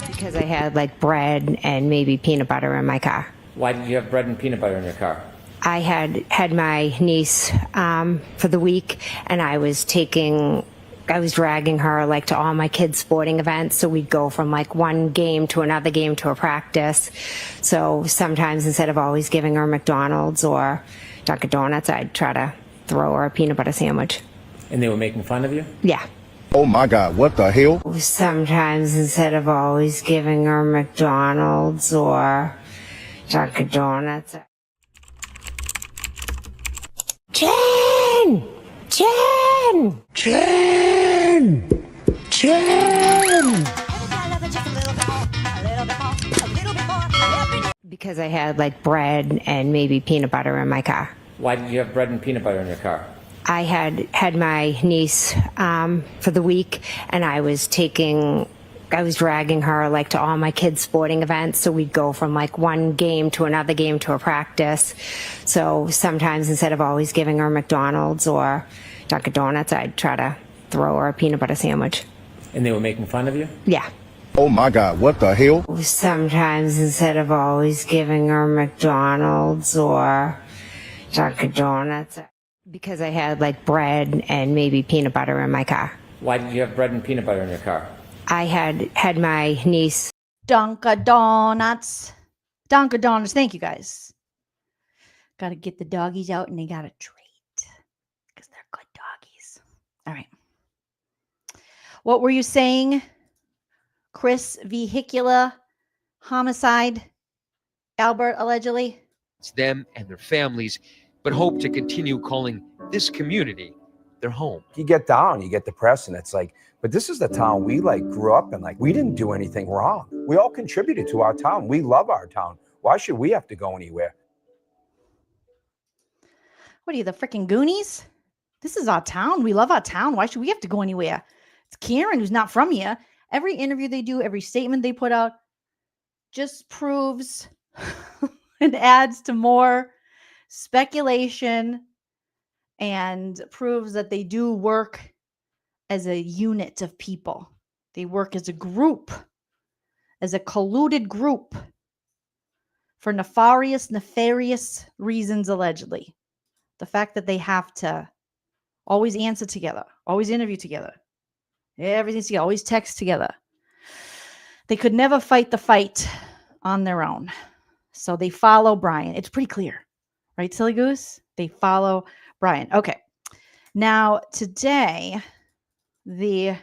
Because I had like bread and maybe peanut butter in my car. Why did you have bread and peanut butter in your car? I had my niece for the week, and I was dragging her like to all my kids' sporting events. So we'd go from like one game to another game to a practice. So sometimes instead of always giving her McDonald's or Dunkin' Donuts, I'd try to throw her a peanut butter sandwich. And they were making fun of you? Yeah. Oh my God, what the hell? Sometimes instead of always giving her McDonald's or Dunkin' Donuts. Jen! Jen! Jen! Jen! Because I had like bread and maybe peanut butter in my car. Why did you have bread and peanut butter in your car? I had my niece for the week, and I was dragging her like to all my kids' sporting events. So we'd go from like one game to another game to a practice. So sometimes instead of always giving her McDonald's or Dunkin' Donuts, I'd try to throw her a peanut butter sandwich. And they were making fun of you? Yeah. Oh my God, what the hell? Sometimes instead of always giving her McDonald's or Dunkin' Donuts. Because I had like bread and maybe peanut butter in my car. Why did you have bread and peanut butter in your car? I had my niece. Dunkin' Donuts. Dunkin' Donuts. Thank you, guys. Got to get the doggies out, and they got a treat because they're good doggies. All right. What were you saying, Chris? Vehicular homicide, Albert, allegedly? It's them and their families, but hope to continue calling this community their home. You get down, you get depressed, and it's like, but this is the town we like grew up in. Like, we didn't do anything wrong. We all contributed to our town. We love our town. Why should we have to go anywhere? What are you, the freaking Goonies? This is our town. We love our town. Why should we have to go anywhere? It's Karen, who's not from here. Every interview they do, every statement they put out just proves and adds to more speculation and proves that they do work as a unit of people. They work as a group, as a colluded group for nefarious reasons, allegedly. The fact that they have to always answer together, always interview together, everything's together, always text together. They could never fight the fight on their own. So they follow Brian. It's pretty clear, right, Silly Goose? They follow Brian. Okay. Now, today, the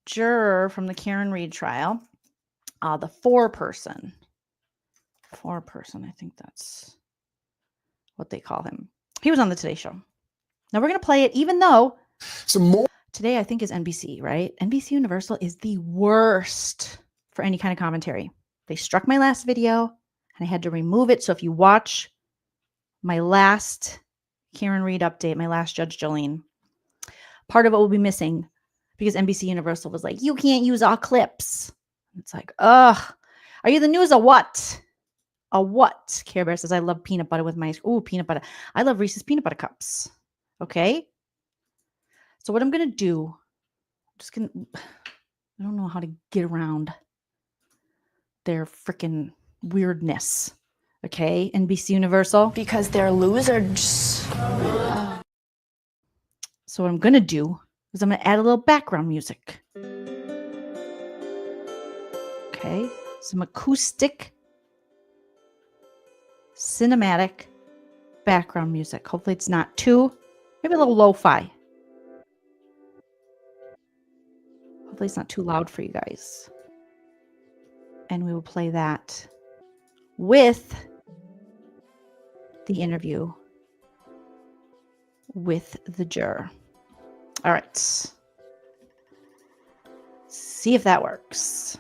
juror from the Karen Read trial, the four-person, I think that's what they call him. He was on the Today Show. Now we're going to play it, even though some more today I think is NBC, right? NBC Universal is the worst for any kind of commentary. They struck my last video and I had to remove it. So if you watch my last Karen Read update, my last Judge Joleen, part of it will be missing because NBC Universal was like, you can't use all clips. It's like, ugh, are you the news or what? A what? Care Bear says, I love peanut butter with my, peanut butter. I love Reese's peanut butter cups. Okay. So what I'm going to do, I don't know how to get around their freaking weirdness. Okay. NBC Universal. Because they're losers. So what I'm going to do is I'm going to add a little background music. Okay. Some acoustic, cinematic background music. Hopefully it's not maybe a little lo-fi. Hopefully it's not too loud for you guys. And we will play that with the interview with the juror. All right. See if that works.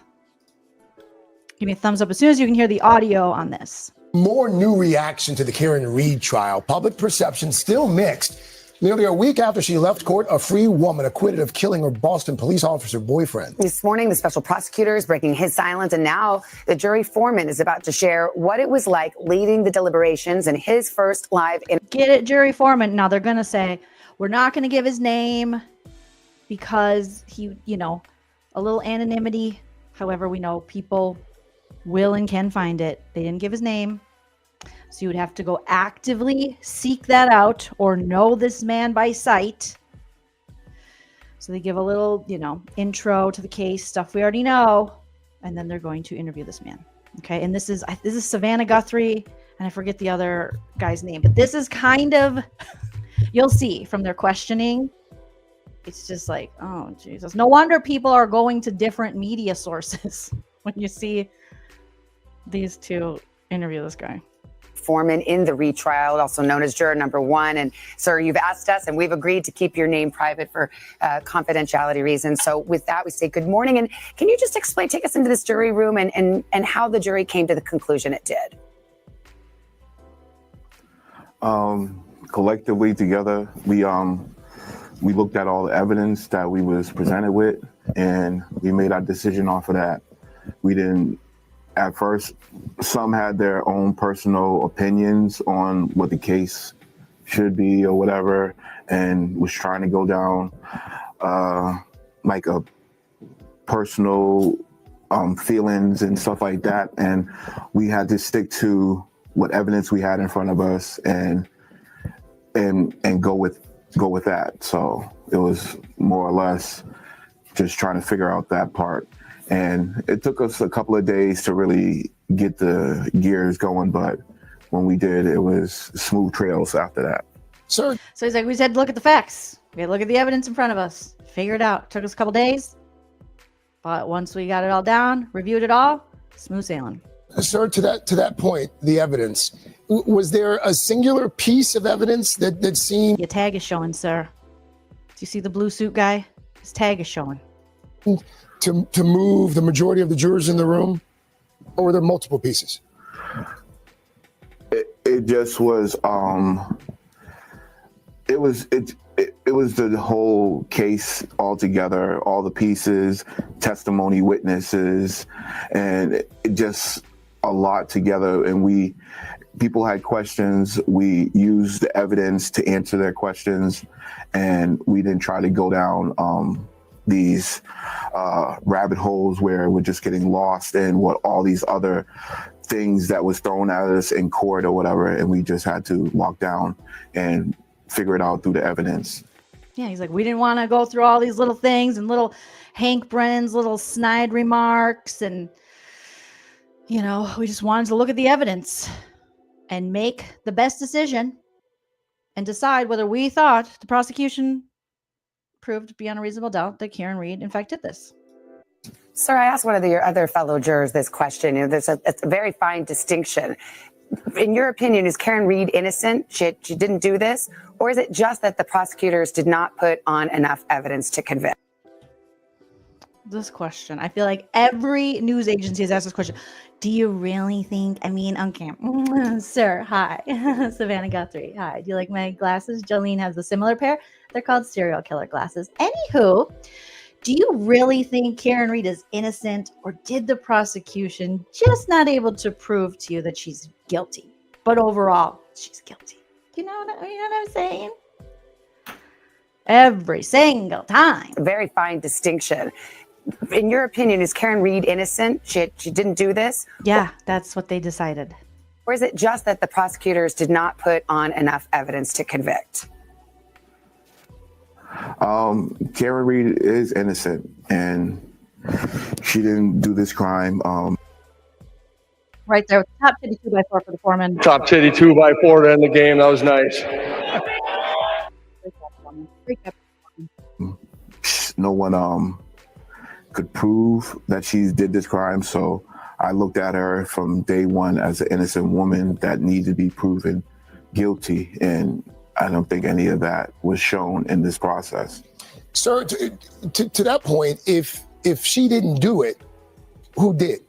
Give me a thumbs up as soon as you can hear the audio on this. More new reaction to the Karenread trial. Public perception still mixed. Nearly a week after she left court, a free woman acquitted of killing her Boston police officer boyfriend. This morning, the special prosecutor is breaking his silence, and now the jury foreman is about to share what it was like leading the deliberations in his first live interview. Get it, jury foreman. Now they're going to say, we're not going to give his name because he, a little anonymity. However, we know people will and can find it. They didn't give his name. So you would have to go actively seek that out or know this man by sight. So they give a little, intro to the case, stuff we already know, and then they're going to interview this man. Okay, and this is Savannah Guthrie, and I forget the other guy's name, but this is kind of, you'll see from their questioning, it's just like, oh Jesus, no wonder people are going to different media sources when you see these two interview this guy. Foreman in the retrial, also known as juror number 1. And sir, you've asked us and we've agreed to keep your name private for confidentiality reasons. So with that, we say good morning. And can you just take us into this jury room and how the jury came to the conclusion it did? Collectively together, we looked at all the evidence that we was presented with, and we made our decision off of that. We didn't, at first, some had their own personal opinions on what the case should be or whatever, and was trying to go down like a personal feelings and stuff like that. And we had to stick to what evidence we had in front of us and go with that. So it was more or less just trying to figure out that part. And it took us a couple of days to really get the gears going, but when we did, it was smooth trails after that. So he's like, we just had to look at the facts. We had to look at the evidence in front of us, figure it out. It took us a couple days, but once we got it all down, reviewed it all, smooth sailing. Sir, to that point, the evidence, was there a singular piece of evidence that seemed... Your tag is showing, sir. Do you see the blue suit guy? His tag is showing. To move the majority of the jurors in the room, or were there multiple pieces? It just was it was the whole case altogether, all the pieces, testimony, witnesses, and it just a lot together. And people had questions. We used the evidence to answer their questions, and we didn't try to go down these rabbit holes where we're just getting lost in what all these other things that was thrown at us in court or whatever, and we just had to lock down and figure it out through the evidence. Yeah, he's like, we didn't want to go through all these little things and little Hank Brennan's little snide remarks, and we just wanted to look at the evidence and make the best decision and decide whether we thought the prosecution proved beyond a reasonable doubt that Karenread, in fact, did this. Sir, I asked one of your other fellow jurors this question. It's a very fine distinction. In your opinion, is Karenread innocent? She didn't do this? Or is it just that the prosecutors did not put on enough evidence to convict? This question, I feel like every news agency has asked this question. Do you really think, okay, sir, hi, Savannah Guthrie, hi. Do you like my glasses? Jolene has a similar pair. They're called serial killer glasses. Anywho, do you really think Karen Read is innocent, or did the prosecution just not able to prove to you that she's guilty? But overall, she's guilty. You know what I'm saying? Every single time. A very fine distinction. In your opinion, is Karen Read innocent? She didn't do this? Yeah, that's what they decided. Or is it just that the prosecutors did not put on enough evidence to convict? Karen Read is innocent, and she didn't do this crime. Right there, top 52 by 4 for the Foreman. Top titty 2x4 to end the game. That was nice. No one could prove that she did this crime, so I looked at her from day one as an innocent woman that needed to be proven guilty, and I don't think any of that was shown in this process. Sir, to that point, if she didn't do it, who did?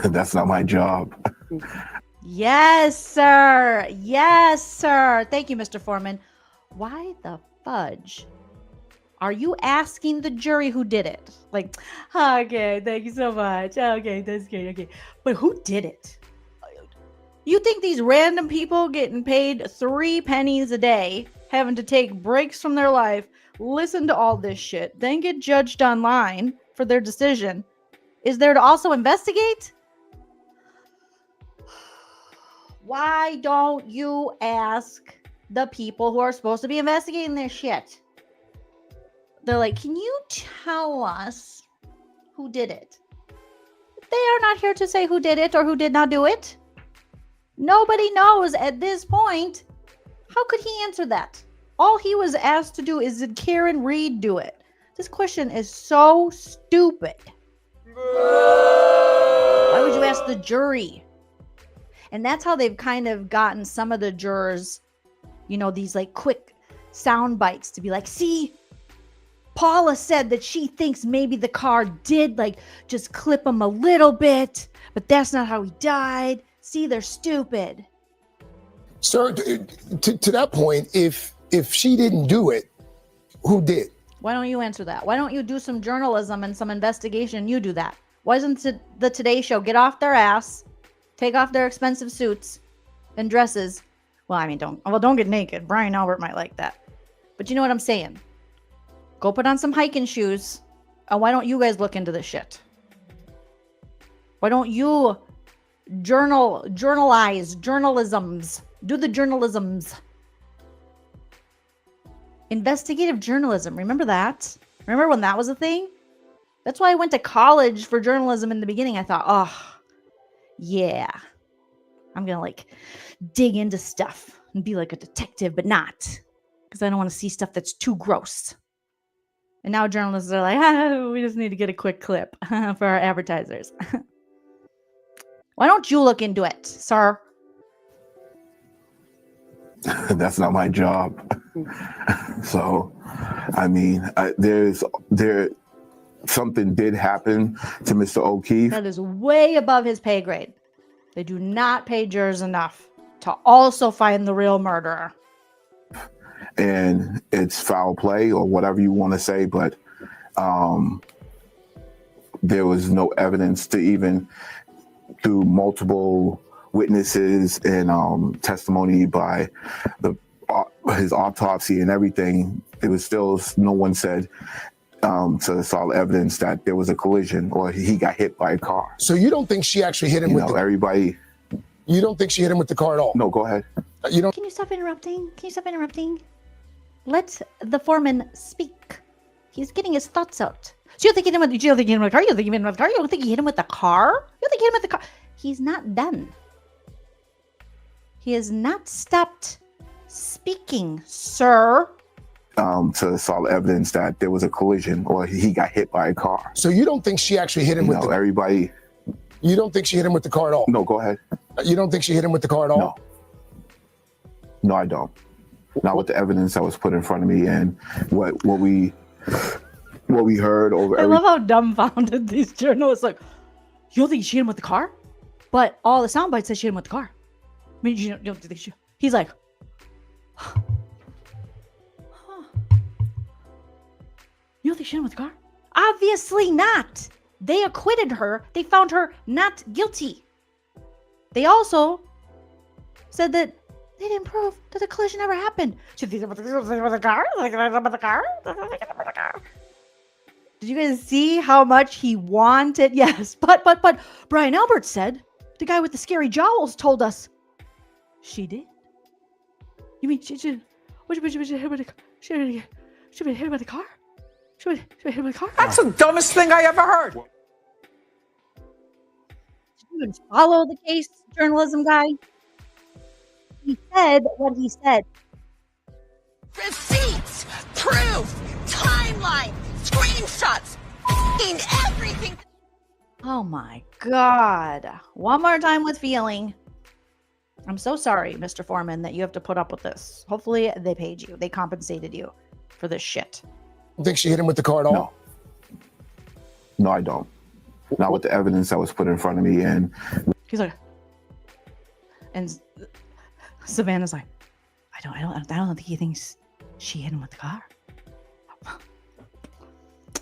That's not my job. Yes, sir. Yes, sir. Thank you, Mr. Foreman. Why the fudge are you asking the jury who did it? Like, okay, thank you so much. Okay, that's great. Okay, but who did it? You think these random people getting paid 3 pennies a day, having to take breaks from their life, listen to all this shit, then get judged online for their decision, is there to also investigate? Why don't you ask the people who are supposed to be investigating this shit? They're like, can you tell us who did it? They are not here to say who did it or who did not do it. Nobody knows at this point. How could he answer that? All he was asked to do is, did Karen Read do it? This question is so stupid. Why would you ask the jury? And that's how they've kind of gotten some of the jurors, you know, these like quick sound bites to be like, see, Paula said that she thinks maybe the car did like just clip him a little bit, but that's not how he died. See, they're stupid. Sir, to that point, if she didn't do it, who did? Why don't you answer that? Why don't you do some journalism and some investigation? You do that. Why doesn't the Today Show get off their ass, take off their expensive suits and dresses? Well, I mean, don't get naked. Brian Albert might like that. But you know what I'm saying? Go put on some hiking shoes. And why don't you guys look into this shit? Why don't you journalisms? Do the journalisms. Investigative journalism. Remember that? Remember when that was a thing? That's why I went to college for journalism in the beginning. I thought, oh, yeah. I'm going to like dig into stuff and be like a detective, but not. Because I don't want to see stuff that's too gross. And now journalists are like, we just need to get a quick clip for our advertisers. Why don't you look into it, sir? That's not my job. So, I mean, something did happen to Mr. O'Keefe. That is way above his pay grade. They do not pay jurors enough to also find the real murderer. And it's foul play or whatever you want to say, but there was no evidence to even, through multiple witnesses and testimony by his autopsy and everything, it was still, no one said to solid evidence that there was a collision or he got hit by a car. So you don't think she actually hit him with everybody? You don't think she hit him with the car at all? No, go ahead. You don't. Can you stop interrupting? Can you stop interrupting? Let the foreman speak. He's getting his thoughts out. So you think he hit him with the car? You think he hit him with the car? You don't think he hit him with the car? You think he hit him with the car? He's not done. He has not stopped speaking, sir. To solid evidence that there was a collision or he got hit by a car. So you don't think she actually hit him with the car? Everybody. You don't think she hit him with the car at all? No, go ahead. You don't think she hit him with the car at all? No. No, I don't. Not with the evidence that was put in front of me and what we heard over. I love how dumbfounded these journalists like. You don't think she hit him with the car? But all the sound bites said she hit him with the car. I mean, you don't think she? He's like, don't think she hit him with the car? Obviously not. They acquitted her. They found her not guilty. They also said that they didn't prove that the collision ever happened. Did you guys see how much he wanted? Yes, but Brian Albert said, the guy with the scary jowls told us she did. You mean she hit with the car? She been hit by the car? She been hit by the car? That's the dumbest thing I ever heard. Did you even follow the case, journalism guy? He said what he said. Receipts, proof, timeline, screenshots, everything. Oh my God. One more time with feeling. I'm so sorry, Mr. Foreman, that you have to put up with this. Hopefully they paid you. They compensated you for this shit. You think she hit him with the car at all? No, I don't. Not with the evidence that was put in front of me. And He's like, and Savannah's like, I don't think he thinks she hit him with the car.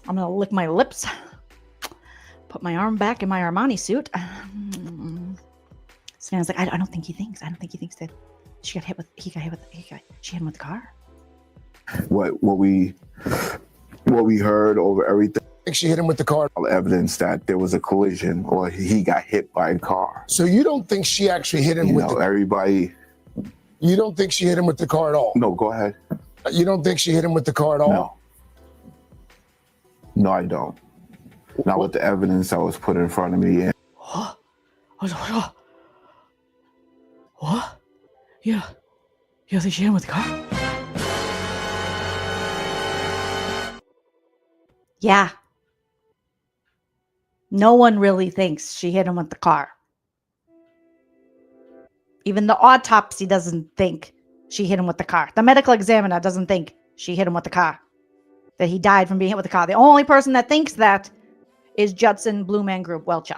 I'm gonna lick my lips, put my arm back in my Armani suit. Savannah's like, I don't think he thinks that she hit him with the car. what we heard over everything. I think she hit him with the car. All evidence that there was a collision or he got hit by a car. So you don't think she actually hit him with the car? Everybody. You don't think she hit him with the car at all? No, go ahead. You don't think she hit him with the car at all? No, I don't. Not with the evidence that was put in front of me. What? Yeah. You don't think she hit him with the car? Yeah. No one really thinks she hit him with the car. Even the autopsy doesn't think she hit him with the car. The medical examiner doesn't think she hit him with the car. That he died from being hit with the car. The only person that thinks that is Judson Blue Man Group Welcher,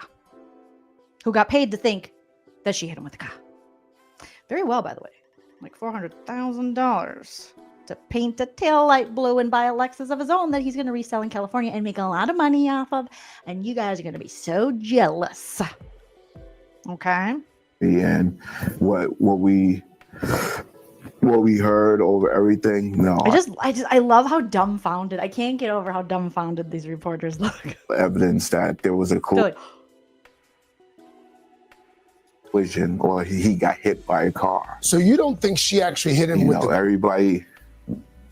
who got paid to think that she hit him with the car. Very well, by the way. Like $400,000 to paint a taillight blue and buy a Lexus of his own that he's going to resell in California and make a lot of money off of. And you guys are going to be so jealous. Okay? And what we heard over everything, no. I love how dumbfounded. I can't get over how dumbfounded these reporters look. Evidence that there was a collision or he got hit by a car. So you don't think she actually hit him with the car? Everybody.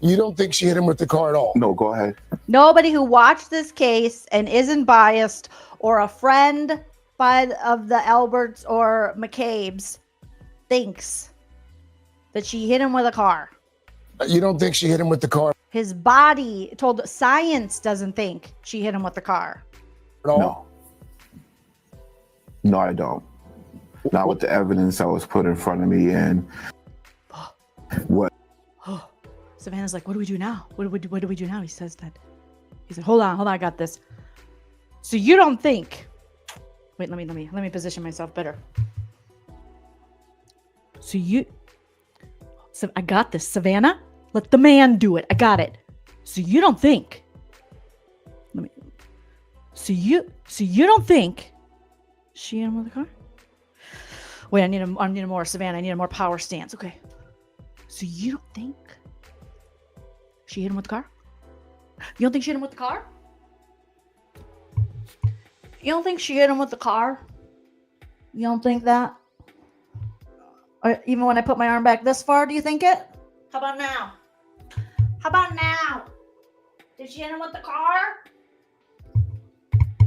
You don't think she hit him with the car at all? No, go ahead. Nobody who watched this case and isn't biased or a friend of the Alberts or McCabe's thinks that she hit him with a car. You don't think she hit him with the car? His body told science doesn't think she hit him with the car. At all? No, I don't. Not with the evidence that was put in front of me. And what? Savannah's like, what do we do now? What do we do now? He says that. He said, hold on, I got this. So you don't think? Wait, let me position myself better. So I got this, Savannah. Let the man do it. I got it. So you don't think? So you don't think she hit him with the car? Wait, I need a more Savannah. I need a more power stance. Okay. So you don't think she hit him with the car? You don't think she hit him with the car? You don't think she hit him with the car? You don't think that? Or even when I put my arm back this far, do you think it? How about now? Did she hit him with the car?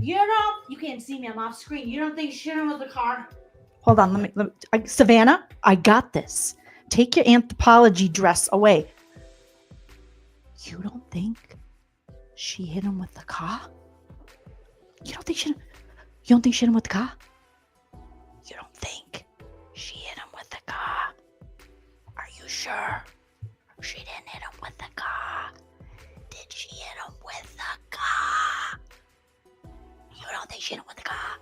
You can't see me. I'm off screen. You don't think she hit him with the car? Hold on. Let me Savannah, I got this. Take your anthropology dress away. You don't think she hit him with the car? You don't think she hit him with the car? You don't think she hit him with the car? Are you sure she didn't hit him with the car? Did she hit him with the car? You don't think she hit him with the car?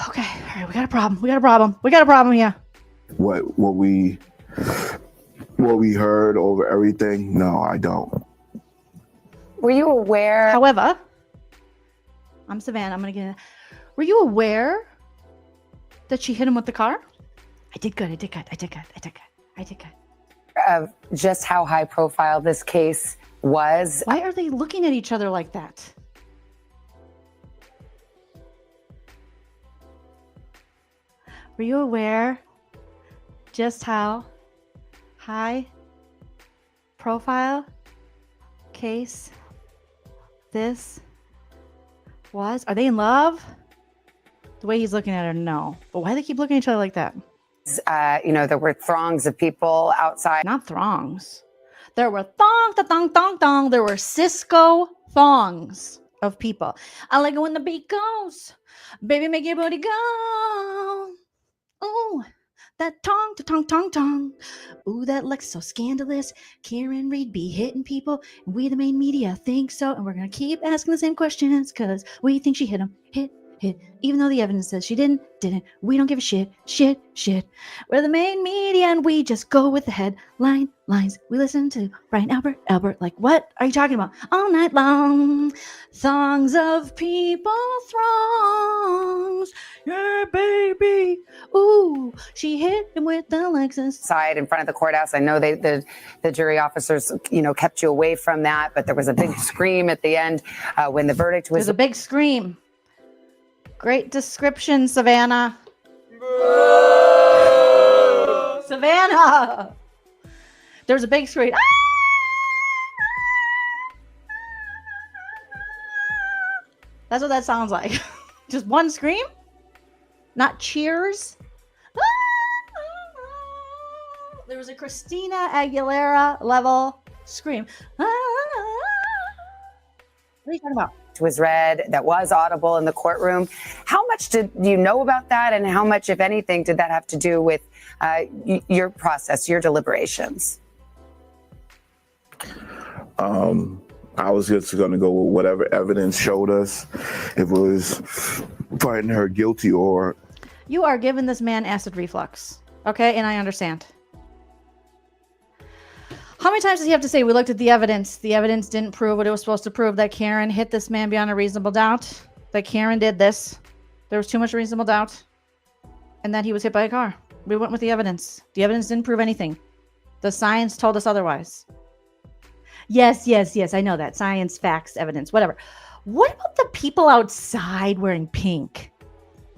Okay, all right, we got a problem here. What we heard over everything, no, I don't. Were you aware? However, I'm Savannah. I'm going to get. Were you aware that she hit him with the car? I did good. Of just how high profile this case was. Why are they looking at each other like that? Were you aware just how high profile case this was? Are they in love? The way he's looking at her, no. But why do they keep looking at each other like that? There were throngs of people outside. Not throngs. There were thong. There were Cisco thongs of people. I like it when the beat goes. Baby, make your booty go. Ooh, that tong. Ooh, that looks so scandalous. Karen Read be hitting people. And we, the main media, think so. And we're going to keep asking the same questions because we think she hit him. Hit. Even though the evidence says she didn't. We don't give a shit. We're the main media and we just go with the headlines. We listen to Brian Albert. Like, what are you talking about? All night long. Thongs of people, throngs. Yeah, baby. Ooh, she hit him with the Lexus. Side in front of the courthouse. I know the jury officers, kept you away from that, but there was a big scream at the end when the verdict was. There's a big scream. Great description, Savannah. Savannah! There's a big scream. That's what that sounds like. Just one scream? Not cheers? There was a Christina Aguilera level scream. What are you talking about? Was read that was audible in the courtroom. How much did you know about that, and how much, if anything, did that have to do with your process, your deliberations? I was just going to go with whatever evidence showed us. If it was finding her guilty or... You are giving this man acid reflux, okay? And I understand. How many times does he have to say, we looked at the evidence. The evidence didn't prove what it was supposed to prove, that Karen hit this man beyond a reasonable doubt, that Karen did this. There was too much reasonable doubt, and that he was hit by a car. We went with the evidence. The evidence didn't prove anything. The science told us otherwise. Yes. I know that. Science, facts, evidence, whatever. What about the people outside wearing pink?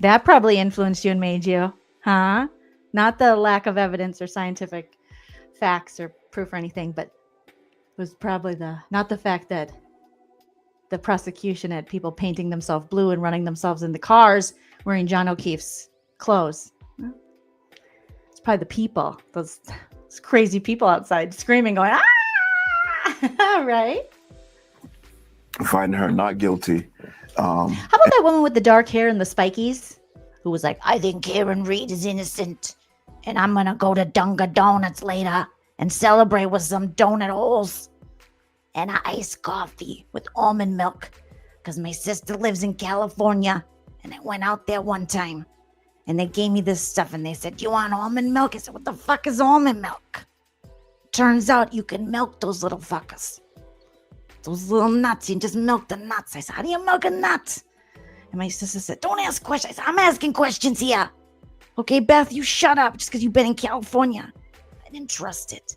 That probably influenced you and made you, huh? Not the lack of evidence or scientific facts or proof or anything, but it was probably not the fact that the prosecution had people painting themselves blue and running themselves in the cars wearing John O'Keefe's clothes. It's probably the people, those crazy people outside screaming, going, ah! Right? Finding her not guilty. How about that woman with the dark hair and the spikies who was like, I think Karen Read is innocent and I'm going to go to Dunkin' Donuts later and celebrate with some donut holes and an iced coffee with almond milk because my sister lives in California and I went out there one time and they gave me this stuff and they said, you want almond milk? I said, what the fuck is almond milk? Turns out you can milk those little fuckers. Those little nuts, you just milk the nuts. I said, how do you milk a nut? And my sister said, don't ask questions. I said, I'm asking questions here. Okay, Beth, you shut up just because you've been in California. I didn't trust it.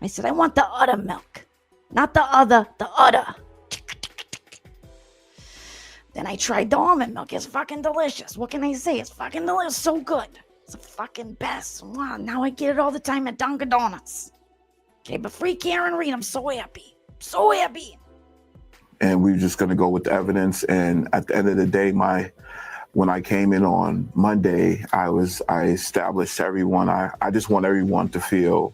I said, I want the udder milk. Not the other, the udder. Then I tried the almond milk. It's fucking delicious. What can I say? It's fucking delicious. So good. It's the fucking best. Wow, now I get it all the time at Dunkin' Donuts. Okay, but free Karen Read. I'm so happy. So happy. And we were just going to go with the evidence. And at the end of the day, when I came in on Monday, I established to everyone, I just want everyone to feel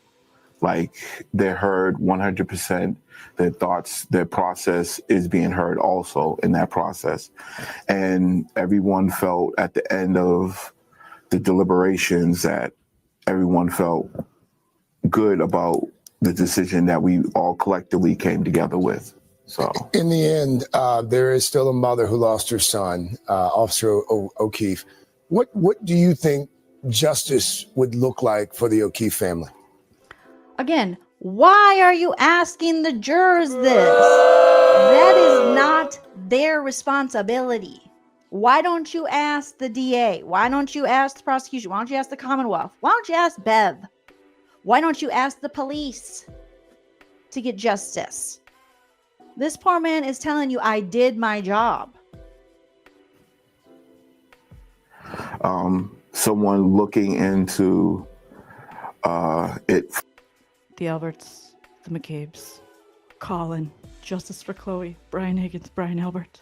like they're heard 100%, their thoughts, their process is being heard also in that process. And everyone felt at the end of the deliberations that everyone felt good about the decision that we all collectively came together with. So in the end, there is still a mother who lost her son, Officer O'Keefe. What do you think justice would look like for the O'Keefe family? Again, why are you asking the jurors this? That is not their responsibility. Why don't you ask the DA? Why don't you ask the prosecution? Why don't you ask the Commonwealth? Why don't you ask Bev? Why don't you ask the police to get justice? This poor man is telling you, I did my job. Someone looking into it. The Alberts, the McCabe's, Colin, Justice for Chloe, Brian Higgins, Brian Albert,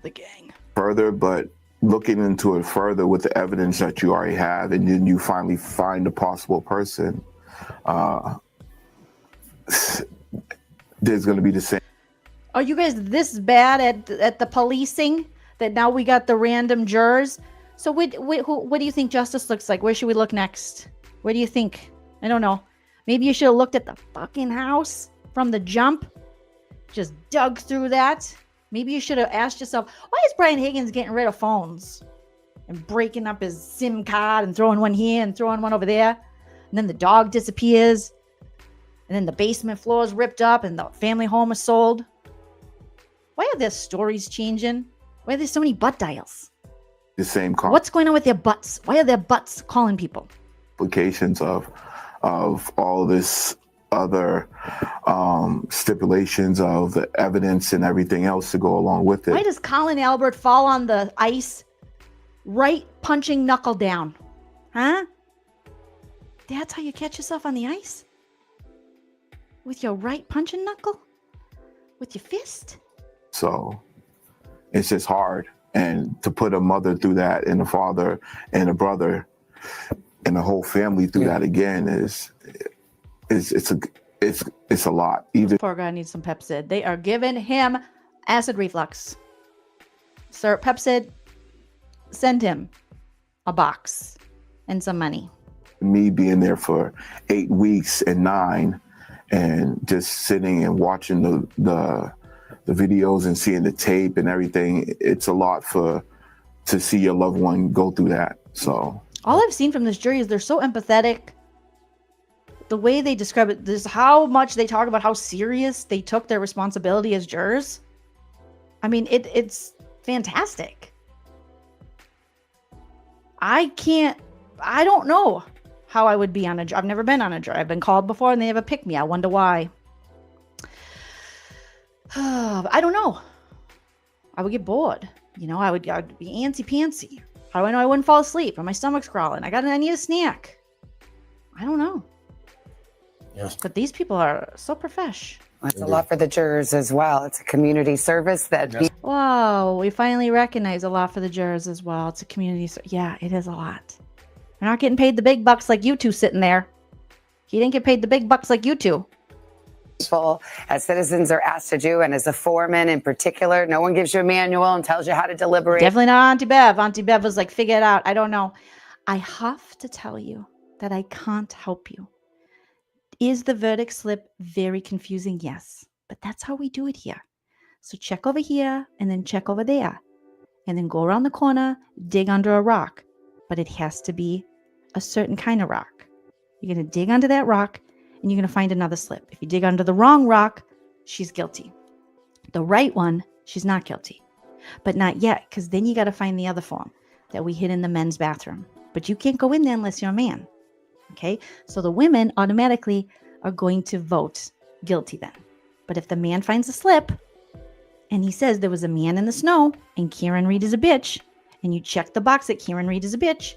the gang. Further, but looking into it further with the evidence that you already have, and then you finally find a possible person, there's going to be the same. Are you guys this bad at the policing that now we got the random jurors? So what do you think justice looks like? Where should we look next? Where do you think? I don't know. Maybe you should have looked at the fucking house from the jump. Just dug through that. Maybe you should have asked yourself, why is Brian Higgins getting rid of phones and breaking up his SIM card and throwing one here and throwing one over there? And then the dog disappears. And then the basement floor is ripped up and the family home is sold. Why are their stories changing? Why are there so many butt dials? The same What's going on with their butts? Why are their butts calling people? complications of all this other stipulations of the evidence and everything else to go along with it. Why does Colin Albert fall on the ice right punching knuckle down? Huh? That's how you catch yourself on the ice? With your right punching knuckle? With your fist? So it's just hard. And to put a mother through that and a father and a brother and the whole family through that again it's a lot. Even Poor guy needs some Pepsid. They are giving him acid reflux. Sir, Pepsid, send him a box and some money. me being there for 8 weeks and 9 and just sitting and watching the videos and seeing the tape and everything, it's a lot to see your loved one go through that. So All I've seen from this jury is they're so empathetic. The way they describe it, this how much they talk about how serious they took their responsibility as jurors. I mean, it's fantastic. I don't know how I would be on a jury. I've never been on a jury. I've been called before and they never picked me. I wonder why. I don't know. I would get bored. You know, I would be antsy-pantsy. How do I know I wouldn't fall asleep? Or my stomach's crawling. I need a snack. I don't know. Yes. But these people are so profesh. It's a lot for the jurors as well. It's a community service that. Yes. Wow, we finally recognize a lot for the jurors as well. It's a community. Yeah, it is a lot. They're not getting paid the big bucks like you two sitting there. He didn't get paid the big bucks like you two. As citizens are asked to do, and as a foreman in particular, no one gives you a manual and tells you how to deliberate. Definitely not Auntie Bev. Auntie Bev was like, figure it out. I don't know. I have to tell you that I can't help you. Is the verdict slip very confusing? Yes, but that's how we do it here. So check over here and then check over there and then go around the corner, dig under a rock, but it has to be a certain kind of rock. You're going to dig under that rock and you're going to find another slip. If you dig under the wrong rock, she's guilty. The right one, she's not guilty, but not yet, because then you got to find the other form that we hid in the men's bathroom, but you can't go in there unless you're a man. Okay, so the women automatically are going to vote guilty then. But if the man finds a slip and he says there was a man in the snow and Karen Read is a bitch, and you check the box that Karen Read is a bitch,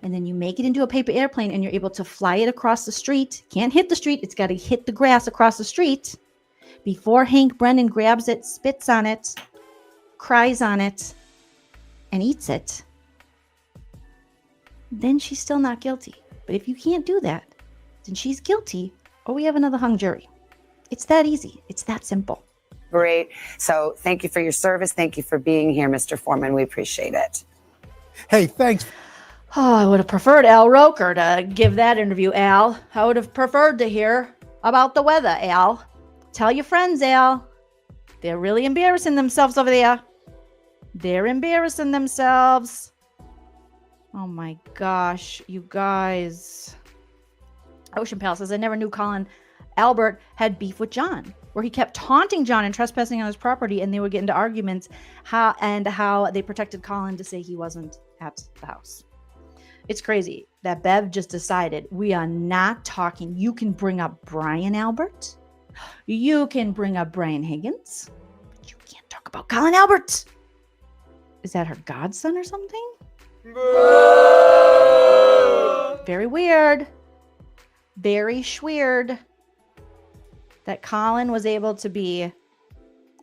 and then you make it into a paper airplane and you're able to fly it across the street, can't hit the street, it's got to hit the grass across the street before Hank Brennan grabs it, spits on it, cries on it, and eats it, then she's still not guilty. But if you can't do that, then she's guilty or we have another hung jury. It's that easy. It's that simple. Great. So thank you for your service. Thank you for being here, Mr. Foreman. We appreciate it. Hey, thanks. Oh, I would have preferred Al Roker to give that interview, Al. I would have preferred to hear about the weather, Al. Tell your friends, Al. They're really embarrassing themselves over there. They're embarrassing themselves. Oh my gosh, you guys. Ocean Pal says, I never knew Colin Albert had beef with John. where he kept taunting John and trespassing on his property, and they would get into arguments how they protected Colin to say he wasn't at the house. It's crazy that Bev just decided we are not talking. You can bring up Brian Albert. You can bring up Brian Higgins. But you can't talk about Colin Albert. Is that her godson or something? Very weird. Very schweird that Colin was able to be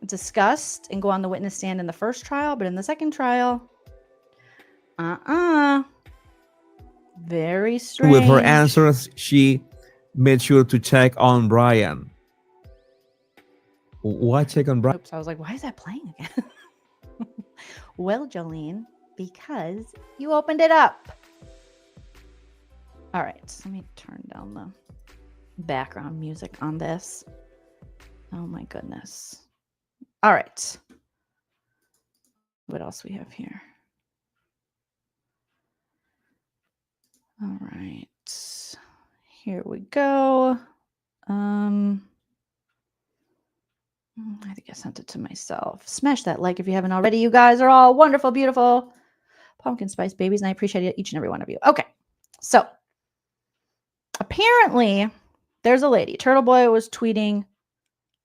discussed and go on the witness stand in the first trial, but in the second trial, very strange. With her answers, she made sure to check on Brian. Why check on Brian? Oops, I was like, why is that playing again? Well, Jolene, because you opened it up. All right, so let me turn down the background music on this. Oh my goodness. All right. What else we have here? All right. Here we go. I think I sent it to myself. Smash that like if you haven't already. You guys are all wonderful, beautiful pumpkin spice babies, and I appreciate each and every one of you. Okay. So apparently there's a lady. Turtle Boy was tweeting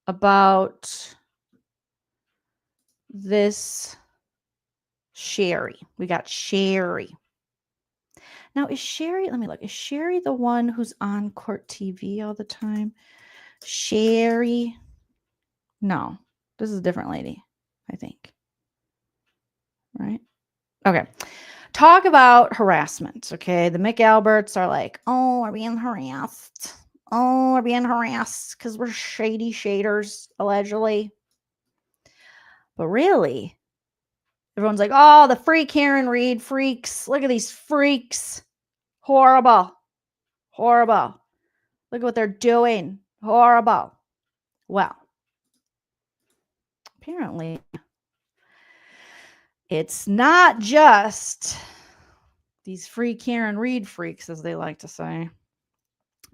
about this Sherry. We got Sherry. Now, is Sherry, let me look. Is Sherry the one who's on Court TV all the time? Sherry. No, this is a different lady, I think. Right? Okay. Talk about harassment. Okay. The McAlberts are like, oh, we're being harassed. Oh, we're being harassed because we're shady shaders, allegedly. But really, everyone's like, oh, the free Karen Read freaks. Look at these freaks. Horrible. Horrible. Look at what they're doing. Horrible. Well, apparently, it's not just these free Karen Read freaks, as they like to say.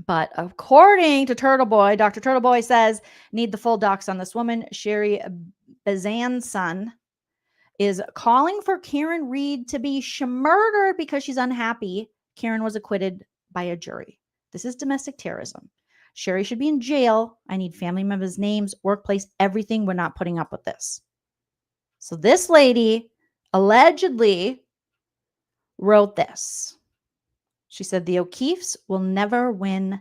But according to Turtle Boy, Dr. Turtle Boy says, need the full docs on this woman. Sherry Bazan's son is calling for Karen Read to be murdered because she's unhappy Karen was acquitted by a jury. This is domestic terrorism. Sherry should be in jail. I need family members' names, workplace, everything. We're not putting up with this. So this lady allegedly wrote this. She said, the O'Keefes will never win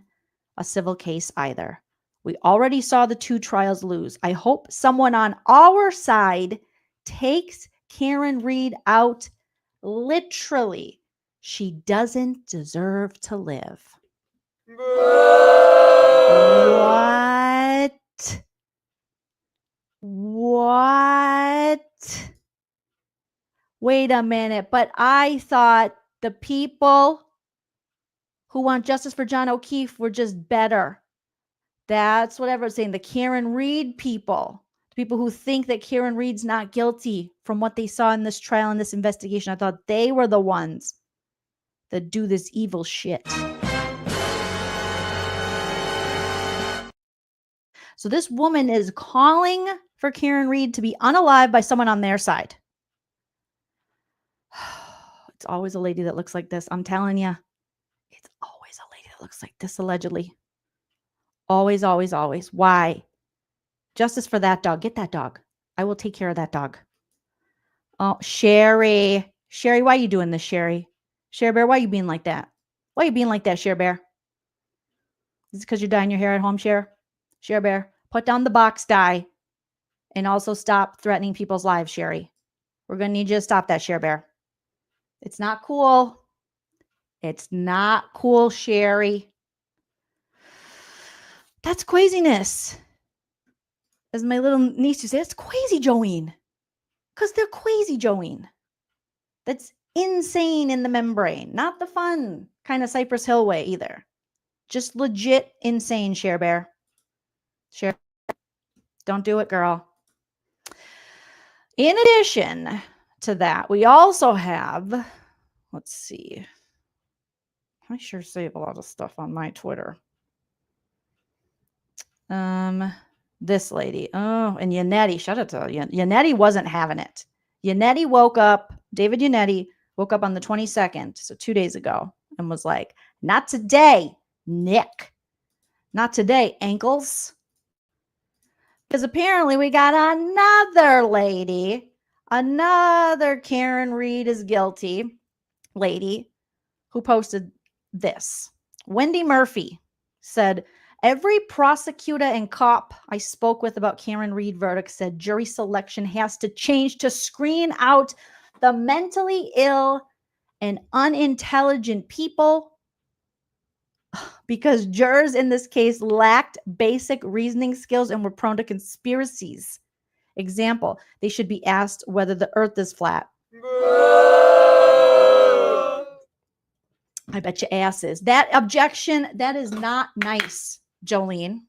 a civil case either. We already saw the 2 trials lose. I hope someone on our side takes Karen Read out literally. She doesn't deserve to live. What? What? Wait a minute, but I thought the people who want justice for John O'Keefe were just better. That's what everyone's saying. The Karen Read people, the people who think that Karen Read's not guilty from what they saw in this trial and this investigation, I thought they were the ones that do this evil shit. So this woman is calling for Karen Read to be unalive by someone on their side. It's always a lady that looks like this. I'm telling you. It's always a lady that looks like this, allegedly. Always, always, always. Why? Justice for that dog. Get that dog. I will take care of that dog. Oh, Sherry. Sherry, why are you doing this, Sherry? Sherry Bear, why are you being like that? Why are you being like that, Sherry Bear? Is it because you're dyeing your hair at home, Sherry Bear? Put down the box dye and also stop threatening people's lives, Sherry. We're going to need you to stop that, Sherry Bear. It's not cool. It's not cool, Sherry. That's craziness. As my little niece used to say, that's crazy, Joleen. Because they're crazy, Joleen. That's insane in the membrane. Not the fun kind of Cypress Hill way either. Just legit insane, Cher Bear. Cher, don't do it, girl. In addition to that, we also have, let's see. I sure save a lot of stuff on my Twitter. This lady. Oh, and Yannetti. Shout out to Yannetti wasn't having it. Yannetti woke up, David Yannetti woke up on the 22nd, so 2 days ago, and was like, not today, Nick. Not today, ankles. Because apparently we got another lady, another Karen Read is guilty lady who posted this. Wendy Murphy said, every prosecutor and cop I spoke with about Karen Read verdict said jury selection has to change to screen out the mentally ill and unintelligent people because jurors in this case lacked basic reasoning skills and were prone to conspiracies. Example, they should be asked whether the earth is flat. I bet your ass is. That objection, that is not nice, Joleen.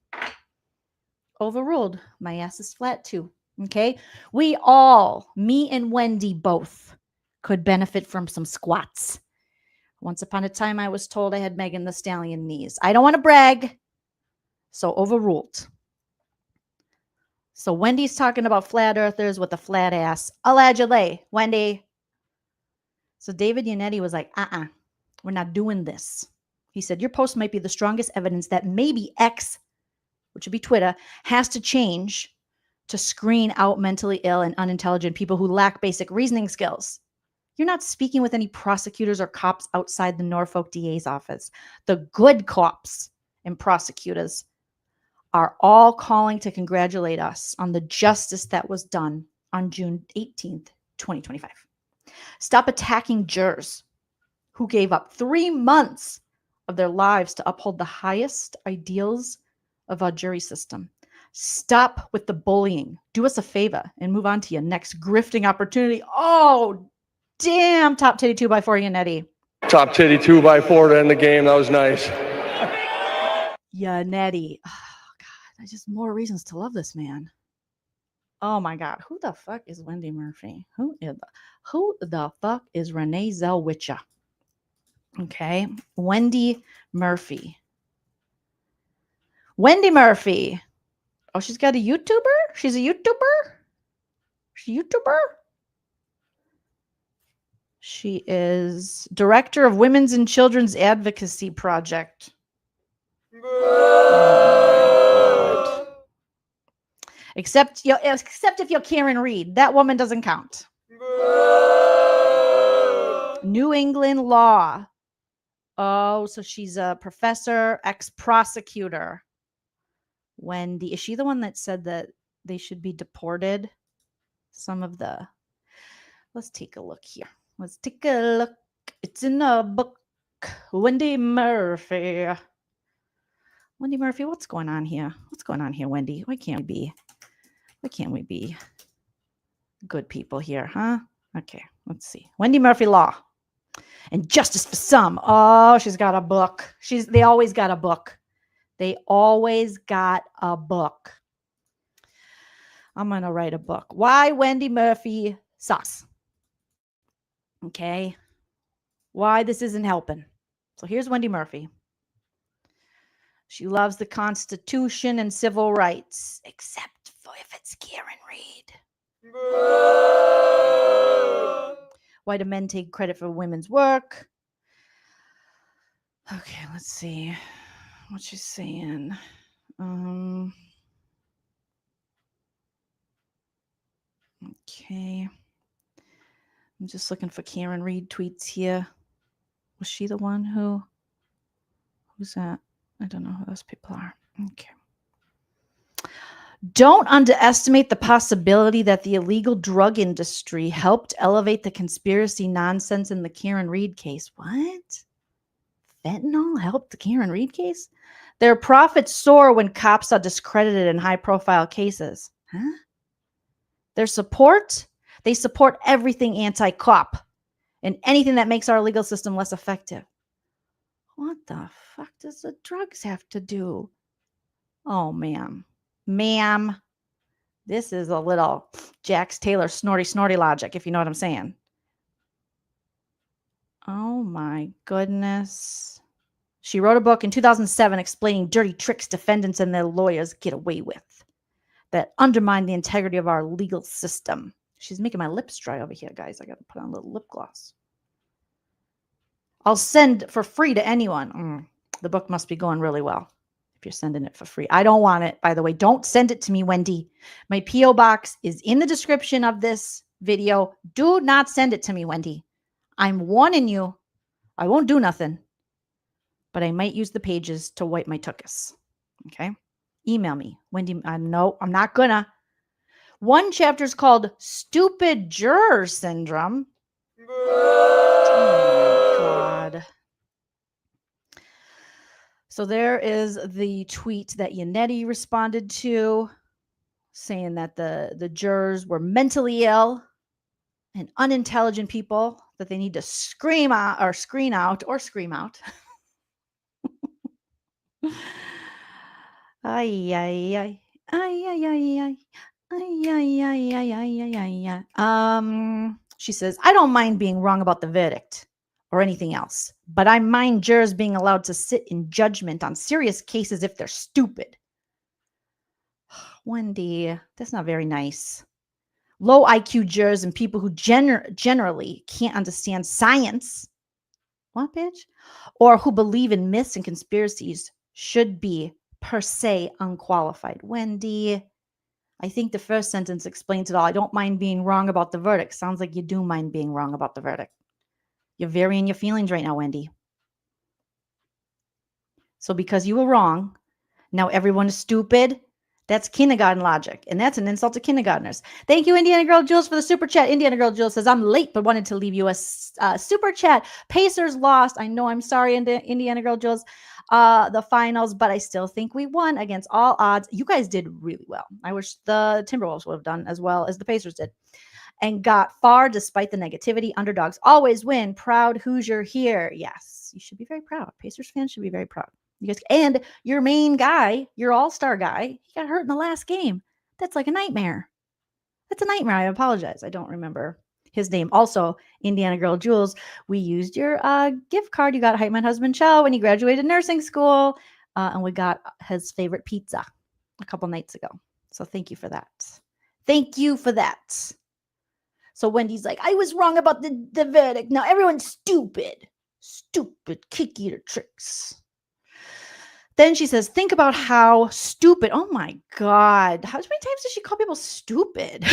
Overruled. My ass is flat too. Okay. We all, me and Wendy both, could benefit from some squats. Once upon a time, I was told I had Megan Thee Stallion knees. I don't want to brag. So overruled. So Wendy's talking about flat earthers with a flat ass. Allegedly, Wendy. So David Yannetti was like, we're not doing this. He said, your post might be the strongest evidence that maybe X, which would be Twitter, has to change to screen out mentally ill and unintelligent people who lack basic reasoning skills. You're not speaking with any prosecutors or cops outside the Norfolk DA's office. The good cops and prosecutors are all calling to congratulate us on the justice that was done on June 18th, 2025. Stop attacking jurors who gave up 3 months of their lives to uphold the highest ideals of our jury system. Stop with the bullying. Do us a favor and move on to your next grifting opportunity. Oh, damn. Top titty 2x4 Yannetti. Top titty 2x4 to end the game. That was nice. Yannetti. Oh, God. There's just more reasons to love this man. Oh, my God. Who the fuck is Wendy Murphy? Who the fuck is Renee Zellweger? Okay. Wendy Murphy. Wendy Murphy. Oh, she's got a YouTuber? She's a YouTuber? She's a YouTuber? She is director of Women's and Children's Advocacy Project. Except if you're Karen Read. That woman doesn't count. New England law. Oh, so she's a professor, ex-prosecutor. Wendy, is she the one that said that they should be deported? Let's take a look here. Let's take a look. It's in a book. Wendy Murphy. Wendy Murphy, what's going on here? What's going on here, Wendy? Why can't we be good people here, huh? Okay, let's see. Wendy Murphy law. And justice for some. Oh, she's got a book. They always got a book. They always got a book. I'm going to write a book. Why Wendy Murphy sucks. Okay. Why this isn't helping. So here's Wendy Murphy. She loves the Constitution and civil rights, except for if it's Karen Read. Why do men take credit for women's work? Okay, let's see what she's saying. Okay. I'm just looking for Karen Read tweets here. Was she the one who's that? I don't know who those people are. Okay. Don't underestimate the possibility that the illegal drug industry helped elevate the conspiracy nonsense in the Karen Read case. What? Fentanyl helped the Karen Read case? Their profits soar when cops are discredited in high-profile cases. Huh? They support everything anti-cop and anything that makes our legal system less effective. What the fuck does the drugs have to do? Oh, ma'am, this is a little Jax Taylor snorty logic, if you know what I'm saying. Oh my goodness. She wrote a book in 2007 explaining dirty tricks defendants and their lawyers get away with. that undermine the integrity of our legal system. She's making my lips dry over here, guys. I got to put on a little lip gloss. I'll send for free to anyone. The book must be going really well if you're sending it for free. I don't want it, by the way. Don't send it to me, Wendy. My P.O. box is in the description of this video. Do not send it to me, Wendy. I'm warning you. I won't do nothing, but I might use the pages to wipe my tuchus. Okay? Email me. Wendy, no, I'm not gonna. One chapter is called Stupid Juror Syndrome. Oh my God. So there is the tweet that Yannetti responded to, saying that the jurors were mentally ill and unintelligent people that they need to scream out or screen out or scream out. Ay, ay, ay. Ay, ay, ay, ay. Ay, ay, ay, ay, ay, ay, ay. She says, I don't mind being wrong about the verdict or anything else, but I mind jurors being allowed to sit in judgment on serious cases if they're stupid. Wendy, that's not very nice. Low IQ jurors and people who generally can't understand science, what, bitch? Or who believe in myths and conspiracies should be per se unqualified. Wendy, I think the first sentence explains it all. I don't mind being wrong about the verdict. Sounds like you do mind being wrong about the verdict. You're very in your feelings right now, Wendy. So because you were wrong, now everyone is stupid. That's kindergarten logic, and that's an insult to kindergartners. Thank you, Indiana Girl Jules, for the super chat. Indiana Girl Jules says, I'm late, but wanted to leave you a super chat. Pacers lost. I know, I'm sorry, Indiana Girl Jules, the finals, but I still think we won against all odds. You guys did really well. I wish the Timberwolves would have done as well as the Pacers did and got far despite the negativity. Underdogs always win. Proud Hoosier here. Yes, you should be very proud. Pacers fans should be very proud. You guys, and your main guy, your all-star guy, he got hurt in the last game. That's like a nightmare. That's a nightmare. I apologize. I don't remember his name. Also, Indiana Girl Jules, we used your gift card you got Hype My Husband Chow when he graduated nursing school, and we got his favorite pizza a couple nights ago. So thank you for that. Thank you for that. So Wendy's like, I was wrong about the verdict. Now everyone's stupid. Stupid kick eater tricks. Then she says, think about how stupid. Oh my God. How many times does she call people stupid?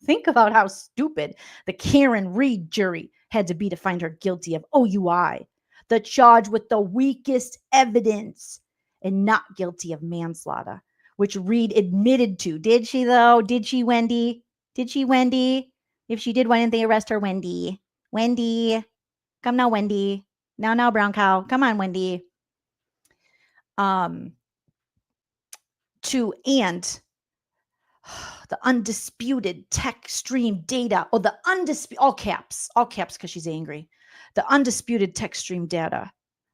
Think about how stupid the Karenread jury had to be to find her guilty of OUI, the charge with the weakest evidence, and not guilty of manslaughter, which Reed admitted to. Did she, though? Did she, Wendy? Did she, Wendy? If she did, why didn't they arrest her, Wendy? Wendy. Come now, Wendy. Now, brown cow. Come on, Wendy. The undisputed tech stream data, or the undisputed, all caps because she's angry. The undisputed tech stream data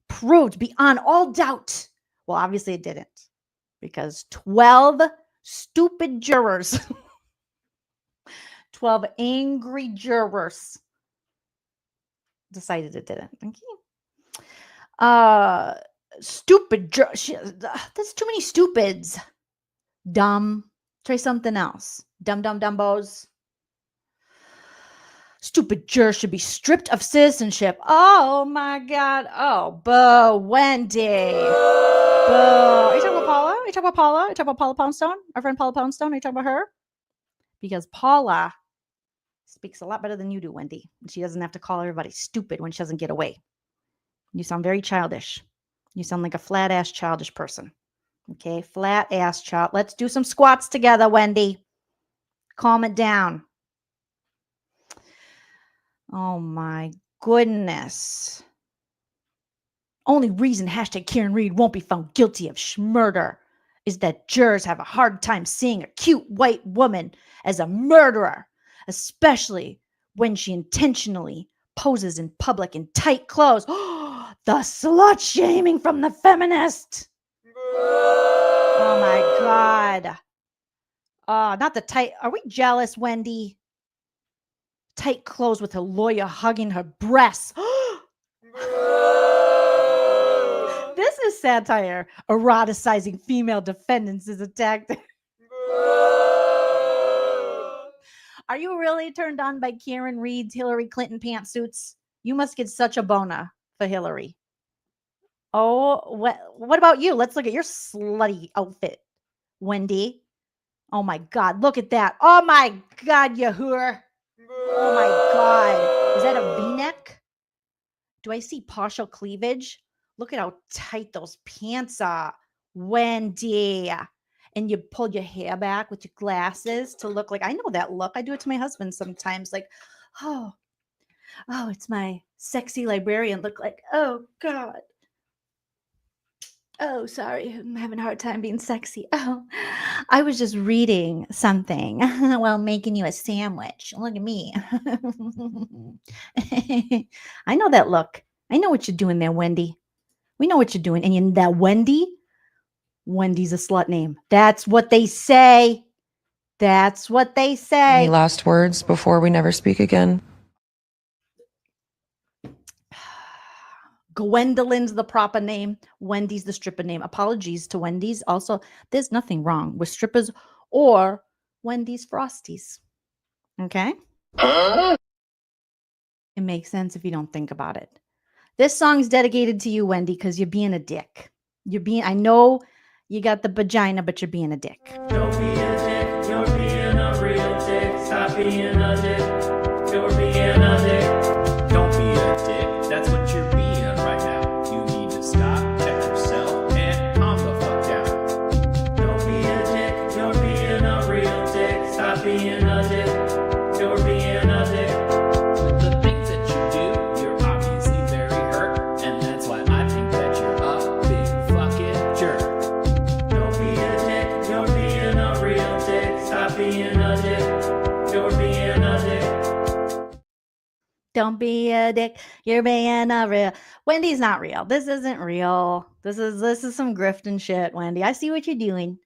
proved beyond all doubt. Well, obviously it didn't, because 12 stupid jurors, 12 angry jurors decided it didn't. Thank you. Stupid. There's too many stupids. Dumb. Try something else. Dumbos. Stupid jurors should be stripped of citizenship. Oh my God. Oh, boo, Wendy. Boo. Are you talking about Paula? Are you talking about Paula? Are you talking about Paula Poundstone? Our friend Paula Poundstone? Are you talking about her? Because Paula speaks a lot better than you do, Wendy. And she doesn't have to call everybody stupid when she doesn't get away. You sound very childish. You sound like a flat-ass childish person. Okay, flat-ass child. Let's do some squats together, Wendy. Calm it down. Oh, my goodness. Only reason hashtag Karenread won't be found guilty of murder is that jurors have a hard time seeing a cute white woman as a murderer, especially when she intentionally poses in public in tight clothes. The slut shaming from the feminist. Oh my God. Not the tight. Are we jealous, Wendy? Tight clothes with a lawyer hugging her breasts. This is satire. Eroticizing female defendants is a tactic. Are you really turned on by Karen Read's Hillary Clinton pantsuits? You must get such a bona for Hillary. Oh, what about you? Let's look at your slutty outfit, Wendy. Oh my God, look at that. Oh my God, you whore. Oh my God. Is that a V-neck? Do I see partial cleavage? Look at how tight those pants are, Wendy. And you pull your hair back with your glasses to look like, I know that look. I do it to my husband sometimes. Like, oh, it's my sexy librarian look like, oh God. Oh, sorry. I'm having a hard time being sexy. Oh, I was just reading something while making you a sandwich. Look at me. I know that look. I know what you're doing there, Wendy. We know what you're doing. And that Wendy's a slut name. That's what they say. That's what they say. Any last words before we never speak again? Gwendolyn's the proper name. Wendy's the stripper name. Apologies to Wendy's. Also, there's nothing wrong with strippers or Wendy's Frosties. Okay? It makes sense if you don't think about it. This song's dedicated to you, Wendy, because you're being a dick. I know you got the vagina, but you're being a dick. Don't be a dick. You're being a real dick. Stop being a dick. You're being a dick. Don't be a dick. That's what you're being. Being a dick, you're being a dick. With the things that you do, you're obviously very hurt, and that's why I think that you're a big fucking jerk. Don't be a dick, you're being a real dick. Stop being a dick, you're being a dick. Don't be a dick, you're being a real. Wendy's not real. This isn't real. This is some grifting shit, Wendy. I see what you're doing.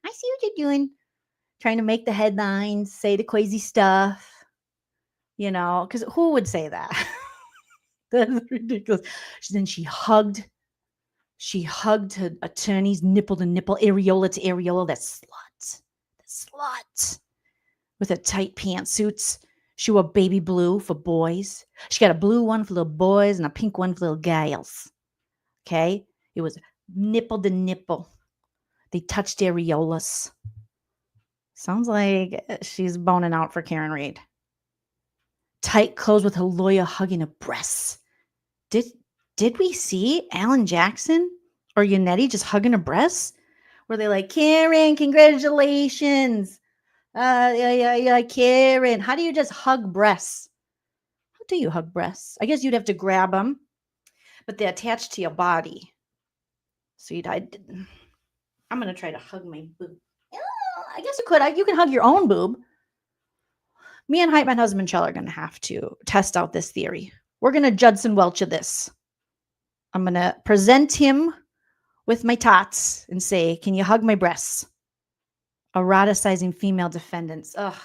Trying to make the headlines, say the crazy stuff, because who would say that? That's ridiculous. Then she hugged her attorney's nipple to nipple, areola to areola. That slut with her tight pantsuits. She wore baby blue for boys. She got a blue one for little boys and a pink one for little gals. Okay? It was nipple to nipple. They touched areolas. Sounds like she's boning out for Karen Read. Tight clothes with her lawyer hugging her breasts. Did we see Alan Jackson or Yannetti just hugging her breasts? Were they like, Karen, congratulations. Yeah, Karen. How do you just hug breasts? How do you hug breasts? I guess you'd have to grab them, but they're attached to your body. So I'm going to try to hug my boob. I guess you could. You can hug your own boob. Me and my husband, Chell, are going to have to test out this theory. We're going to Judson Welch this. I'm going to present him with my tots and say, can you hug my breasts? Eroticizing female defendants. Ugh.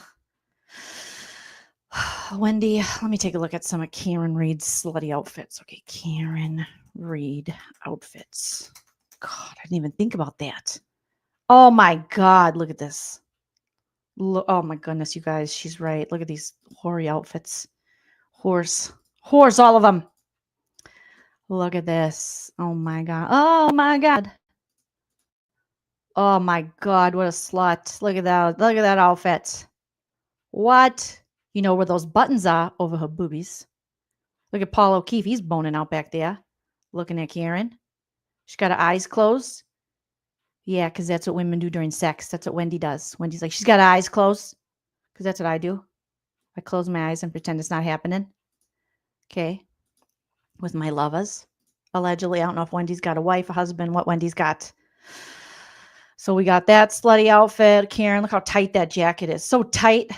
Wendy, let me take a look at some of Karen Read's slutty outfits. Okay, Karen Read outfits. God, I didn't even think about that. Oh my God, look at this. Oh my goodness, you guys, she's right. Look at these hoary outfits. Horse, all of them. Look at this. Oh my God. Oh my God. Oh my God, what a slut. Look at that. Look at that outfit. What? You know where those buttons are? Over her boobies. Look at Paul O'Keefe. He's boning out back there. Looking at Karen. She's got her eyes closed. Yeah, because that's what women do during sex. That's what Wendy does. Wendy's like, she's got her eyes closed. Because that's what I do. I close my eyes and pretend it's not happening. Okay. With my lovers. Allegedly, I don't know if Wendy's got a wife, a husband, what Wendy's got. So we got that slutty outfit. Karen, look how tight that jacket is. So tight.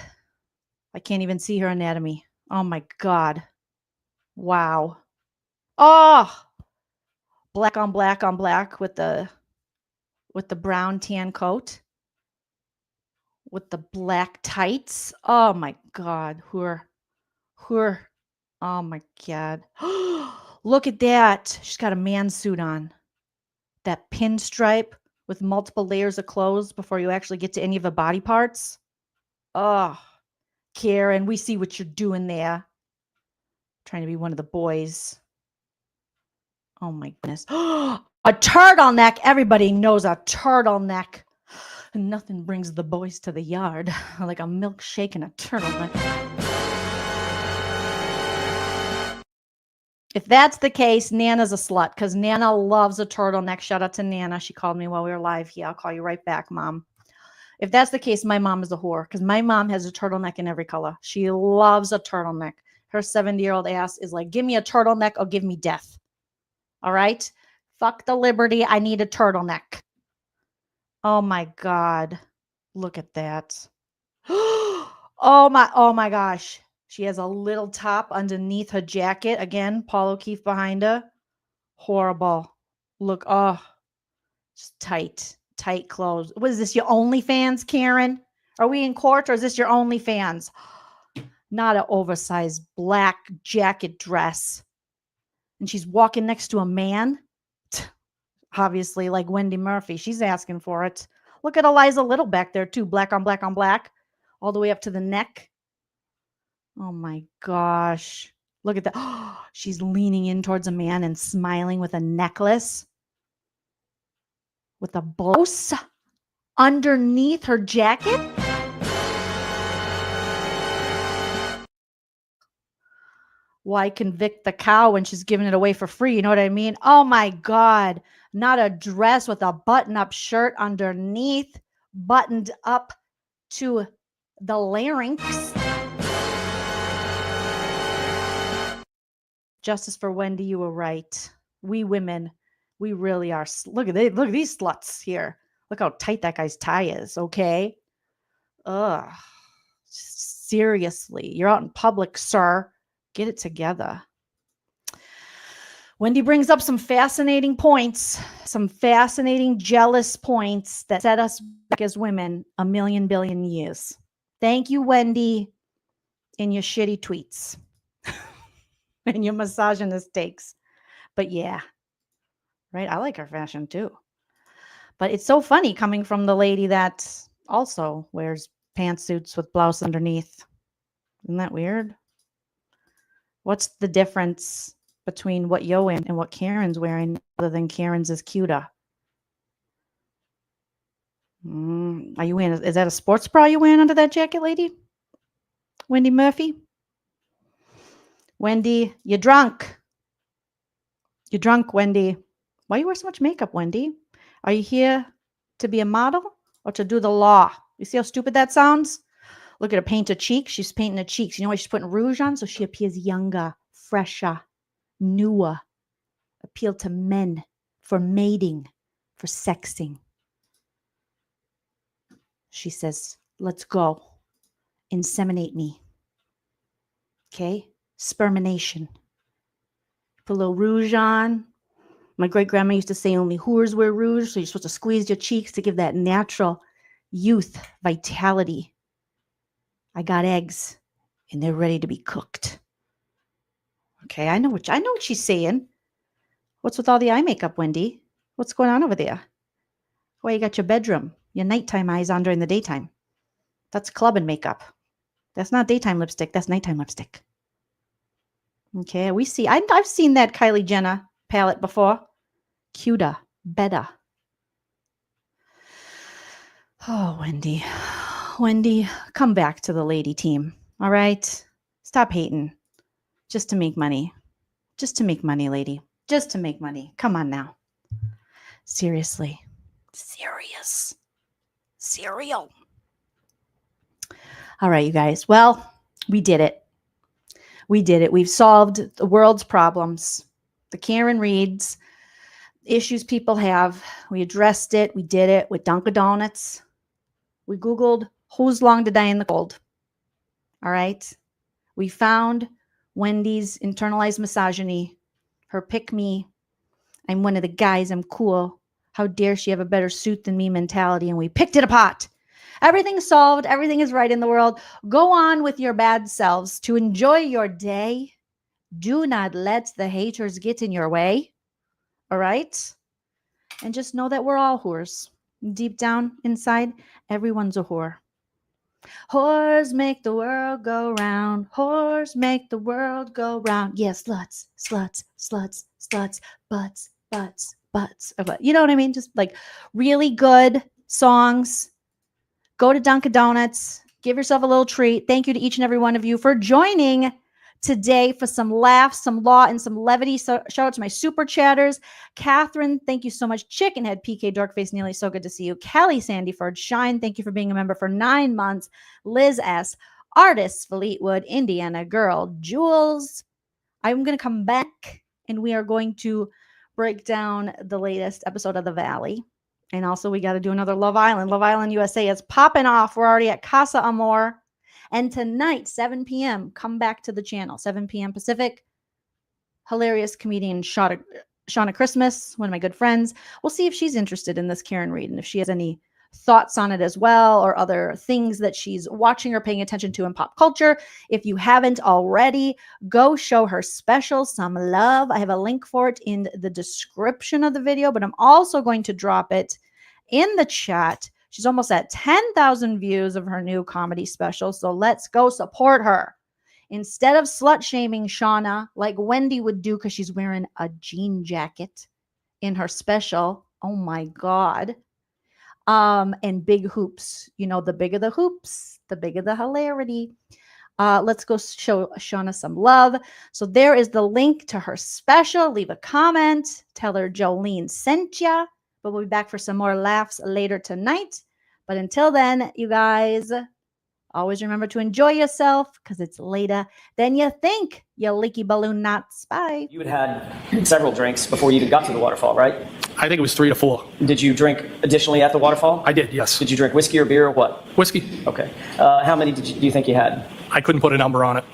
I can't even see her anatomy. Oh my God. Wow. Oh! Black on black on black with the brown tan coat. With the black tights. Oh my God. Who're. Oh my God. Look at that. She's got a man suit on. That pinstripe with multiple layers of clothes before you actually get to any of the body parts. Oh, Karen, we see what you're doing there. Trying to be one of the boys. Oh my goodness. A turtleneck. Everybody knows a turtleneck. And nothing brings the boys to the yard like a milkshake and a turtleneck. If that's the case, Nana's a slut because Nana loves a turtleneck. Shout out to Nana. She called me while we were live here. I'll call you right back, Mom. If that's the case, my mom is a whore because my mom has a turtleneck in every color. She loves a turtleneck. Her 70-year-old ass is like, give me a turtleneck or give me death. All right? Fuck the liberty. I need a turtleneck. Oh my God. Look at that. Oh my gosh. She has a little top underneath her jacket. Again, Paul O'Keefe behind her. Horrible. Look, oh, just tight clothes. What is this, your OnlyFans, Karen? Are we in court or is this your OnlyFans? Not an oversized black jacket dress. And she's walking next to a man. Obviously, like Wendy Murphy. She's asking for it. Look at Eliza Little back there, too. Black on black on black. All the way up to the neck. Oh, my gosh. Look at that. Oh, she's leaning in towards a man and smiling with a necklace. With a blouse underneath her jacket. Why convict the cow when she's giving it away for free? You know what I mean? Oh, my God. Not a dress with a button-up shirt underneath, buttoned up to the larynx. Justice for Wendy, you were right. We women, we really are. Look at these sluts here. Look how tight that guy's tie is, okay? Ugh. Seriously. You're out in public, sir. Get it together. Wendy brings up some fascinating points, some fascinating jealous points that set us back as women a million billion years. Thank you, Wendy, in your shitty tweets and your misogynist takes. But yeah, right? I like her fashion too. But it's so funny coming from the lady that also wears pantsuits with blouse underneath. Isn't that weird? What's the difference between what you're wearing and what Karen's wearing, other than Karen's is cuter? Are you wearing? Is that a sports bra you're wearing under that jacket, lady? Wendy Murphy? Wendy, you're drunk. You're drunk, Wendy. Why you wear so much makeup, Wendy? Are you here to be a model or to do the law? You see how stupid that sounds? Look at her paint her cheeks. She's painting her cheeks. You know why she's putting rouge on? So she appears younger, fresher, newer. Appeal to men for mating, for sexing. She says, let's go. Inseminate me. Okay? Spermination. Put a little rouge on. My great-grandma used to say only whores wear rouge, so you're supposed to squeeze your cheeks to give that natural youth, vitality. I got eggs, and they're ready to be cooked. Okay, I know what she's saying. What's with all the eye makeup, Wendy? What's going on over there? Why you got your bedroom, your nighttime eyes on during the daytime? That's clubbing makeup. That's not daytime lipstick. That's nighttime lipstick. Okay, we see. I've seen that Kylie Jenner palette before. Cuter, better. Oh, Wendy. Wendy, come back to the lady team. All right? Stop hating. Just to make money. Just to make money, lady. Just to make money. Come on now. Seriously. Serious. Cereal. All right, you guys. Well, we did it. We did it. We've solved the world's problems. The Karen Reads, issues people have. We addressed it. We did it with Dunkin' Donuts. We Googled who's long to die in the cold. All right. We found Wendy's internalized misogyny, her pick me. I'm one of the guys. I'm cool. How dare she have a better suit than me mentality? And we picked it apart. Everything's solved. Everything is right in the world. Go on with your bad selves to enjoy your day. Do not let the haters get in your way. All right? And just know that we're all whores. deep down inside, everyone's a whore. Whores make the world go round. Whores make the world go round. Yeah, sluts, sluts, sluts, sluts, butts, butts, butts. You know what I mean? Just like really good songs. Go to Dunkin' Donuts. Give yourself a little treat. Thank you to each and every one of you for joining today for some laughs, some law, and some levity. So shout out to my super chatters. Catherine, thank you so much. Chickenhead, PK, Dorkface, Neely, so good to see you. Kelly Sandyford, Shine, thank you for being a member for 9 months. Liz S., Artists, Fleetwood, Indiana Girl, Jules. I'm going to come back and we are going to break down the latest episode of The Valley. And also we got to do another Love Island. Love Island USA is popping off. We're already at Casa Amor. And tonight, 7 p.m., come back to the channel, 7 p.m. Pacific. Hilarious comedian Shauna Christmas, one of my good friends. We'll see if she's interested in this Karen Read and if she has any thoughts on it as well or other things that she's watching or paying attention to in pop culture. If you haven't already, go show her special some love. I have a link for it in the description of the video, but I'm also going to drop it in the chat. She's almost at 10,000 views of her new comedy special. So let's go support her. Instead of slut shaming Shauna like Wendy would do because she's wearing a jean jacket in her special. Oh my God. And big hoops. You know, the bigger the hoops, the bigger the hilarity. Let's go show Shauna some love. So there is the link to her special. Leave a comment. Tell her Joleen sent ya. But we'll be back for some more laughs later tonight. But until then, you guys, always remember to enjoy yourself because it's later than you think, you leaky balloon nuts. Bye. You had several drinks before you even got to the waterfall, right? I think it was 3 to 4. Did you drink additionally at the waterfall? I did, yes. Did you drink whiskey or beer or what? Whiskey. Okay. How many do you think you had? I couldn't put a number on it.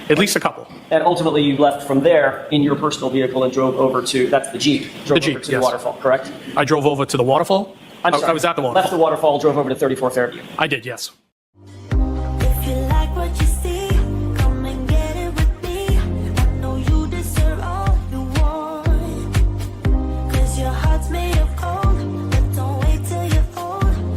At least a couple. And ultimately, you left from there in your personal vehicle and drove over to, that's the Jeep, drove over to the waterfall, correct? I drove over to the waterfall? I'm sorry. I was at the waterfall. Left the waterfall, drove over to 34 Fairview. I did, yes.